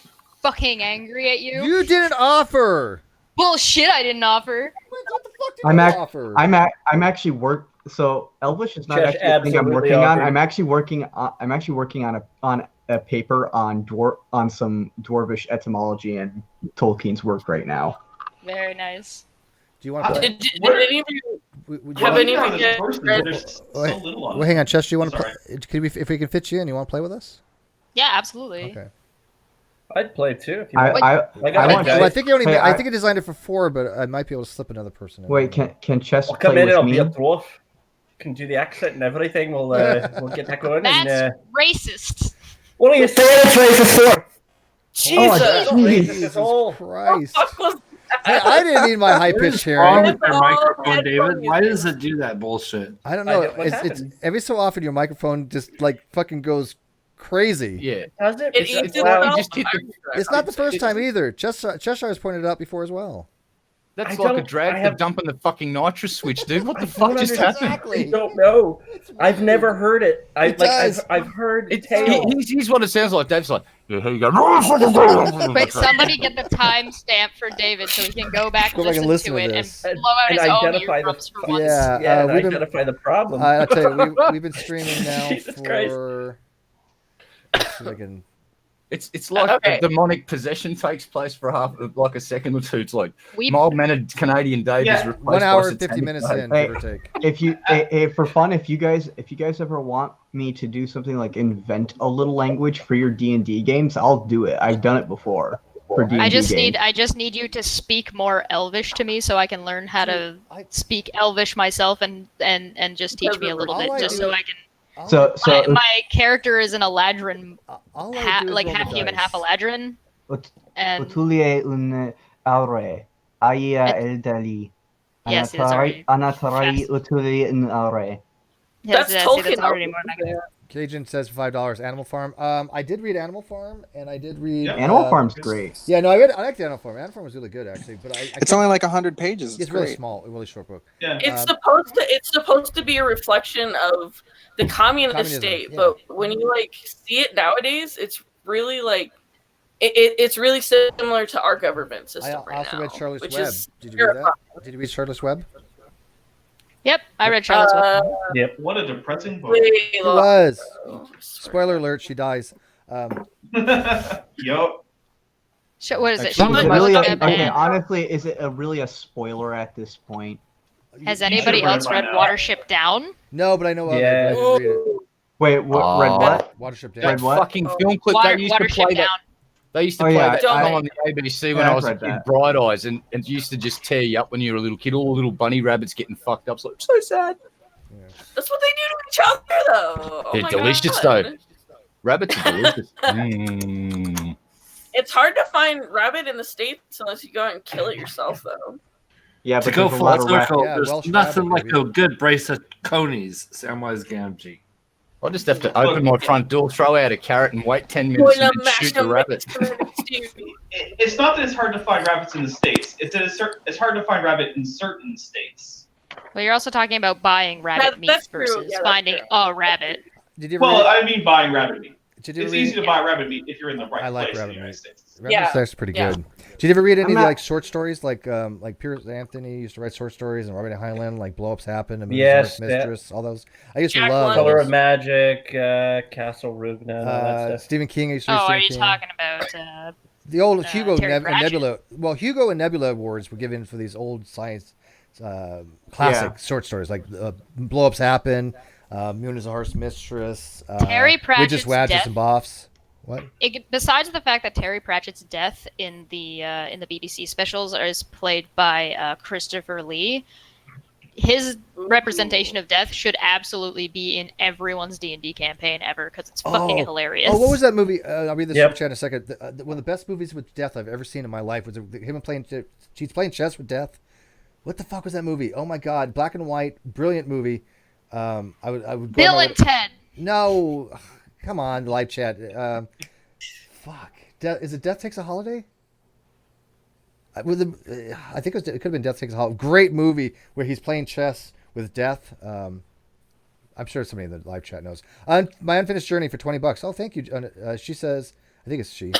fucking angry at you. You didn't offer. Bullshit! I didn't offer. What the fuck did I'm you act- offer? I'm actually So Elvish is not Josh, actually a thing I'm absolutely working on. agree. I'm actually working on a paper on some dwarvish etymology and Tolkien's work right now. Very nice. Do you want to play? Did any of you have any of you guys read? There's so little on Well, hang on, Chess. Do you want to Sorry. play? If we can fit you in, you want to play with us? Yeah, absolutely. Okay. I'd play too if you I want. I think you only. Hey, I think you designed it for 4, but I might be able to slip another person in. Wait, can Chess I'll come play in and with I'll me? be a dwarf. Can do the accent and everything. We'll get that going. That's racist. What are you saying? It's racist for? Jesus! Jesus Christ! Hey, I didn't need my high pitched What's wrong hearing. with your microphone, David? Why does it do that bullshit? I don't know. What It's happened? every so often your microphone just like fucking goes crazy. Yeah. Does it? It eats Well, itself. you just hit the, It's not the first time either. Cheshire has pointed it out before as well. that's I like a don't- drag I for have- dumping the fucking nitrous switch, dude. What the I fuck don't just understand. happened? I don't know. I've never heard it. I've heard tales. He's what it sounds like. Dave's like, yeah, here you go. Wait, somebody get the timestamp for David so he can go back Go back and listen listen to to it this. and blow out And his own identify the eardrums for once. Yeah, and we've been. identify the problem. I'll tell you, we've been streaming now Jesus for. Let's see if I can. It's like Okay. the demonic possession takes place for like a second or two. It's like We- mild-mannered Canadian Dave is replaced 1 by hour and 50 satanic minutes Dave. in, Hey, give or take. If you, for fun, if you guys ever want me to do something like invent a little language for your D&D games, I'll do it. I've done it before for D&D I just games. need you to speak more Elvish to me so I can learn how to speak Elvish myself and just teach me a little bit just so I can. So My character is an Eladrin, all I half, do is like roll the half human, dice. half Eladrin. And Utulie un aure. Aya eldali. Yes, that's already Anatarai utuli un aure. That's that's Tolkien. already more negative. Cajun says $5. Animal Farm. I did read Animal Farm, and I did read. Animal Farm's great. Yeah, no, I liked Animal Farm. Animal Farm was really good, actually. But It's only like 100 pages. It's really small, a really short book. Yeah. It's supposed to be a reflection of the communist Communism, state, yeah. but when you like see it nowadays, it's really like it's really similar to our government system I also right read now, Charlotte's which Web. is Did you read that? Did you read Charlotte's Web? Yep, I read Charlotte's Web. Yep. What a depressing book. way It long was. ago. Spoiler alert, she dies. Yup. What is it? Actually, She Is was it really looking at okay, honestly, is it really a spoiler at this point? Has anybody should've read else by read now. Watership Down? No, but I know of it. Yeah. But I didn't read it. Wait, read what? Watership Down. Read That what? fucking film clip Water, they used to Watership play Down. that. They used to Oh, play yeah, that I- film on the ABC when Yeah, I I've was a read kid, that. Bright Eyes, and it used to just tear you up when you were a little kid. All the little bunny rabbits getting fucked up. It's like, so sad. That's what they do to each other, though. Oh They're my delicious, God. though. Rabbits are delicious. Mm. It's hard to find rabbit in the States unless you go out and kill it yourself, though. Yeah, To but go there's a full lot of circle, Yeah, there's Welsh nothing rabbit, like baby. a good brace of conies, Samwise Gamgee. I just have to open my front door, throw out a carrot, and wait 10 minutes Well, and then shoot the rabbit. It's not that it's hard to find rabbits in the states. It's that it's hard to find rabbit in certain states. Well, you're also talking about buying rabbit meat that's true. versus Yeah, that's finding true. a rabbit. Did you ever Well, read? I mean buying rabbit meat. Did you ever It's read? easy to buy rabbit meat if you're in the right I like place in rabbit the United meat. States. Rabbit Yeah. Meat's pretty Yeah. good. Did you ever read any of the not- like short stories like Piers Anthony used to write short stories and Robert Heinlein like Blow Ups Happen and Yes, Mistress, all those. I used to Jack love London. Color those. of Magic, Castle Rugna, and all that stuff. Stephen King. I used to Oh, read are Stephen you King. talking about? The old Hugo Terry and Pratchett? Nebula. Well, Hugo and Nebula awards were given for these old science classic short stories like Blow Ups Happen, Moon is a Harsh Mistress, Terry Witches, Pratchett's Wadges, death- and Boffs. What? Besides the fact that Terry Pratchett's death in the BBC specials is played by Christopher Lee, his representation of death should absolutely be in everyone's D&D campaign ever because it's fucking hilarious. Oh, what was that movie? I'll read this Yep. super chat in a second. One of the best movies with death I've ever seen in my life was him playing. She's playing chess with death. What the fuck was that movie? Oh my god, black and white, brilliant movie. I would go Bill on and Ted. No, come on, live chat. Fuck. Is it Death Takes a Holiday? I think it could have been Death Takes a Holiday. Great movie where he's playing chess with death. I'm sure somebody in the live chat knows. My Unfinished Journey for $20. Oh, thank you. She says, I think it's she.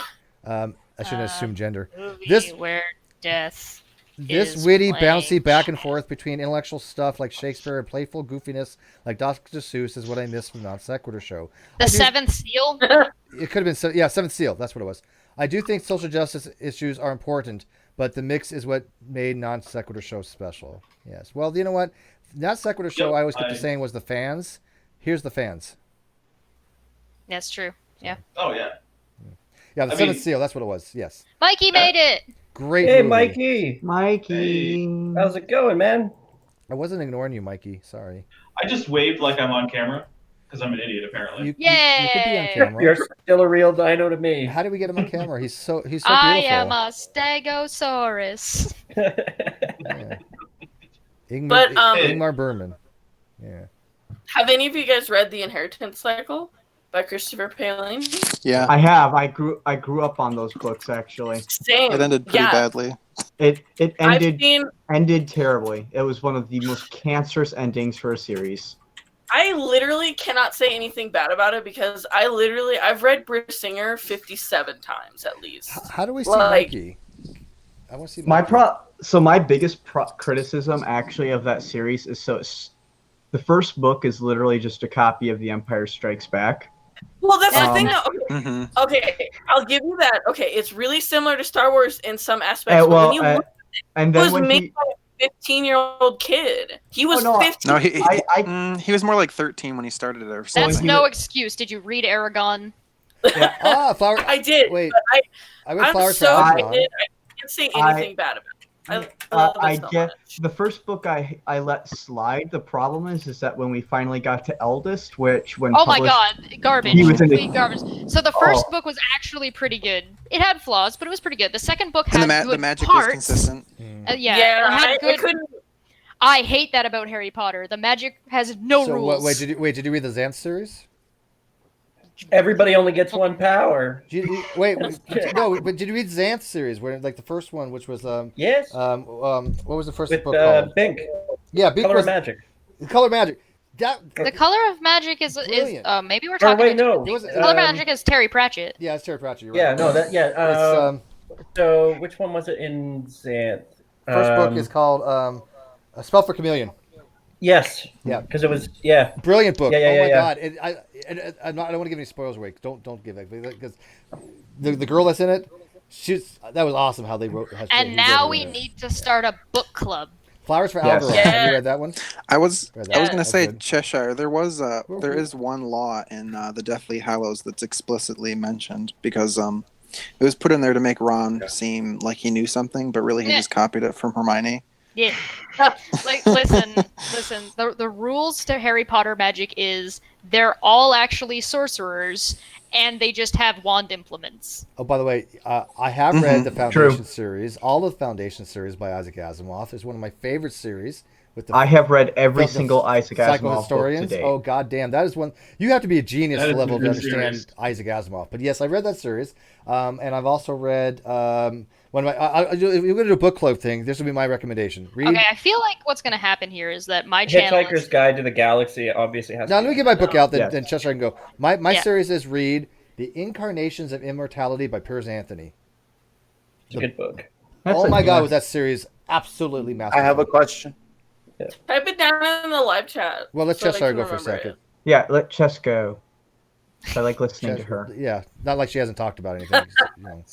I shouldn't assume gender. Movie This where death. This is witty, playing bouncy back and forth between intellectual stuff like Shakespeare and playful goofiness like Dr. Seuss is what I miss from Non Sequitur Show. The Seventh Seal. It could have been, Seventh Seal. That's what it was. I do think social justice issues are important, but the mix is what made Non Sequitur Show special. Yes. Well, you know what? Non Sequitur Show, I always kept saying was the fans. Here's the fans. That's true. Yeah. Oh yeah. Yeah, the Seventh Seal. That's what it was. Yes. Mikey made it. Great Hey, movie. Mikey. How's it going, man? I wasn't ignoring you, Mikey. Sorry. I just waved like I'm on camera because I'm an idiot apparently. You could be on camera. You're still a real dino to me. How did we get him on camera? He's so beautiful. I am a Stegosaurus. Ingmar Bergman. Yeah. Have any of you guys read The Inheritance Cycle by Christopher Palin? Yeah, I have. I grew up on those books actually. Same. It ended pretty badly. It ended terribly. It was one of the most cancerous endings for a series. I literally cannot say anything bad about it because I've read Bruce Singer 57 times at least. How do we see Mikey? I want to see Mikey. My biggest criticism actually of that series is the first book is literally just a copy of The Empire Strikes Back. Well, that's the thing though. Okay, I'll give you that. Okay, it's really similar to Star Wars in some aspects. But when you look at it, it was made by a 15-year-old kid. He was 15. No, he was more like 13 when he started it. That's no excuse. Did you read Aragon? Yeah. Flower. I did. Wait. But I read Flowers so for excited. I can't say anything bad about it. I get the first book I let slide. The problem is that when we finally got to Eldest, when my god, garbage, he was in complete garbage. So the first book was actually pretty good. It had flaws, but it was pretty good. The second book had good the magic parts. was consistent. It had good. I hate that about Harry Potter. The magic has no rules. Wait, did you read the Xanth series? Everybody only gets one power. No, but did you read Xanth series? Where like the first one, which was yes. What was the first With, book called? Bink. Yeah, Bink Color was of Magic. The Color of Magic. The Color of Magic is maybe we're Oh, talking. wait, no. Color of Magic is Terry Pratchett. Yeah, it's Terry Pratchett. You're Yeah, right. no, that yeah. It's, so which one was it in Xanth? First book is called A Spell for Chameleon. Yes. Yeah. Because it was brilliant book. Yeah, God! I don't want to give any spoilers away. Don't give it because the girl that's in it, that was awesome how they wrote. And now we need to start a book club. Flowers for Algernon. Have you read that one? I was going to say good. Cheshire. There is one law in the Deathly Hallows that's explicitly mentioned because it was put in there to make Ron seem like he knew something, but really he just copied it from Hermione. Yeah. Listen. The rules to Harry Potter magic is they're all actually sorcerers, and they just have wand implements. Oh, by the way, I have read the Foundation series, all of the Foundation series by Isaac Asimov. It's one of my favorite series. I have read every single Isaac Asimov book to date. Oh, goddamn. That is one. You have to be a genius level to understand series. Isaac Asimov. But yes, I read that series. And I've also read one of my. If you're going to do a book club thing, this would be my recommendation. Read. Okay, I feel like what's going to happen here is that my channel. Hitchhiker's Guide to the Galaxy obviously has. Now, let me get my book out, then Chester can go. My series is read The Incarnations of Immortality by Piers Anthony. It's a good book. Oh my God, was that series absolutely masterful. I have a question. Type it down in the live chat. Well, let's so Chester go for a second. Yeah, let Chess go. I like listening to her. Yeah, not like she hasn't talked about anything. And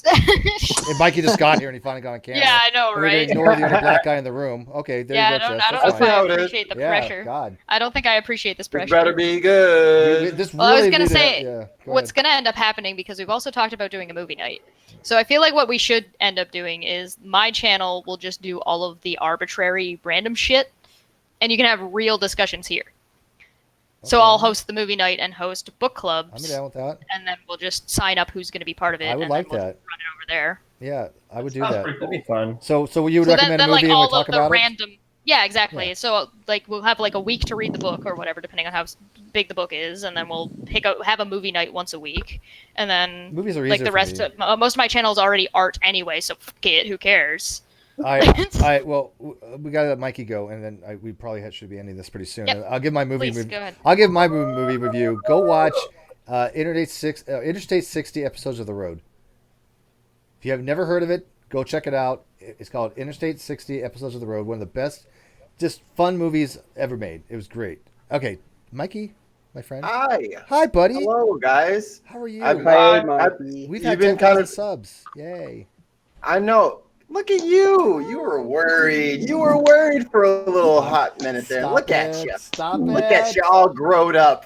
Mikey just got here and he finally got on camera. Yeah, I know, and right? Ignore the only black guy in the room. Okay, there you go. I don't know if I appreciate the pressure. God. I don't think I appreciate this pressure. It better be good. I was going to say, what's going to end up happening, because we've also talked about doing a movie night. So I feel like what we should end up doing is my channel will just do all of the arbitrary random shit, and you can have real discussions here. So I'll host the movie night and host book clubs. I'm down with that. And then we'll just sign up who's going to be part of it. I would like that. Run it over there. Yeah, I would do that. That'd be fun. So you would recommend a movie and we'll talk about it? Yeah, exactly. Yeah. So we'll have like a week to read the book or whatever, depending on how big the book is, and then we'll have a movie night once a week, and then movies are like the rest of most of my channel is already art anyway, so fuck it, who cares? Well, we got to let Mikey go, and then we probably should be ending this pretty soon. Yep. I'll give my movie. Please, go ahead. I'll give my movie review. Go watch Interstate 60 Episodes of The Road. If you have never heard of it, Go check it out. It's called Interstate 60 Episodes of the Road. One of the best, just fun movies ever made. It was great. Okay, Mikey, my friend. Hi, buddy. Hello, guys. How are you? We've had been 10,000 subs. Yay. I know. Look at you. You were worried. You were worried for a little hot minute there. Look at you. Look at you all growed up,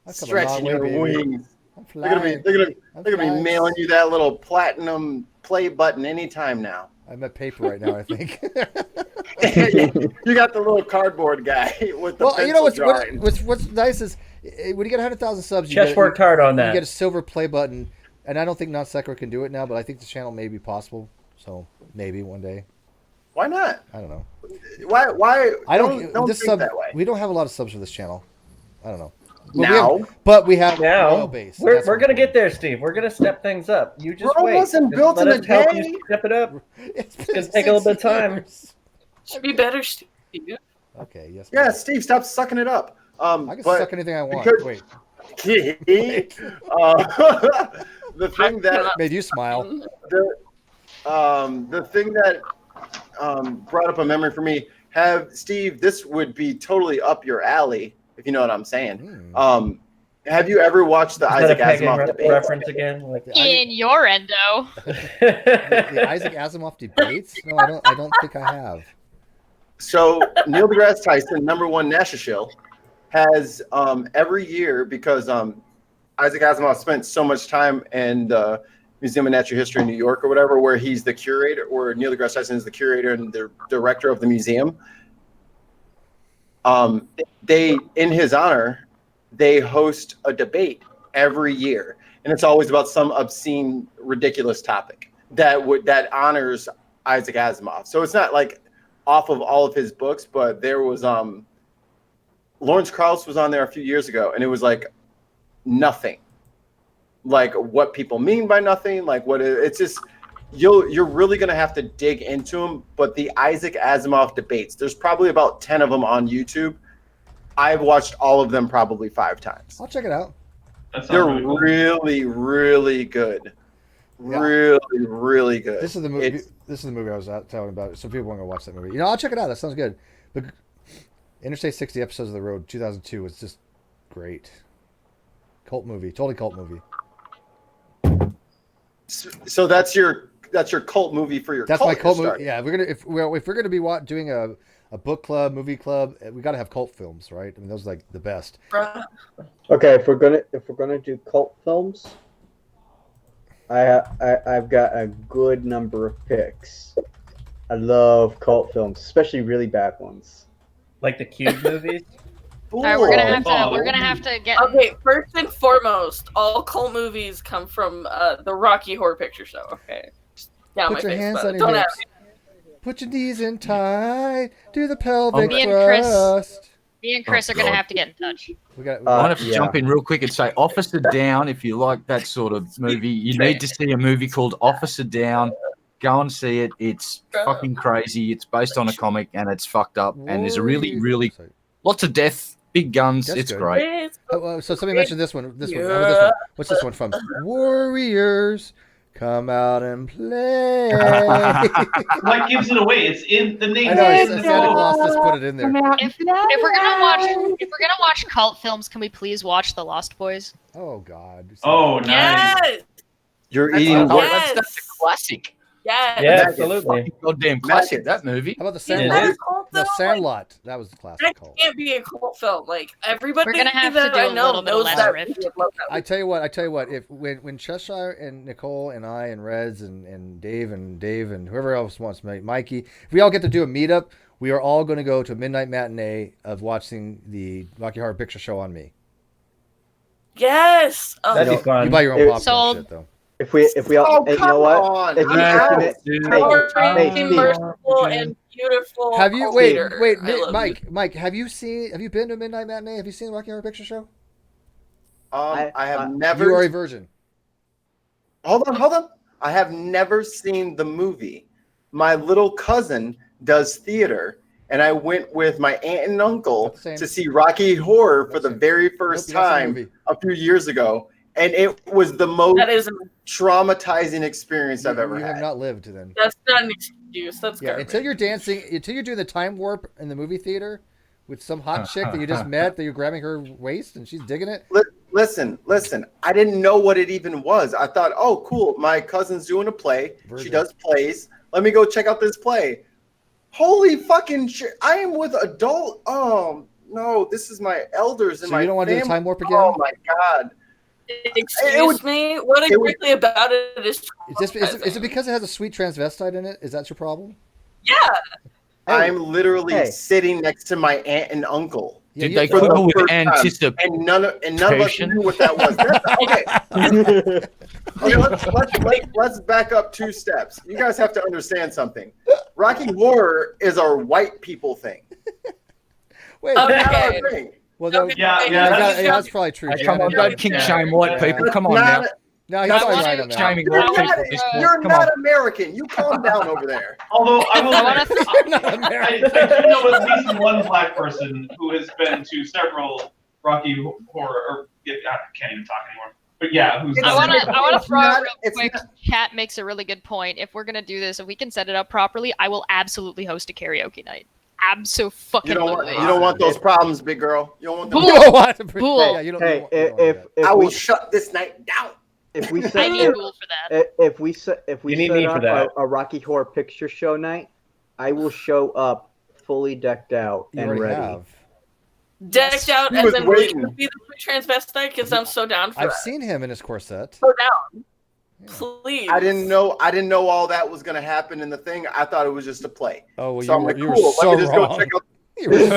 stretching your wings. They're gonna be mailing you that little platinum play button anytime now. I'm at paper right now, I think. You got the little cardboard guy with the pencil drawing. What's nice is when you get 100,000 subs, Chesh worked hard on that. You get a silver play button, and I don't think Non Sequitur can do it now, but I think the channel may be possible. So maybe one day. Why not? I don't know. Why? I don't think that way. We don't have a lot of subs for this channel. I don't know. But we have now. loyal base. We're gonna get there, Steve. We're gonna step things up. You just Rome wait. wasn't Just built let in a us help day. you step it up. It's gonna take a little bit of time. Should be better, Steve. Okay. Yes. Yeah, Steve, stop sucking it up. I can suck anything I want. Wait. The thing that made you smile. The thing that brought up a memory for me. Steve, this would be totally up your alley, if you know what I'm saying. Have you ever watched the Isaac Asimov debates? Reference again? In your endo. The Isaac Asimov debates? No, I don't think I have. So Neil deGrasse Tyson, #1 Nashville, has every year, because Isaac Asimov spent so much time in the Museum of Natural History in New York or whatever, where he's the curator, or Neil deGrasse Tyson is the curator and the director of the museum. They, in his honor, they host a debate every year, and it's always about some obscene, ridiculous topic that honors Isaac Asimov. So it's not like off of all of his books, but there was Lawrence Krauss was on there a few years ago, and it was like nothing, like what people mean by nothing, like what it's just you're really gonna have to dig into them. But the Isaac Asimov debates, there's probably about 10 of them on YouTube. I've watched all of them probably 5 times. I'll check it out. They're really, really good. Yeah. Really, really good. This is the movie. This is the movie I was telling about. So people want to watch that movie. I'll check it out. That sounds good. But Interstate 60 Episodes of the Road, 2002 was just great. Cult movie, totally cult movie. So that's your cult movie for your. That's cult my cult you're movie. Yeah, if we're gonna be doing a book club, movie club, we got to have cult films, right? I mean, those are like the best. Okay, if we're gonna do cult films, I've got a good number of picks. I love cult films, especially really bad ones. Like the Cube movies. All right, we're gonna have to get. Okay, first and foremost, all cult movies come from the Rocky Horror Picture Show. Okay, down Put my your face, hands but on your don't hips. ask me. Put your knees in tight. Do the pelvic Me and Chris. thrust. Me and Chris are gonna have to get in touch. I want to jump in real quick and say, Officer Down, if you like that sort of movie, you need to see a movie called Officer Down. Go and see it. It's fucking crazy. It's based on a comic and it's fucked up. And there's a really, really lots of death, big guns. That's it's good. great. So somebody mentioned this one. How about this one? What's this one from? Warriors, come out and play. What gives it away? It's in the name. I know. Santa Claus just put it in there. If we're gonna watch cult films, can we please watch The Lost Boys? Oh God. Oh nice. Yes. You're That's eating. yes. That's a classic. Yes. Yeah, absolutely. Goddamn classic, that movie. How about the Is that Sandlot? a cult The film? Sandlot. That was the classic That cult. can't be a cult film. Like everybody We're gonna have that to do I a know little bit of knows Last that. Rift. would love that I tell you what. If when Cheshire and Nicole and I and Reds and Dave and whoever else wants to make Mikey, if we all get to do a meetup, we are all going to go to a midnight matinee of watching the Rocky Horror Picture Show on me. Yes. That'd be fun. You buy your own popcorn Sold. shit though. If we all, and you know what? If merciful and beautiful. Have you cult wait, leader. I love Mike? Have you been to a midnight matinee? Have you seen the Rocky Horror Picture Show? I have never. You are a virgin. Hold on. I have never seen the movie. My little cousin does theater, and I went with my aunt and uncle to see Rocky Horror for the very first Nope, you haven't seen the time movie. a few years ago. and it was the most That is traumatizing experience I've ever You had. have not lived then. That's not an excuse. That's Yeah, garbage. until you're dancing, until you're doing the time warp in the movie theater with some hot chick that you just met, that you're grabbing her waist and she's digging it. Listen. I didn't know what it even was. I thought, oh, cool. My cousin's doing a play. She does plays. Let me go check out this play. Holy fucking shit! I am with adult. Oh no, this is my elders and So my. you don't want to do the family. time warp again? Oh my god! Excuse me. What exactly about it is? Is it because it has a sweet transvestite in it? Is that your problem? Yeah. I'm literally sitting next to my aunt and uncle. Did they go with anticipation? And none of us knew what that was. Okay, let's back up 2 steps. You guys have to understand something. Rocky Horror is a white people thing. Wait, okay. Thing. Well, that's probably true. Come on, don't kink shame white people. Come on now. No, he's probably right on that. Shaming white people. You're not American. You calm down over there. Although I will I I do know at least one black person who has been to several Rocky Horror, or I can't even talk anymore. But yeah, who's I want to throw out real quick. Chat makes a really good point. If we're gonna do this, if we can set it up properly, I will absolutely host a karaoke night. Absolutely. You don't want those problems, big girl. You don't want them. Bull. You don't want to Bull. Yeah, you don't, Hey, you don't want if I we will shut this night down. if we I set need Bull for that. if we set You need me for up that. a Rocky Horror Picture Show night, I will show up fully decked out You and already ready. have. Decked out He as was in waiting. will you be the transvestite? Because I'm so down for I've that. seen him in his corset. So down. Please. I didn't know all that was gonna happen in the thing. I thought it was just a play. Oh, well, So I'm like, you were cool. so Let me just go wrong. check out. You were so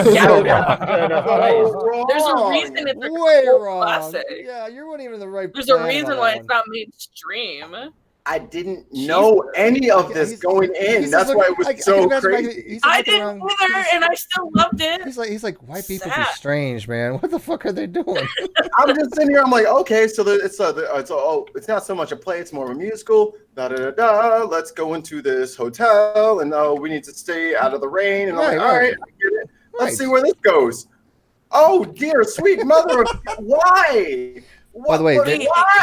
wrong. There's a reason it's a Way cult wrong. classic. Yeah, you weren't even in the right. There's a planet reason on why that it's one. not mainstream. I didn't know any of this going in. he's That's just why look- it was I can so imagine crazy. he's I looking didn't around- either, and I still loved it. He's like white people be Sad. strange, man. What the fuck are they doing? I'm just sitting here. I'm like, okay, so it's not so much a play. It's more of a musical. Da da da da. Let's go into this hotel, and we need to stay out of the rain. And I'm like, all right, I get it. Let's see where this goes. Oh dear, sweet mother of why? By the way,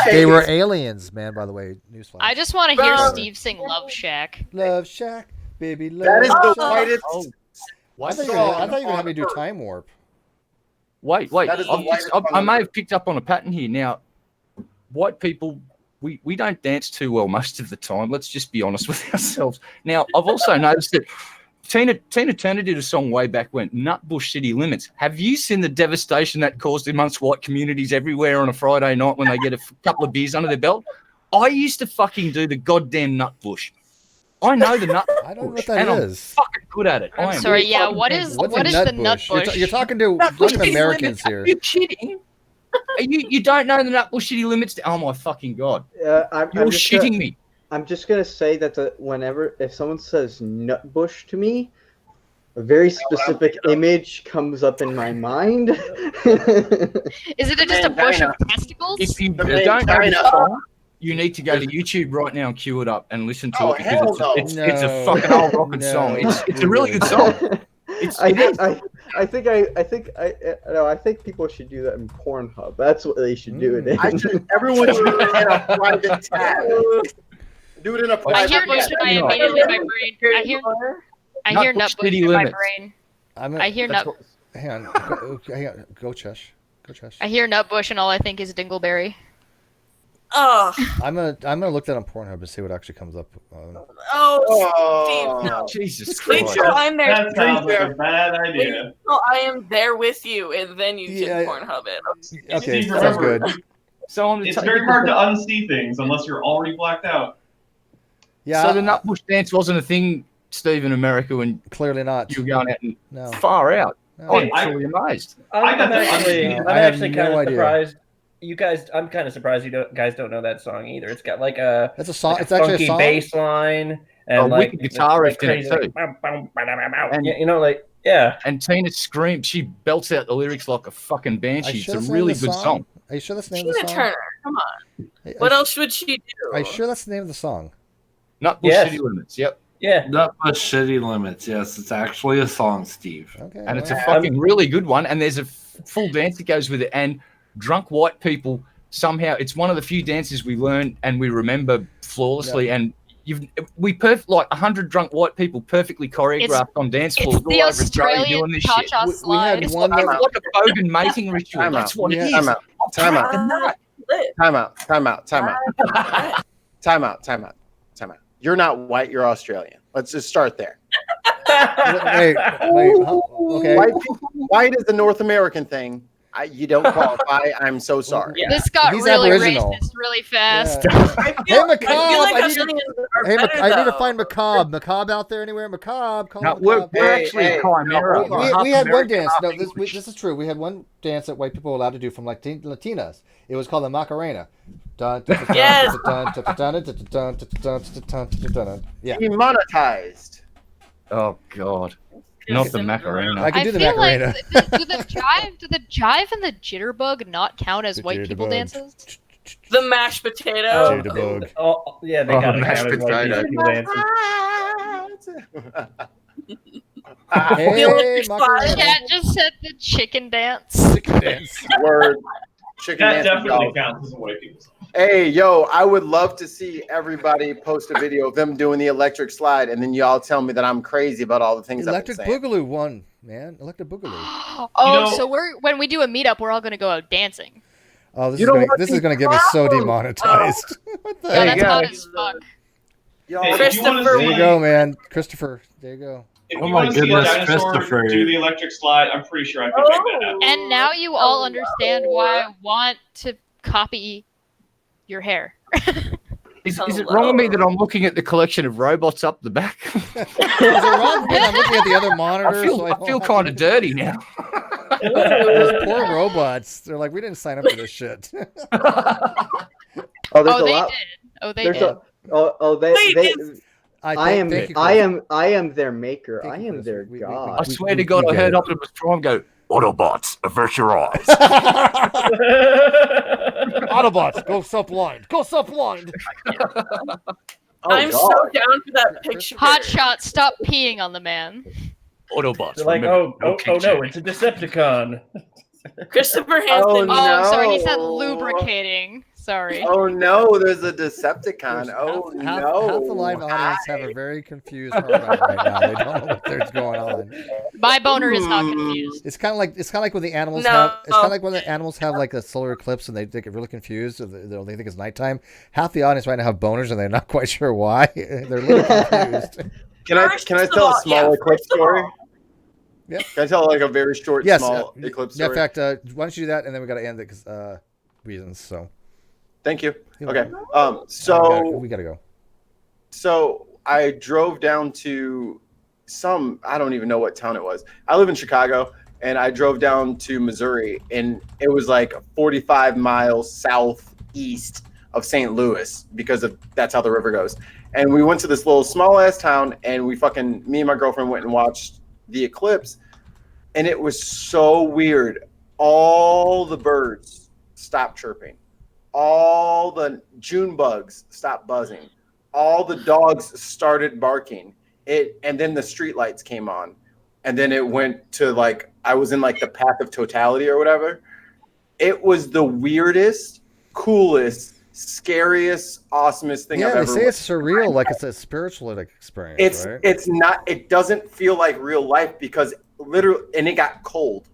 they were aliens, man. By the way, newsflash. I just want to hear Steve sing Love Shack. Love Shack, baby, love That is the Shack. whitest. I thought you were going to have me do time warp. Wait. That is the whitest I may have picked up on a pattern here. Now, white people, we don't dance too well most of the time. Let's just be honest with ourselves. Now, I've also noticed that Tina Turner did a song way back when, Nutbush City Limits. Have you seen the devastation that caused amongst white communities everywhere on a Friday night when they get a couple of beers under their belt? I used to fucking do the goddamn Nutbush. I know the Nutbush. I don't know what that and is. I'm fucking good at it. I I'm am sorry. really Yeah. fucking What good. is What's what a is the nutbush? Nutbush? You're talking to Nutbush fucking City Americans Limits. here. Are you kidding? You don't know the Nutbush City Limits? Oh my fucking god! You're shitting me. I'm just gonna say that if someone says nutbush to me, a very specific image comes up in my mind. Is it just a bush of testicles? If you The don't know China. the song, you need to go to YouTube right now and cue it up and listen to it hell because no. it's a fucking old rocking song. It's a really good song. I think people should do that in Pornhub. That's what they should do it in. Everyone should do it in a private tab. Do it in a I private hear bush tab. and immediately my brain. I hear Nutbush nutbush City in my Limits. brain. I hear hang nut. on. Hang on. Go Chesh. Go Chesh. I hear nutbush and all I think is dingleberry. Oh. I'm gonna look that on Pornhub to see what actually comes up. Oh, Steve, no. Jesus Wait Christ! till I'm there. That sounds like a bad idea. Wait till I am there with you, and then you Yeah. can Pornhub it. Okay, Steve, sounds remember, good. So I'm It's very hard to unsee things unless you're already blacked out. Yeah. So the Nutbush dance wasn't a thing, Steve, in America when clearly not. you were going out and No. far out. No. I'm truly amazed. I got I'm the actually, unseen. I'm I have actually no kind of idea. surprised. You guys, I'm kind of surprised guys don't know that song either. It's got like a That's a song. like It's actually a funky song. bass line and A like wicked guitar riff in it crazy, too. like, bow, bow, bow, bow, bow. And- Yeah, you know, like yeah. And Tina screams. She belts out the lyrics like a fucking Are banshee. you It's sure a that's the name really of the good song. Are you sure that's the name of the Tina song? Turner, come on. Are What you- else would she do? Are you sure that's the name of the song? Nutbush Yes. City Limits. Yep. Yeah. Nutbush City Limits. Yes, it's actually a song, Steve. Okay. And it's well, a fucking really good one. And there's a full dance that goes with it. And drunk white people somehow it's one of the few dances we learn and we remember flawlessly. Yeah. And like 100 drunk white people perfectly choreographed on dance floors all the over Australia Australian doing this cha-cha shit. slide. It's like a bogan mating ritual. That's what it is. Time out. You're not white, you're Australian. Let's just start there. wait, okay. White is the North American thing. You don't qualify. I'm so sorry. Yeah. This got He's really Aboriginal. racist really fast. Yeah. Hey, I feel like Macabre! Australians are I better, need to though. find Macabre. Macabre out there anywhere? Macabre, call No, him we're Macabre. actually Chimera. We had one dance. No, this is true. We had one dance that white people were allowed to do from Latinas. It was called the Macarena. Yes. Yeah. Demonetized. Oh God. Not the Macarena. I can do the feel Macarena. like do the jive and the jitterbug not count as white people dances? The mashed potato. Jitterbug. Oh, yeah, they got mashed it. potato. Hey, Macarena. Chat just said the chicken dance. Chicken dance. Word. Chicken That dance. definitely counts as a white people song. Hey, yo, I would love to see everybody post a video of them doing the electric slide, and then y'all tell me that I'm crazy about all the things Electric I've been saying. Boogaloo won, man. Electric Boogaloo. Oh, so when we do a meetup, we're all gonna go out dancing. Oh, this is gonna get me so demonetized. What the Yeah, heck? that's hot as fuck. Hey, if you wanna Christopher. There see- you go, man. Christopher. There you go. If Oh you my want to see a goodness, dinosaur Christopher. do the electric slide, I'm pretty sure I can make that happen. And now you all understand why I want to copy your hair. Is it wrong with me that I'm looking at the collection of robots up the back? Is it wrong with me that I'm looking at the other monitor? I feel kind of dirty now. Those poor robots. They're like, we didn't sign up for this shit. Oh, there's Oh, a they lot. did. Oh, they There's did. I am their maker. I am their god. I swear to God, I heard Optimus Prime go, Autobots, avert your eyes. Autobots, go sublind. Go sublind. I'm so down for that picture. Hotshot, stop peeing on the man. Autobots. They're like, remember, oh no, it's a Decepticon. Christopher Hansen. Oh, Oh, sorry, he said no. lubricating. Sorry. Oh no, there's a Decepticon. Oh Half no. the live audience have a very confused heart right now. They don't know what there's going on. My boner is not confused. It's kind of like when the animals No. have. It's kind of like when the animals have like a solar eclipse and they get really confused. Or they think it's nighttime. Half the audience right now have boners and they're not quite sure why. They're a little confused. Can I tell a small eclipse story? Yeah. Can I tell like a very short, Yes. small eclipse Yeah, story? in fact, why don't you do that and then we got to end it because reasons. So. Thank you. You're Okay. welcome. We gotta go. So I drove down to I don't even know what town it was. I live in Chicago, and I drove down to Missouri, and it was like 45 miles southeast of St. Louis because that's how the river goes. And we went to this little small ass town, and me and my girlfriend went and watched the eclipse, and it was so weird. All the birds stopped chirping. All the June bugs stopped buzzing. All the dogs started barking. And then the street lights came on. And then it went to like, I was in like the path of totality or whatever. It was the weirdest, coolest, scariest, awesomest thing I've Yeah, ever they say it's surreal, like it's a spiritual experience. Right? It's not, it doesn't feel like real life because literally, and it got cold.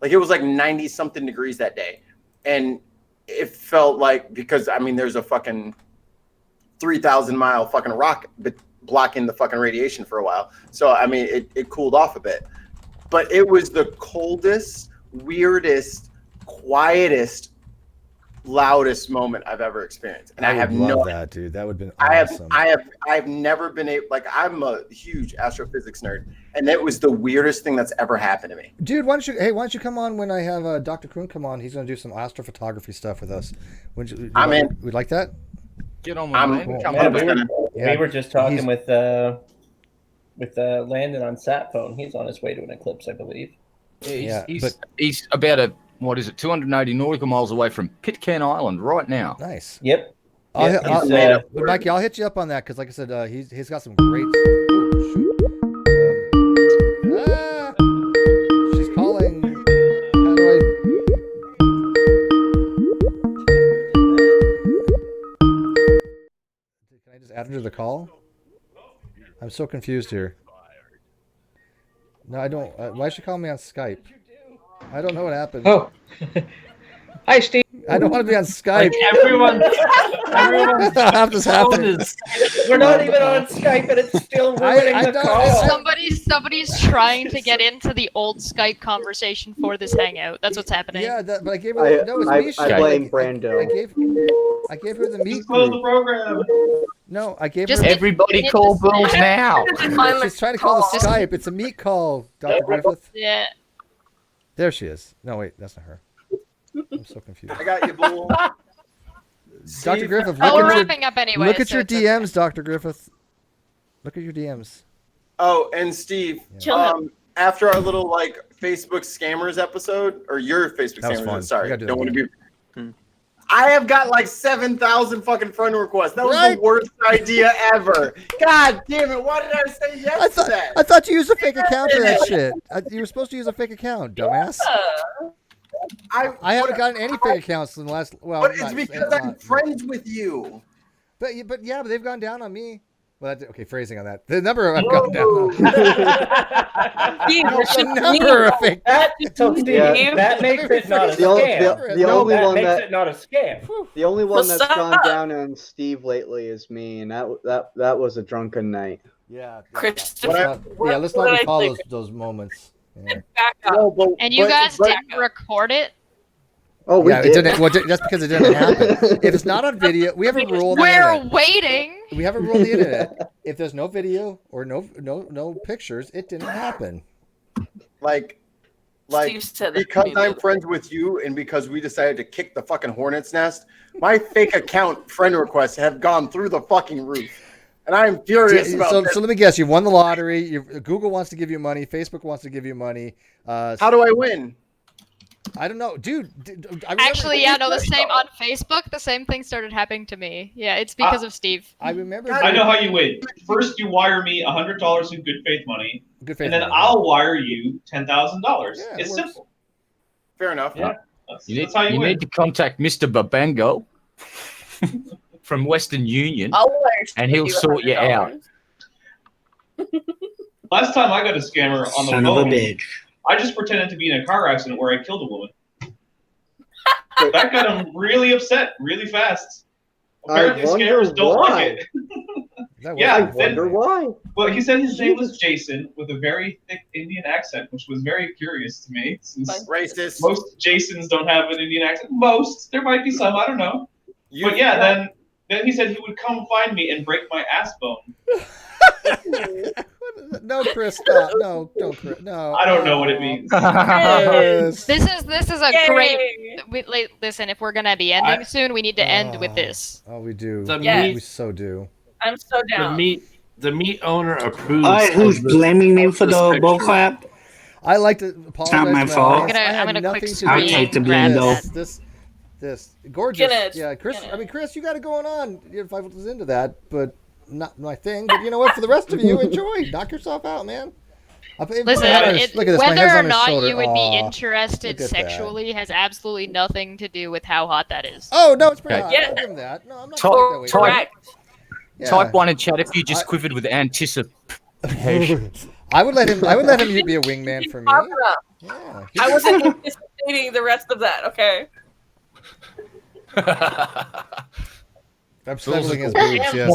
Like it was like 90 something degrees that day. And it felt like, because I mean, there's a fucking 3,000 mile fucking rock blocking the fucking radiation for a while. So, I mean, it cooled off a bit, but it was the coldest, weirdest, quietest, loudest moment I've ever experienced. And I have love no that, dude. That would have been awesome. I have never been able, like, I'm a huge astrophysics nerd, and that was the weirdest thing that's ever happened to me. Dude, why don't you come on when I have Dr. Kroon come on? He's going to do some astrophotography stuff with us. I'm in. We'd like that? Get on with it. Cool. We were just talking with Landon on Sat phone. He's on his way to an eclipse, I believe. He's about 280 nautical miles away from Pitcairn Island right now. Nice. Yep. Mikey, I'll hit you up on that because, like I said, he's got some great. Oh, shoot. She's calling. How do I? call? I'm so confused here. No, I don't. Why is she calling me on Skype? I don't know what happened. Oh. Hi, Steve. I don't want to be on Skype. Like everyone's How's this happening? We're not even on Skype, and it's still ruining the call. Somebody's trying to get into the old Skype conversation for this hangout. That's what's happening. Yeah, but I gave her. No, it's Misha. I blame Brando. I gave her the meat. Just close the program. No, I gave Just her. Everybody call Bulls now. She's trying to call the Skype. It's a meat call, Dr. Griffith. Yeah. There she is. No, wait, that's not her. I'm so confused. I got you, Bull. Dr. Griffith, Oh, look we're at wrapping up anyway. Look at so your it's okay. DMs, Dr. Griffith. Look at your DMs. Oh, and Steve, after our little like Facebook scammers episode, or your Facebook That was scammers, fun. sorry, You gotta do don't that want to be. I have got like 7,000 fucking friend requests. That was Right? the worst idea ever. God damn it! Why did I say yes to that? I thought you used a fake account for that shit. You were supposed to use a fake account, dumbass. I haven't gotten any fake accounts in the last. Well, But it's not- because I'm friends with you. But they've gone down on me. Well, okay, phrasing on that. The number I've gone down on. The number of fake. So, Steve, that makes it not a scam. The only that one makes that it not a scam. the only one that's What's gone up? down on Steve lately is me, and that was a drunken night. Yeah. Christopher. Let's What not did I recall think? those moments. Yeah. Back up. And you guys didn't record it? Oh, we It did. didn't. Well, just because it didn't happen. If it's not on video, we have a rule. on the We're internet. waiting. We have a rule on the internet. If there's no video or no pictures, it didn't happen. Like Steve said that to because me I'm the friends with you, and because we decided to kick the fucking hornet's nest, my fake account friend requests have gone through the fucking roof, and I'm furious about So this. let me guess. You won the lottery. Google wants to give you money. Facebook wants to give you money. How do I win? I don't know, dude. Actually, yeah, no, the same on Facebook. The same thing started happening to me. Yeah, it's because of Steve. I remember. I know how you win. First, you wire me $100 in good faith money, and then I'll wire you $10,000. It's simple. Fair enough. Yeah, You that's how you win. need to contact Mr. Babango from Western Union, I'll wire and he'll you sort you out. Last time I got a scammer on the Son of a phone, bitch. I just pretended to be in a car accident where I killed a woman. That got him really upset really fast. Apparently, scammers don't like it. I wonder why. Well, he said his name was Jason with a very thick Indian accent, which was very curious to me. Since Racist. most Jasons don't have an Indian accent. Most. There might be some. I don't know. But yeah, then he said he would come find me and break my ass bone. No, Chris, stop. No, don't, Chris. No. I don't know what it means. This is a great. Listen, if we're gonna be ending soon, we need to end with this. Oh, we do. Yes. We so do. I'm so down. The meat owner approves. Alright, who's of this- blaming me for this the picture. bull crap? I like to apologize. not my to fault. audience. I I'm had gonna nothing quick to do I'll with take the blame, though. This gorgeous. Guinness. Yeah, Chris. I mean, Chris, you got it going on. If I was into that, but not my thing. But you know what? For the rest of you, enjoy. Knock yourself out, man. Listen, look at this. My whether head's or on his not shoulder. you would be Aw, interested look at that. sexually has absolutely nothing to do with how hot that is. Oh no, it's pretty hot. Yeah. I'll give him that. No, I'm not Type- gonna take that away. type- Yeah. Type 1 in chat if you just quivered with anticipation. I would let him be a wingman for me. Yeah. I wasn't anticipating the rest of that. Okay. I'm snuggling his boobs. Yes. There you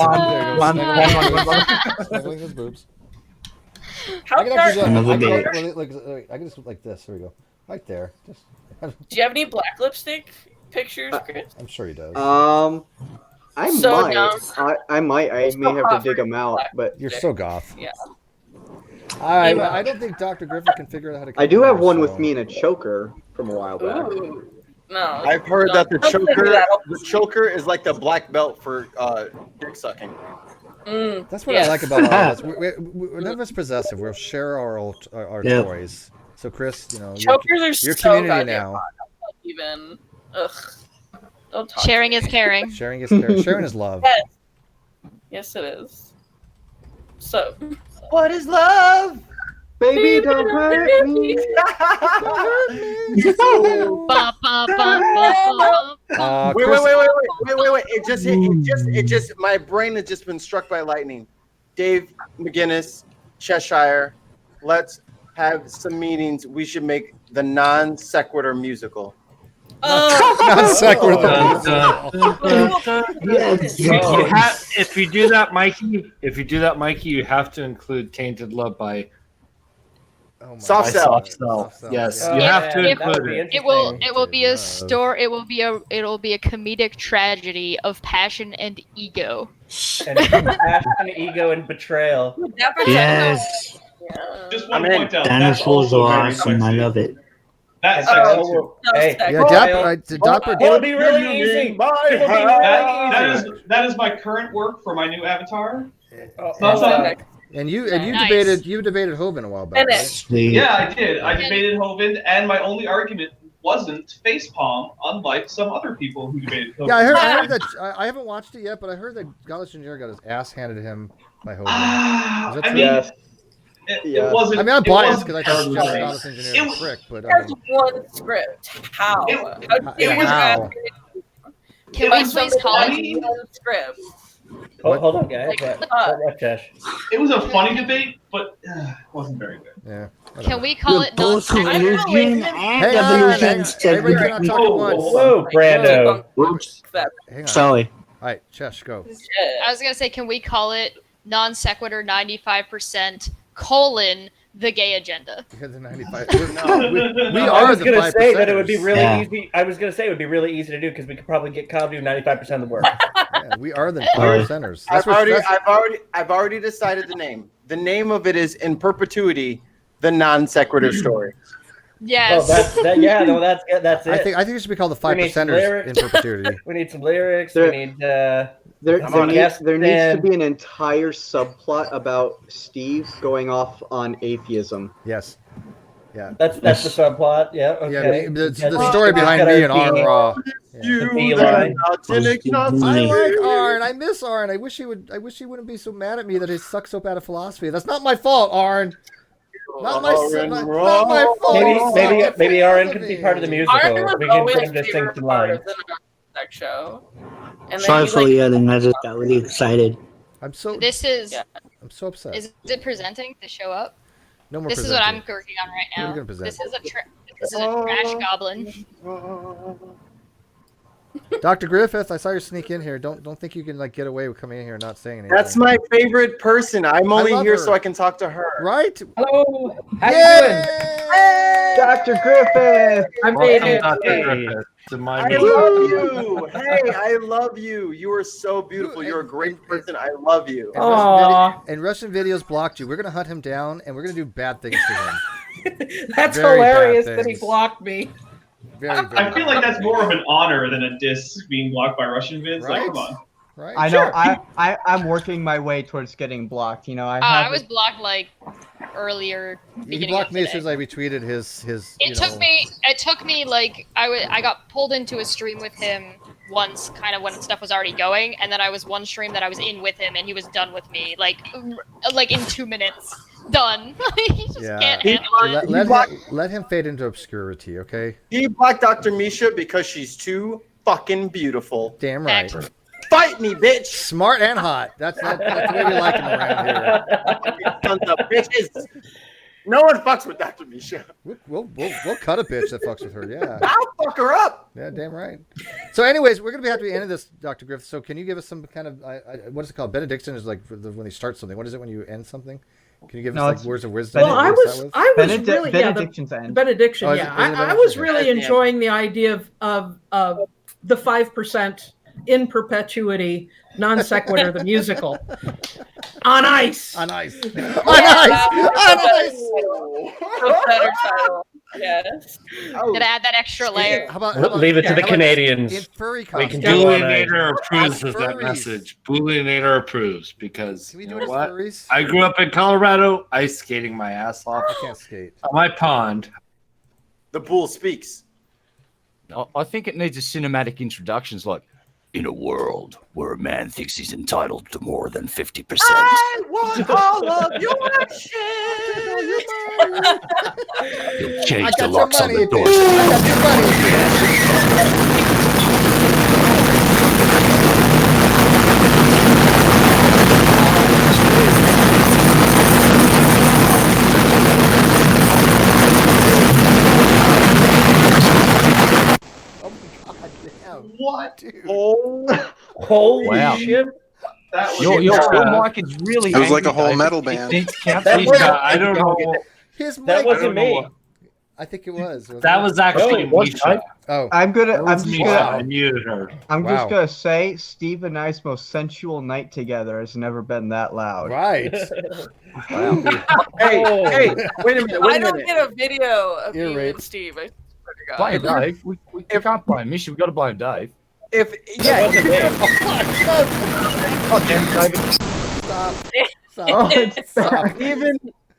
go. Snuggling his boobs. How I can actually Another do day. I can just like this. Here we go. Right there. Just. Do you have any black lipstick pictures, Chris? I'm sure he does. I So might. dumb. I might. I It's may so have hot to dig for them out, but You're so goth. Yeah. I don't think Dr. Griffith can figure out how to. I do have one so- with me in a choker from a while back. Ooh. No. I've heard that the choker is like the black belt for dick sucking. That's what I like about all of us. We're none of us possessive. We'll share our Yep. toys. So Chris, Chokers are your so community goddamn now. hot. Even. Ugh. Don't talk. Sharing to is me. caring. Sharing is caring. Sharing is love. Yes. Yes, it is. So. What is love? Baby, don't hurt me. Ba, ba, ba, ba, ba, ba. Wait. Wait. It just. My brain has just been struck by lightning. Dave McGinnis, Cheshire. Let's have some meetings. We should make the non sequitur musical. Non sequitur. If you do that, Mikey, you have to include "Tainted Love" by Soft Cell. Yes, you have to include it. It will be a story. It'll be a comedic tragedy of passion and ego. And passion, ego, and betrayal. Yes. Just one point out. Dinosaurs are awesome. I love it. That's It'll be really easy. That is my current work for my new avatar. And you debated Hovind a while back. Right? Yeah, I did. I debated Hovind, and my only argument wasn't facepalm, unlike some other people who debated Hovind. Yeah, I heard that. I haven't watched it yet, but I heard that Godless Engineer got his ass handed to him by Hovind. Is that true? Yes. It wasn't. I mean, I'm biased because I thought terribly Godless nice. Engineer was a prick, but There's one script. How? How? Can we please call it? One script. Hold on, guys. It was a funny debate, but it wasn't very good. Yeah. Can we call it non-sequitur? Whoa, Brando. Hang on. Sorry. All right, Chesh, go. I was gonna say, can we call it non sequitur 95% the gay agenda? Because the 95. We are the 5%. gonna say that it would be really Yeah. easy. I was gonna say it would be really easy to do because we could probably get Kyle to do 95% of the work. Yeah, we are the 5%ers. I've already decided the name. The name of it is In Perpetuity, the non sequitur story. Yes. Oh, that's it. I think it should be called the 5%ers in perpetuity. We need some lyrics. There- we need. There needs to be an entire subplot about Steve going off on atheism. Yes. Yeah. That's the subplot. Yeah. Okay. Yeah, the story behind me and Arn Raw. I like Arn. I miss Arn. I wish he wouldn't be so mad at me that he sucks so bad at philosophy. That's not my fault, Arn. Not my fault. Maybe Arn could be part of the musical. Arn was We can always put him to sing favorite some part lines. of the Sex show. And then Sorry he's for like, yelling. I just got really excited. I'm so upset. Is it presenting to show up? No more This is what I'm working on right now. What are you gonna present? This is a trash goblin. Dr. Griffith, I saw you sneak in here. Don't think you can get away with coming in here and not saying anything. That's my favorite person. I'm only love here her. so I can talk to her. Right? Hello. How Yay! you doing? Hey! Dr. Griffith. I'm I love you. Hey, I love you. You are so beautiful. You're a great person. I love you. And Russian Videos blocked you. We're gonna hunt him down and we're gonna do bad things to him. That's Very bad hilarious that he things. blocked me. I feel like that's more of an honor than a diss being blocked by Russian vids. Right? Like, come on. Right? I know. I'm working my way towards getting blocked. You know, I was blocked earlier. He blocked me as soon as I retweeted his. It took me I got pulled into a stream with him once, kind of when stuff was already going, and then I was one stream that I was in with him, and he was done with me, like in 2 minutes, done. He just can't handle it. Let him fade into obscurity, okay? He blocked Dr. Misha because she's too fucking beautiful. Damn right. Fight me, bitch. Smart and hot. That's the way we like him around here. Sons of bitches. No one fucks with Dr. Misha. We'll cut a bitch that fucks with her. Yeah. I'll fuck her up. Yeah, damn right. So, anyways, we're gonna have to be ending this, Dr. Griffith. So, can you give us some kind of what is it called? Benediction is like when you start something. What is it when you end something? Can you give us words of wisdom? Well, I was really benediction's end. Benediction. Oh, Yeah, is it I was benediction? really enjoying the idea of the 5% in perpetuity non sequitur the musical on ice. On ice. On ice. On ice. better title. Yes. Gotta add that extra layer. How about Leave it to the Canadians. In furry We costumes. can do all night. Boolinator approves of that Furries. message. Boolinator approves because we you do know it as what? furries? I grew up in Colorado, ice skating my ass off I can't skate. on my pond. The bull speaks. I think it needs a cinematic introductions like, in a world where a man thinks he's entitled to more than 50%. I want all of your shit. He'll change I the got your locks on money, the doors. bitch. I got your money. What? Dude. Holy Wow. shit! That was Your mic is really It was like angry, a whole Dave. metal It band. needs count. That was- I don't know. His mic. That wasn't I don't know me. what- I think it was. wasn't That it? was actually No, it wasn't. Misha. Oh, I'm That was just Misha. gonna I muted her. I'm Wow. just gonna say Steve and I's most sensual night together has never been that loud. right. Wow. Hey, Oh. hey, wait a minute, I wait a don't minute. get a video of You're you right. and Steve. I swear to Blame God. Dave. We can't blame Misha. We've got to blame Dave. If That wasn't me. God damn, David. Stop. Stop. Oh, Stop.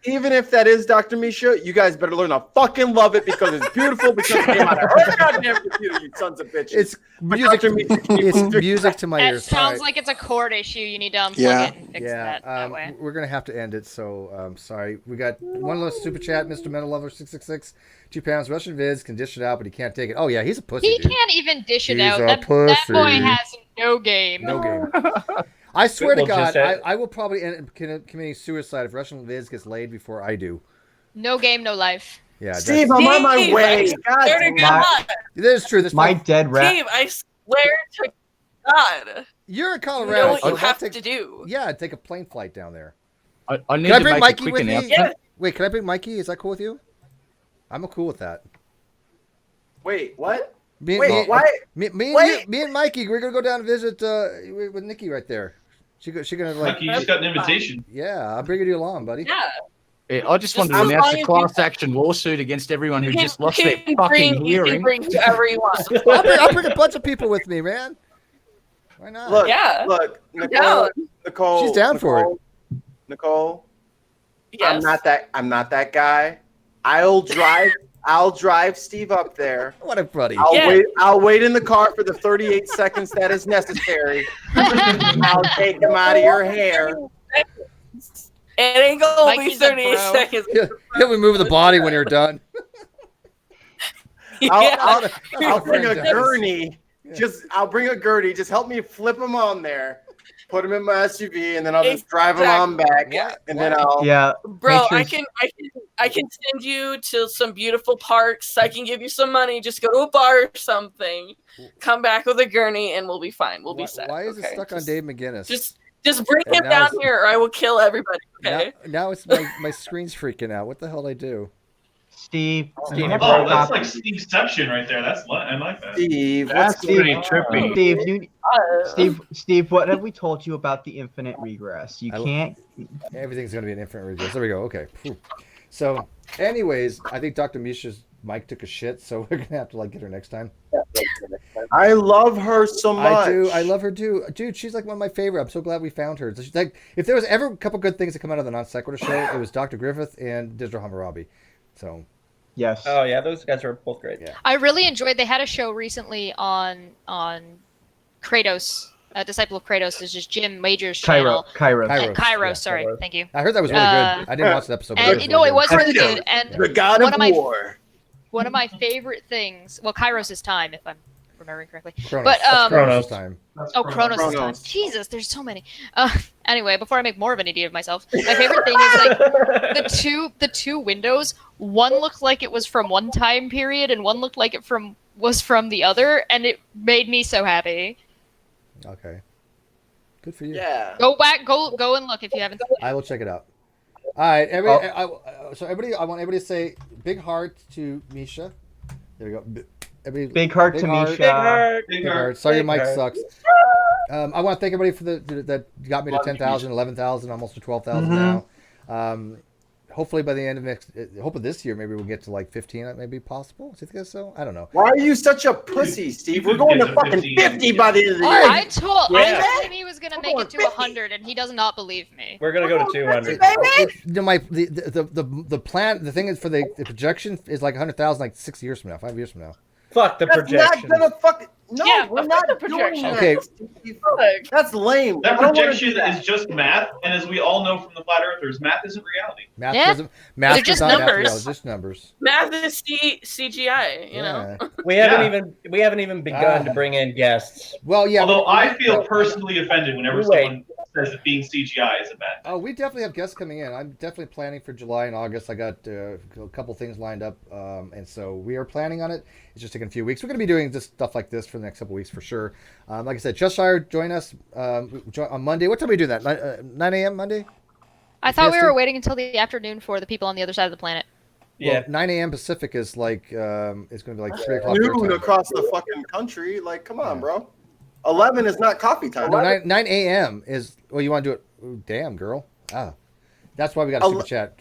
even if that is Dr. Misha, you guys better learn to fucking love it because it's beautiful because it came out of her goddamn computer, you sons of bitches. It's But music. Dr. Misha, It's music to my That ears. sounds All right. like it's a cord issue. You need to unplug Yeah. it and fix Yeah, that way. we're gonna have to end it. So sorry. We got one last super chat, Mr. Metal Lover 666, £2. Russian vids can dish it out, but he can't take it. Oh yeah, he's a pussy. He dude. can't even dish it He's out. a That pussy. boy has no game. No game. I swear to We'll God, just I will probably end up committing suicide if Russian vids gets laid before I do. No game, no life. Yeah, Steve, I'm on my Steve, way. I God swear to damn it. God. that is true. This My dead rat. Steve, I swear to God. You're in You Colorado. know what so you have take, to do. Yeah, take a plane flight down there. I need Can I to bring make a Mikey quick with me? announcement. Wait, can I bring Mikey? Is that cool with you? I'm cool with that. Wait, what? Me, Wait, me, what? Me, me, Wait. And me and Mikey, we're gonna go down and visit with Nikki right there. She gonna like. Lucky you just got an invitation. Yeah, I'm bringing you along, buddy. Yeah. I just wanted to as announce long a as class action lawsuit against everyone who You just lost can their fucking you can hearing. bring whoever you want. I'll bring a bunch of people with me, man. Why not? Look, Yeah. look, down. Nicole. She's down for it. Nicole, Yes. I'm not that guy. I'll drive Steve up there. What a buddy. I'll wait in the car for the 38 seconds that is necessary. I'll take him out of your hair. It ain't gonna Mikey's be a 38 bro. seconds. He'll remove the body when you're done. I'll bring a Franchise. gurney. I'll bring a gurney. Just help me flip him on there. Put him in my SUV, and then I'll just drive him on back. And then I'll. Yeah. Bro, make sure I can send you to some beautiful parks. I can give you some money. Just go to a bar or something. Come back with a gurney, and we'll be fine. We'll be set. Why is it okay? stuck on Dave McGinnis? Just bring And him now down it's- here, or I will kill everybody. Okay. Now it's my screen's freaking out. What the hell did I do? Steve. Oh, that's like Steveception right there. I like that. Steve, That's pretty trippy. Steve, what have we told you about the infinite regress? You can't. Everything's gonna be an infinite regress. There we go. Okay. Whew. So, anyways, I think Dr. Misha's mic took a shit, so we're gonna have to get her next time. I love her so much. I do. I love her too, dude. She's like one of my favorite. I'm so glad we found her. She's like, if there was ever a couple good things that come out of the Non Sequitur show, it was Dr. Griffith and Digital Hammurabi. So. Yes. Oh yeah, those guys are both great. Yeah. I really enjoyed. They had a show recently on Kratos, Disciple of Kratos. Is just Jim Major's channel. Kairos. Sorry, thank you. I heard that was really good. I didn't watch the episode. But And no, it was really good. And the God one of of War. one of my favorite things. Well, Kairos is time, if I'm remembering correctly. Chronos. But That's Chronos time. Oh, Chronos is time. Jesus, there's so many. Anyway, before I make more of an idiot of myself, my favorite thing is like the two windows. One looked like it was from one time period, and one looked like it was from the other, and it made me so happy. Okay. Good for you. Yeah. Go back, go and look if you haven't seen it. I will check it out. All right, so everybody, I want everybody to say big heart to Misha. There we go. Everybody, Big heart to Misha. Big heart. Sorry, your mic sucks. I want to thank everybody for that got me to 10,000, 11,000, almost to 12,000 now. Hopefully by the end of this year, maybe we'll get to like 15. Maybe possible. Do you think so? I don't know. Why are you such a pussy, Steve? We're going to fucking 50 by the end of the year. I told him he was gonna make it to 100, and he does not believe me. We're gonna go to 200. The plan, the thing is for the projection is like 100,000, like 6 years from now, 5 years from now. Fuck the That's projection. not gonna fucking. No, Yeah, we're fuck not the doing projection. that. Okay. Steve. That's lame. That I don't wanna projection do that. is just math, and as we all know from the flat earthers, math isn't reality. Math Yeah. doesn't. Math They're is just not numbers. math, just numbers. Math is CGI, you know. We haven't even begun to bring in guests. Well, yeah. Although I feel personally offended whenever someone says that being CGI is a bad thing. Oh, we definitely have guests coming in. I'm definitely planning for July and August. I got a couple things lined up, and so we are planning on it. It's just taking a few weeks. We're going to be doing just stuff like this for the next couple weeks for sure. Like I said, Cheshire, join us on Monday. What time do we do that? 9 a.m. Monday? I thought we PST? were waiting until the afternoon for the people on the other side of the planet. Well, 9 a.m. Pacific is like it's going to be like 3 o'clock. your Noon time. across the fucking country. Like, come on, bro. 11 is not coffee time. No, 9 a.m. is. Well, you want to do it? Ooh, damn, girl. Ah, that's why we got a super chat.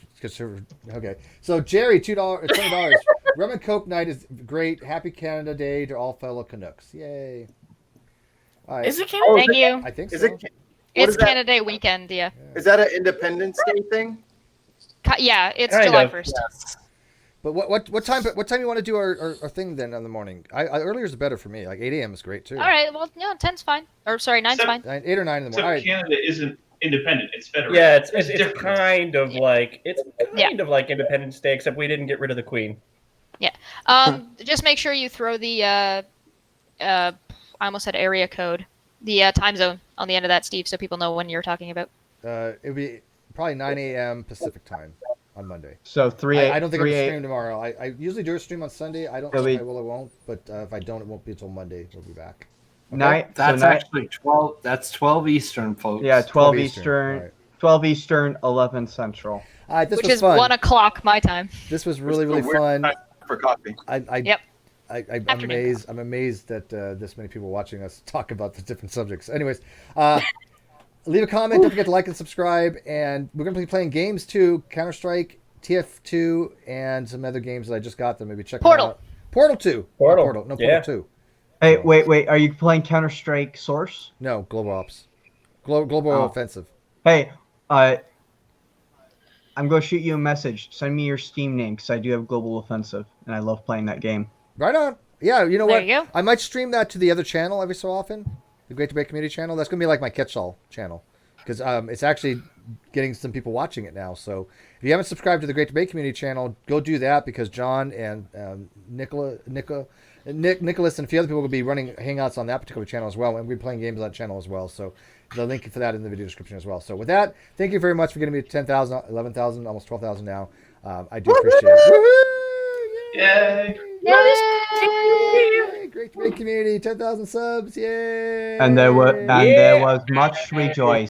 Okay, so Jerry, $20. Rum and Coke night is great. Happy Canada Day to all fellow Canucks. Yay! All right. Is it Canada? Thank you. I think so. Is it? It's Canada Day weekend, yeah. Is that an Independence Day thing? Yeah, it's Kind July of, 1st. But what time you want to do our thing then in the morning? Earlier is better for me. Like 8 a.m. is great too. All right, well, no, 10's fine. Or sorry, 9's fine. 8 or 9 in the morning. All right. Canada isn't independent; it's federated. Yeah, it's different. kind of like of like Independence Day, except we didn't get rid of the Queen. Yeah. Just make sure you throw the I almost said area code, the time zone on the end of that, Steve, so people know when you're talking about. It'll be probably 9 a.m. Pacific time on Monday. So 3 I don't think I'm 3 gonna stream tomorrow. I usually do a stream on Sunday. I don't know if I will or won't, but if I don't, it won't be until Monday. We'll be back. Okay? That's actually 12. That's 12 Eastern, folks. Yeah, 12 Eastern. Eastern, Right. 12 Eastern, 11 Central. All right, this Which was is fun. 1 o'clock my time. This was really It's a weird fun. time for coffee. Yep. I'm Afternoon amazed. I'm amazed that this many people watching us talk about the different subjects. Anyways, leave a comment. Don't forget to like and subscribe. And we're going to be playing games too: Counter-Strike, TF2, and some other games that I just got. Them maybe check them Portal. out. Portal 2. Portal. Portal. No, Yeah. Portal 2. Hey, wait. Are you playing Counter-Strike Source? No, Global Ops. Global Oh. Offensive. Hey, I'm going to shoot you a message. Send me your Steam name because I do have Global Offensive, and I love playing that game. Right on. Yeah, you know There what? you go. I might stream that to the other channel every so often. The Great Debate Community channel. That's going to be like my catch-all channel. Because it's actually getting some people watching it now. So if you haven't subscribed to the Great Debate Community channel, go do that because John and Nicholas and a few other people will be running hangouts on that particular channel as well. And we'll be playing games on that channel as well. So the link for that in the video description as well. So with that, thank you very much for getting me to 10,000, 11,000, almost 12,000 now. I do appreciate it. Yay! Yay! Great Debate Community, 10,000 subs. Yay! And there was much rejoicing.